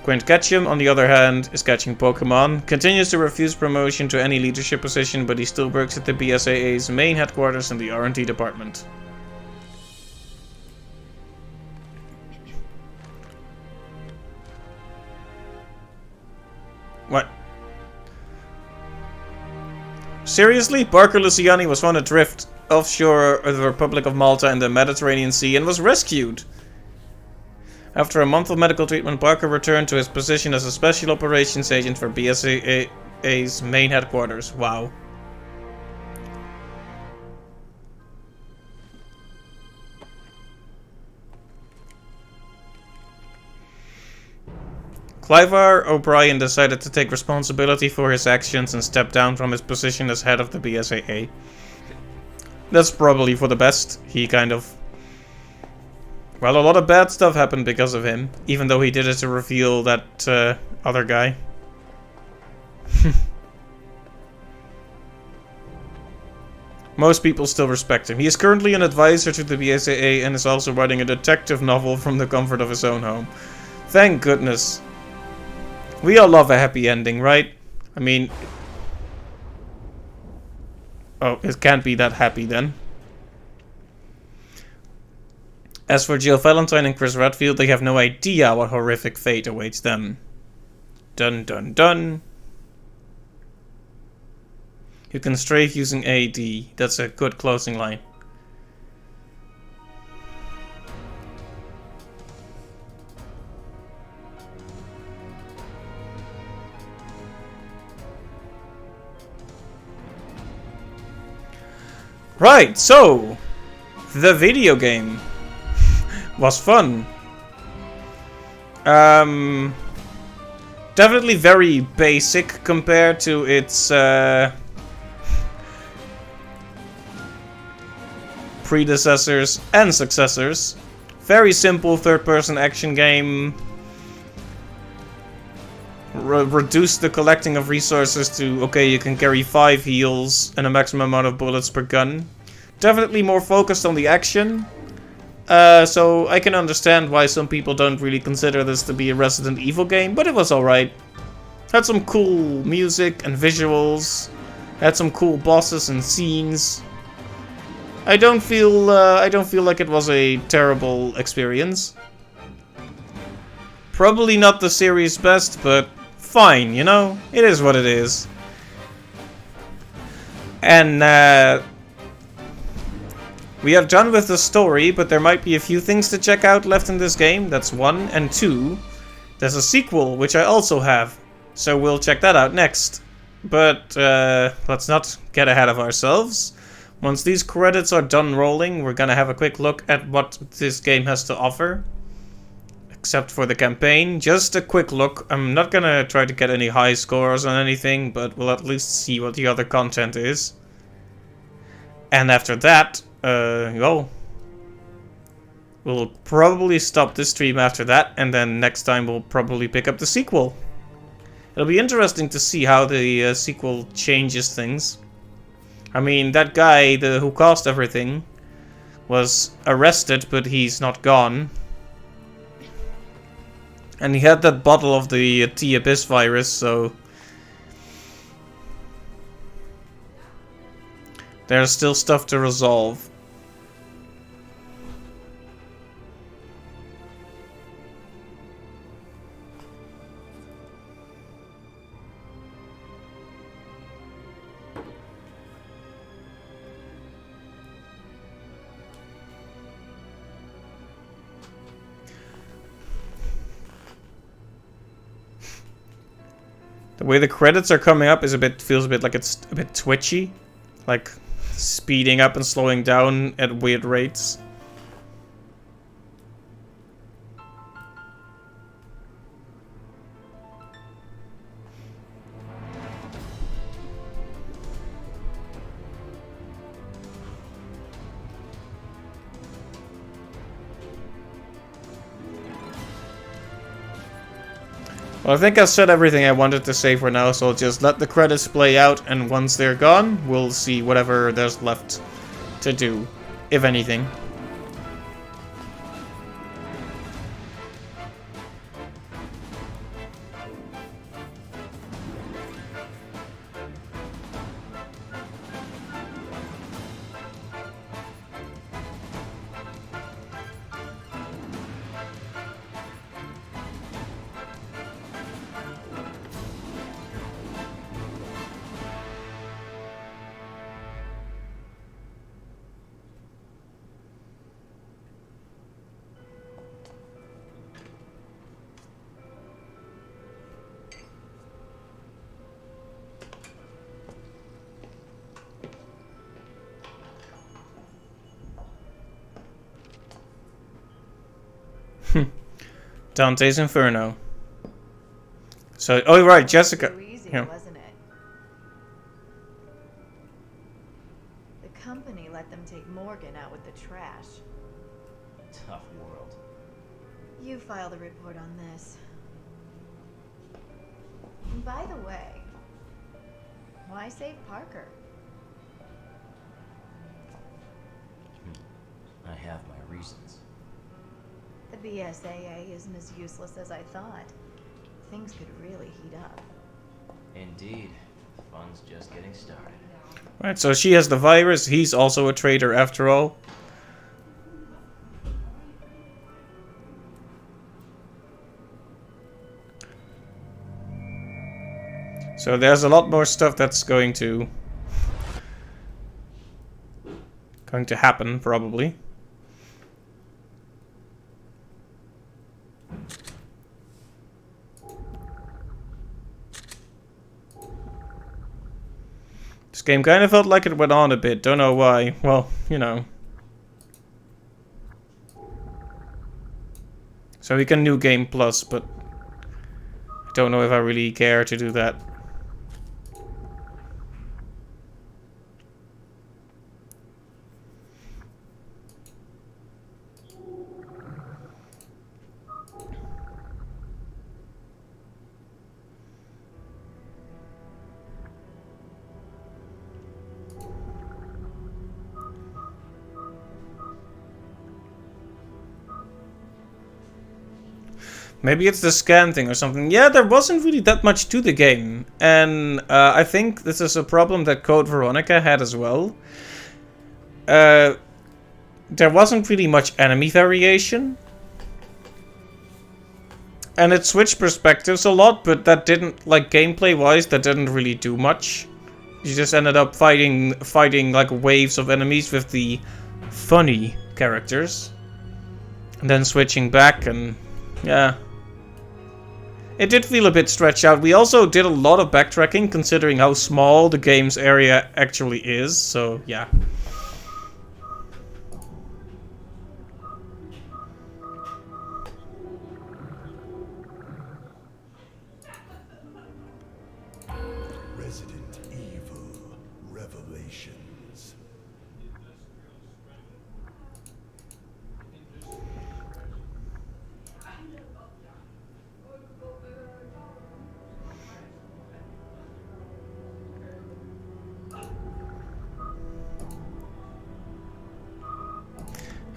Quint Ketchum, on the other hand, is catching Pokemon, continues to refuse promotion to any leadership position, but he still works at the BSAA's main headquarters in the R&D department. What? Seriously? Barker Luciani was found adrift offshore of the Republic of Malta in the Mediterranean Sea and was rescued. After a month of medical treatment, Barker returned to his position as a special operations agent for BSAA's main headquarters. Wow. Clivar O'Brien decided to take responsibility for his actions and step down from his position as head of the BSAA. That's probably for the best. He kind of... Well, a lot of bad stuff happened because of him, even though he did it to reveal that other guy. Most people still respect him. He is currently an advisor to the BSAA and is also writing a detective novel from the comfort of his own home. Thank goodness. We all love a happy ending, right? I mean... Oh, it can't be that happy then. As for Jill Valentine and Chris Redfield, they have no idea what horrific fate awaits them. Dun dun dun. You can strafe using AD. That's a good closing line. Right, so the video game was fun. Definitely very basic compared to its predecessors and successors. Very simple third-person action game. Reduce the collecting of resources to, okay, you can carry 5 heals and a maximum amount of bullets per gun. Definitely more focused on the action. So I can understand why some people don't really consider this to be a Resident Evil game, but it was alright. Had some cool music and visuals. Had some cool bosses and scenes. I don't feel like it was a terrible experience. Probably not the series' best, but fine, you know? It is what it is. And we are done with the story, but there might be a few things to check out left in this game. That's 1. And 2, there's a sequel, which I also have. So we'll check that out next. But let's not get ahead of ourselves. Once these credits are done rolling, we're gonna have a quick look at what this game has to offer. Except for the campaign. Just a quick look. I'm not gonna try to get any high scores on anything, but we'll at least see what the other content is. And after that, well, we'll probably stop this stream after that, and then next time we'll probably pick up the sequel. It'll be interesting to see how the sequel changes things. I mean, that guy who caused everything was arrested, but he's not gone. And he had that bottle of the T-Abyss virus, so... there's still stuff to resolve. The way the credits are coming up feels a bit like it's a bit twitchy, like speeding up and slowing down at weird rates. Well, I think I said everything I wanted to say for now, so I'll just let the credits play out, and once they're gone, we'll see whatever there's left to do, if anything. Dante's Inferno. So, oh right, Jessica. Too easy, Yeah. wasn't it? The company let them take Morgan out with the trash. Tough world. You filed a report on this. And by the way, why save Parker? I have my reasons. The BSAA isn't as useless as I thought. Things could really heat up. Indeed. Fun's just getting started. Right, so she has the virus. He's also a traitor after all. So there's a lot more stuff that's going to happen, probably. This game kind of felt like it went on a bit, don't know why. Well, you know. So we can New Game Plus, but I don't know if I really care to do that. Maybe it's the scan thing or something. Yeah, there wasn't really that much to the game. And I think this is a problem that Code Veronica had as well. There wasn't really much enemy variation. And it switched perspectives a lot, but that didn't, like, gameplay-wise, that didn't really do much. You just ended up fighting like waves of enemies with the funny characters. And then switching back and, yeah. It did feel a bit stretched out. We also did a lot of backtracking, considering how small the game's area actually is, so yeah. Resident Evil Revelations.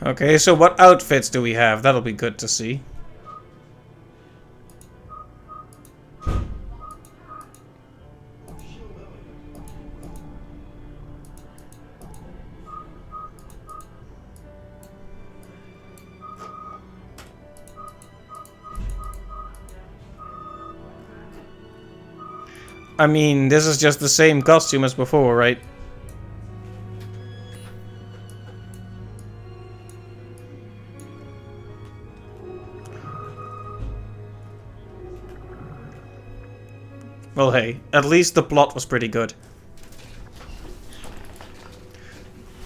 Okay, so what outfits do we have? That'll be good to see. I mean, this is just the same costume as before, right? Well, hey, at least the plot was pretty good.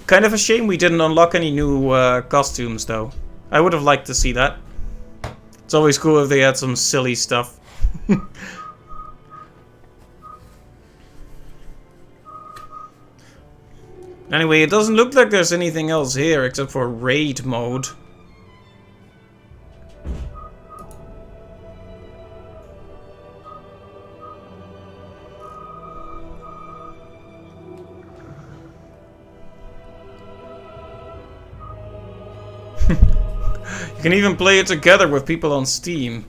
Kind of a shame we didn't unlock any new costumes, though. I would have liked to see that. It's always cool if they had some silly stuff. Anyway, it doesn't look like there's anything else here except for raid mode. You can even play it together with people on Steam.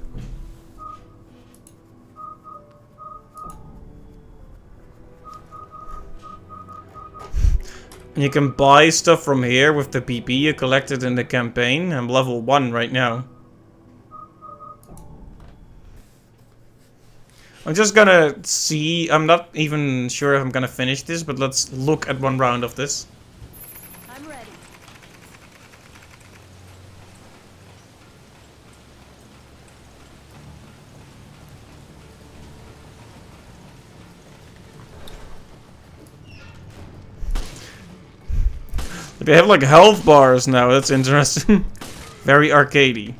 And you can buy stuff from here with the PP you collected in the campaign. I'm level 1 right now. I'm just gonna see. I'm not even sure if I'm gonna finish this, but let's look at one round of this. I'm ready. They have like health bars now, that's interesting. Very arcadey.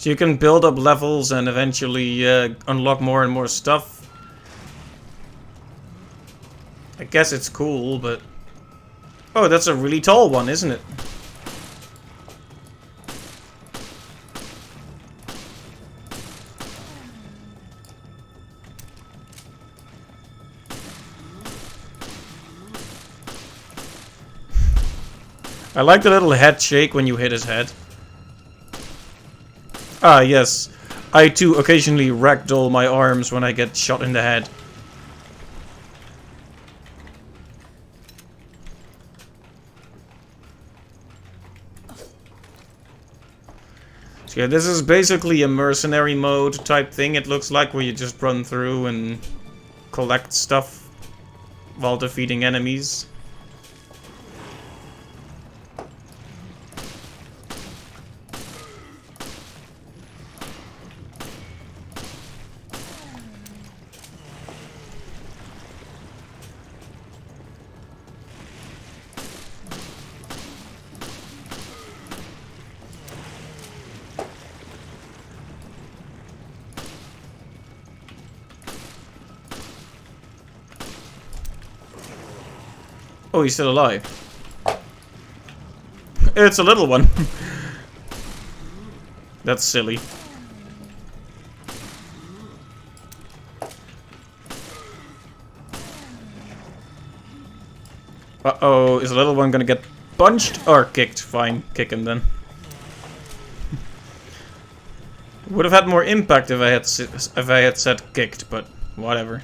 So you can build up levels and eventually unlock more and more stuff. I guess it's cool, but... Oh, that's a really tall one, isn't it? I like the little head shake when you hit his head. Ah, yes. I too occasionally ragdoll my arms when I get shot in the head. So yeah, this is basically a mercenary mode type thing, it looks like, where you just run through and collect stuff while defeating enemies. Oh, he's still alive. It's a little one. That's silly. Uh-oh, is the little one gonna get punched or kicked? Fine, kick him then. Would have had more impact if I had said kicked, but whatever.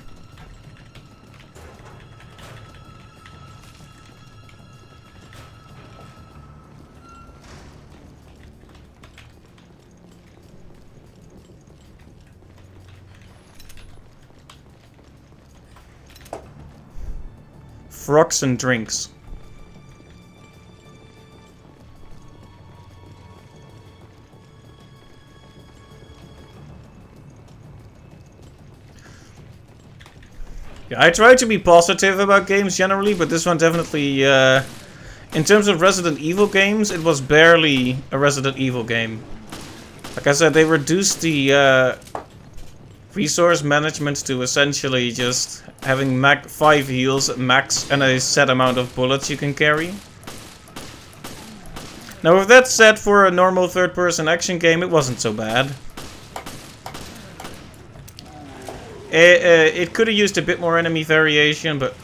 Frocks and drinks. Yeah, I try to be positive about games generally, but this one definitely, in terms of Resident Evil games, it was barely a Resident Evil game. Like I said, they reduced the resource management to essentially just having 5 heals max and a set amount of bullets you can carry. Now with that said, for a normal third-person action game, it wasn't so bad. It could have used a bit more enemy variation, but...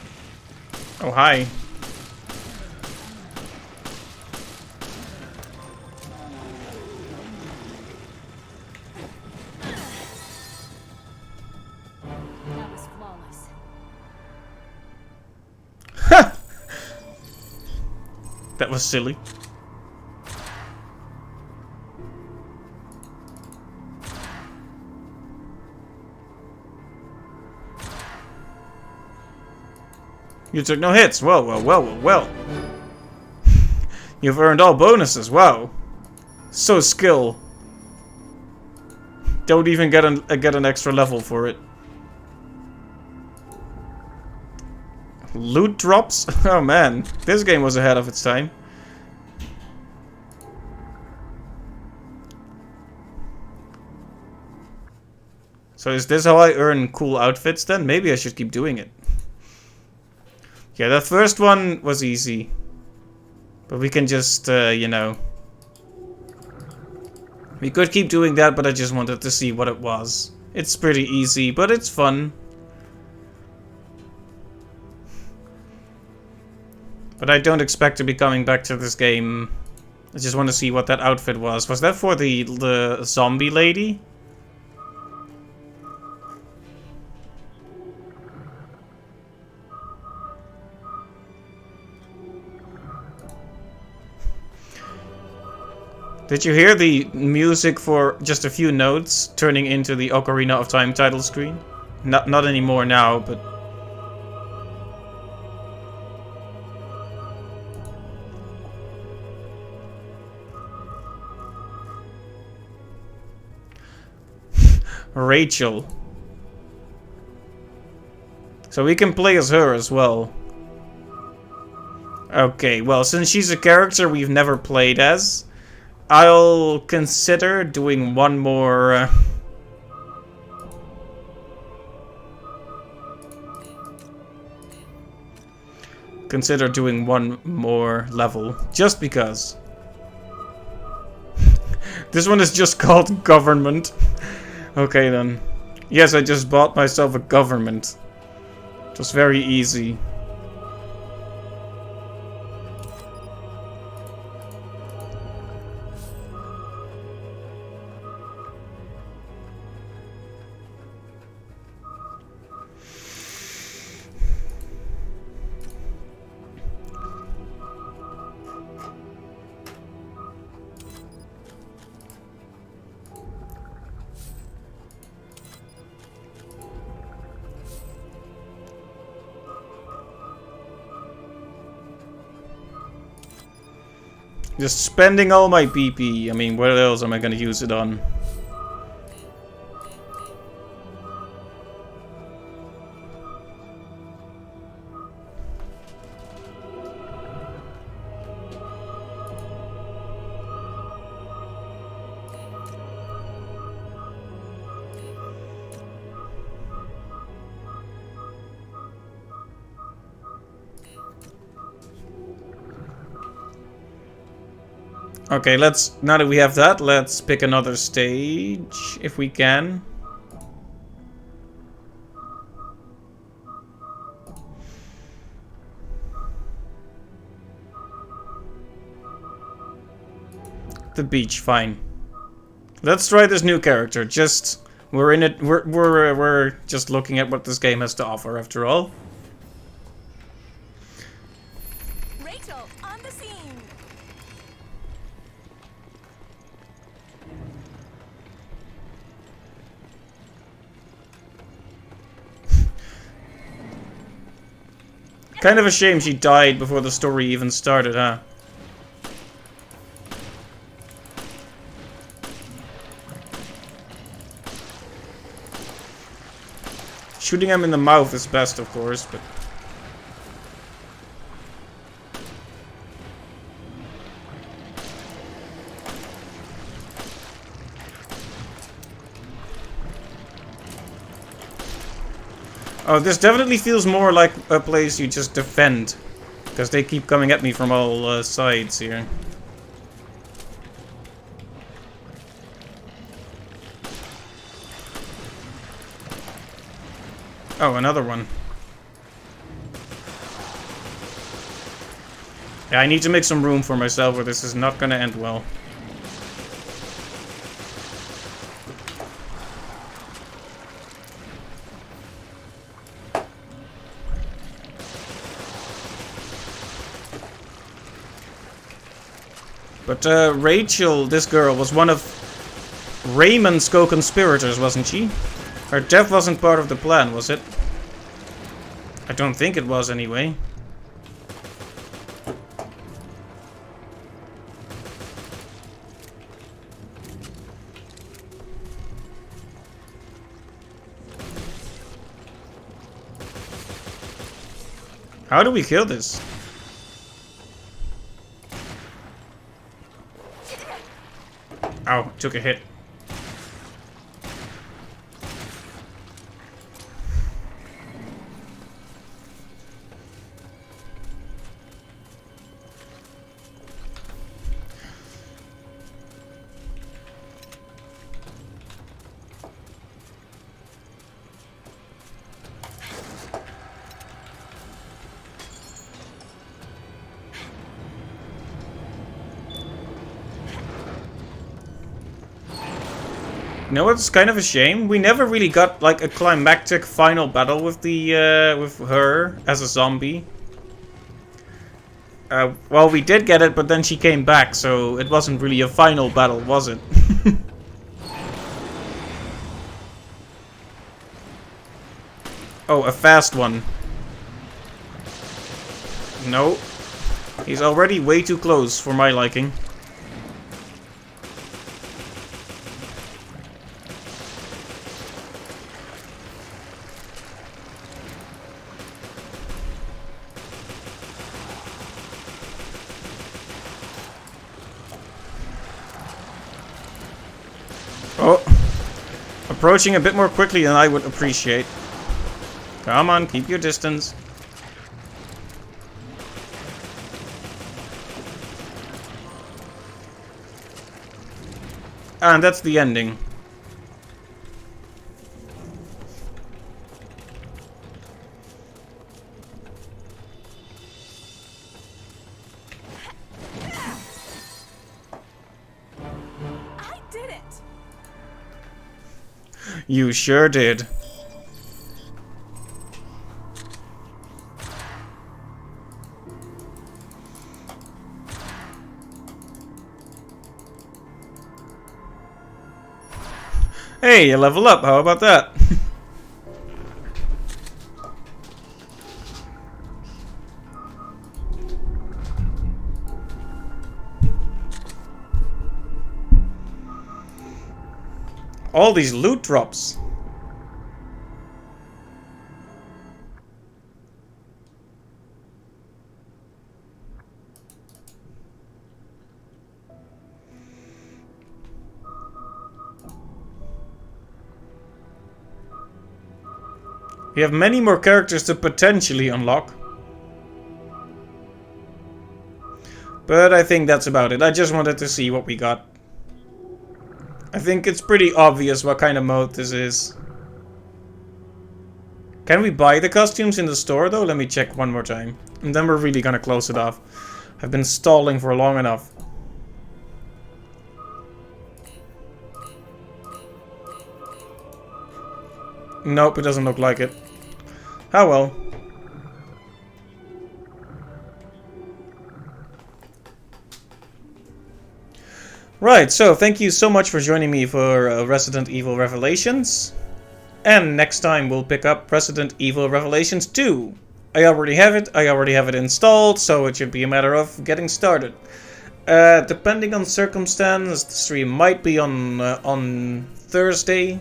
Oh, hi. That was silly. You took no hits. Well, well, well, well, well. You've earned all bonuses. Wow. So skill. Don't even get an extra level for it. Loot drops? Oh man, this game was ahead of its time. So is this how I earn cool outfits then? Maybe I should keep doing it. Yeah, that first one was easy. But we can just, you know... We could keep doing that, but I just wanted to see what it was. It's pretty easy, but it's fun. But I don't expect to be coming back to this game. I just want to see what that outfit was. Was that for the zombie lady? Did you hear the music for just a few notes turning into the Ocarina of Time title screen? Not anymore now, but... Rachel. So we can play as her as well. Okay, well, since she's a character we've never played as, I'll consider doing one more... consider doing one more level, just because. This one is just called Government. Okay then. Yes, I just bought myself a government. Just very easy. Just spending all my BP. I mean, what else am I gonna use it on? Okay, let's, now that we have that, let's pick another stage, if we can. The beach, fine. Let's try this new character, just, we're in it, we're just looking at what this game has to offer, after all. Rachel, on the scene. Kind of a shame she died before the story even started, huh? Shooting him in the mouth is best, of course, but... Oh, this definitely feels more like a place you just defend. Because they keep coming at me from all sides here. Oh, another one. Yeah, I need to make some room for myself or this is not gonna end well. But Rachel, this girl, was one of Raymond's co-conspirators, wasn't she? Her death wasn't part of the plan, was it? I don't think it was, anyway. How do we kill this? Ow, took a hit. You know what's kind of a shame? We never really got like a climactic final battle with the with her as a zombie. Well, we did get it, but then she came back, so it wasn't really a final battle, was it? Oh, a fast one. No. He's already way too close for my liking. Oh. Approaching a bit more quickly than I would appreciate. Come on, keep your distance. And that's the ending. I did it. You sure did. Hey, you level up. How about that? All these loot drops. We have many more characters to potentially unlock. But I think that's about it. I just wanted to see what we got. I think it's pretty obvious what kind of mode this is. Can we buy the costumes in the store though? Let me check one more time. And then we're really gonna close it off. I've been stalling for long enough. Nope, it doesn't look like it. Oh well. Right, so thank you so much for joining me for Resident Evil Revelations. And next time we'll pick up Resident Evil Revelations 2. I already have it installed, so it should be a matter of getting started. Depending on circumstance, the stream might be on Thursday,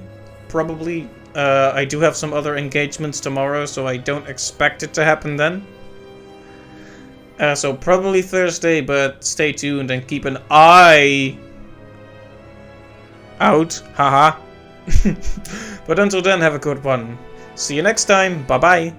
probably. I do have some other engagements tomorrow, so I don't expect it to happen then. So probably Thursday, but stay tuned and keep an eye out. Haha. But until then, have a good one. See you next time. Bye bye.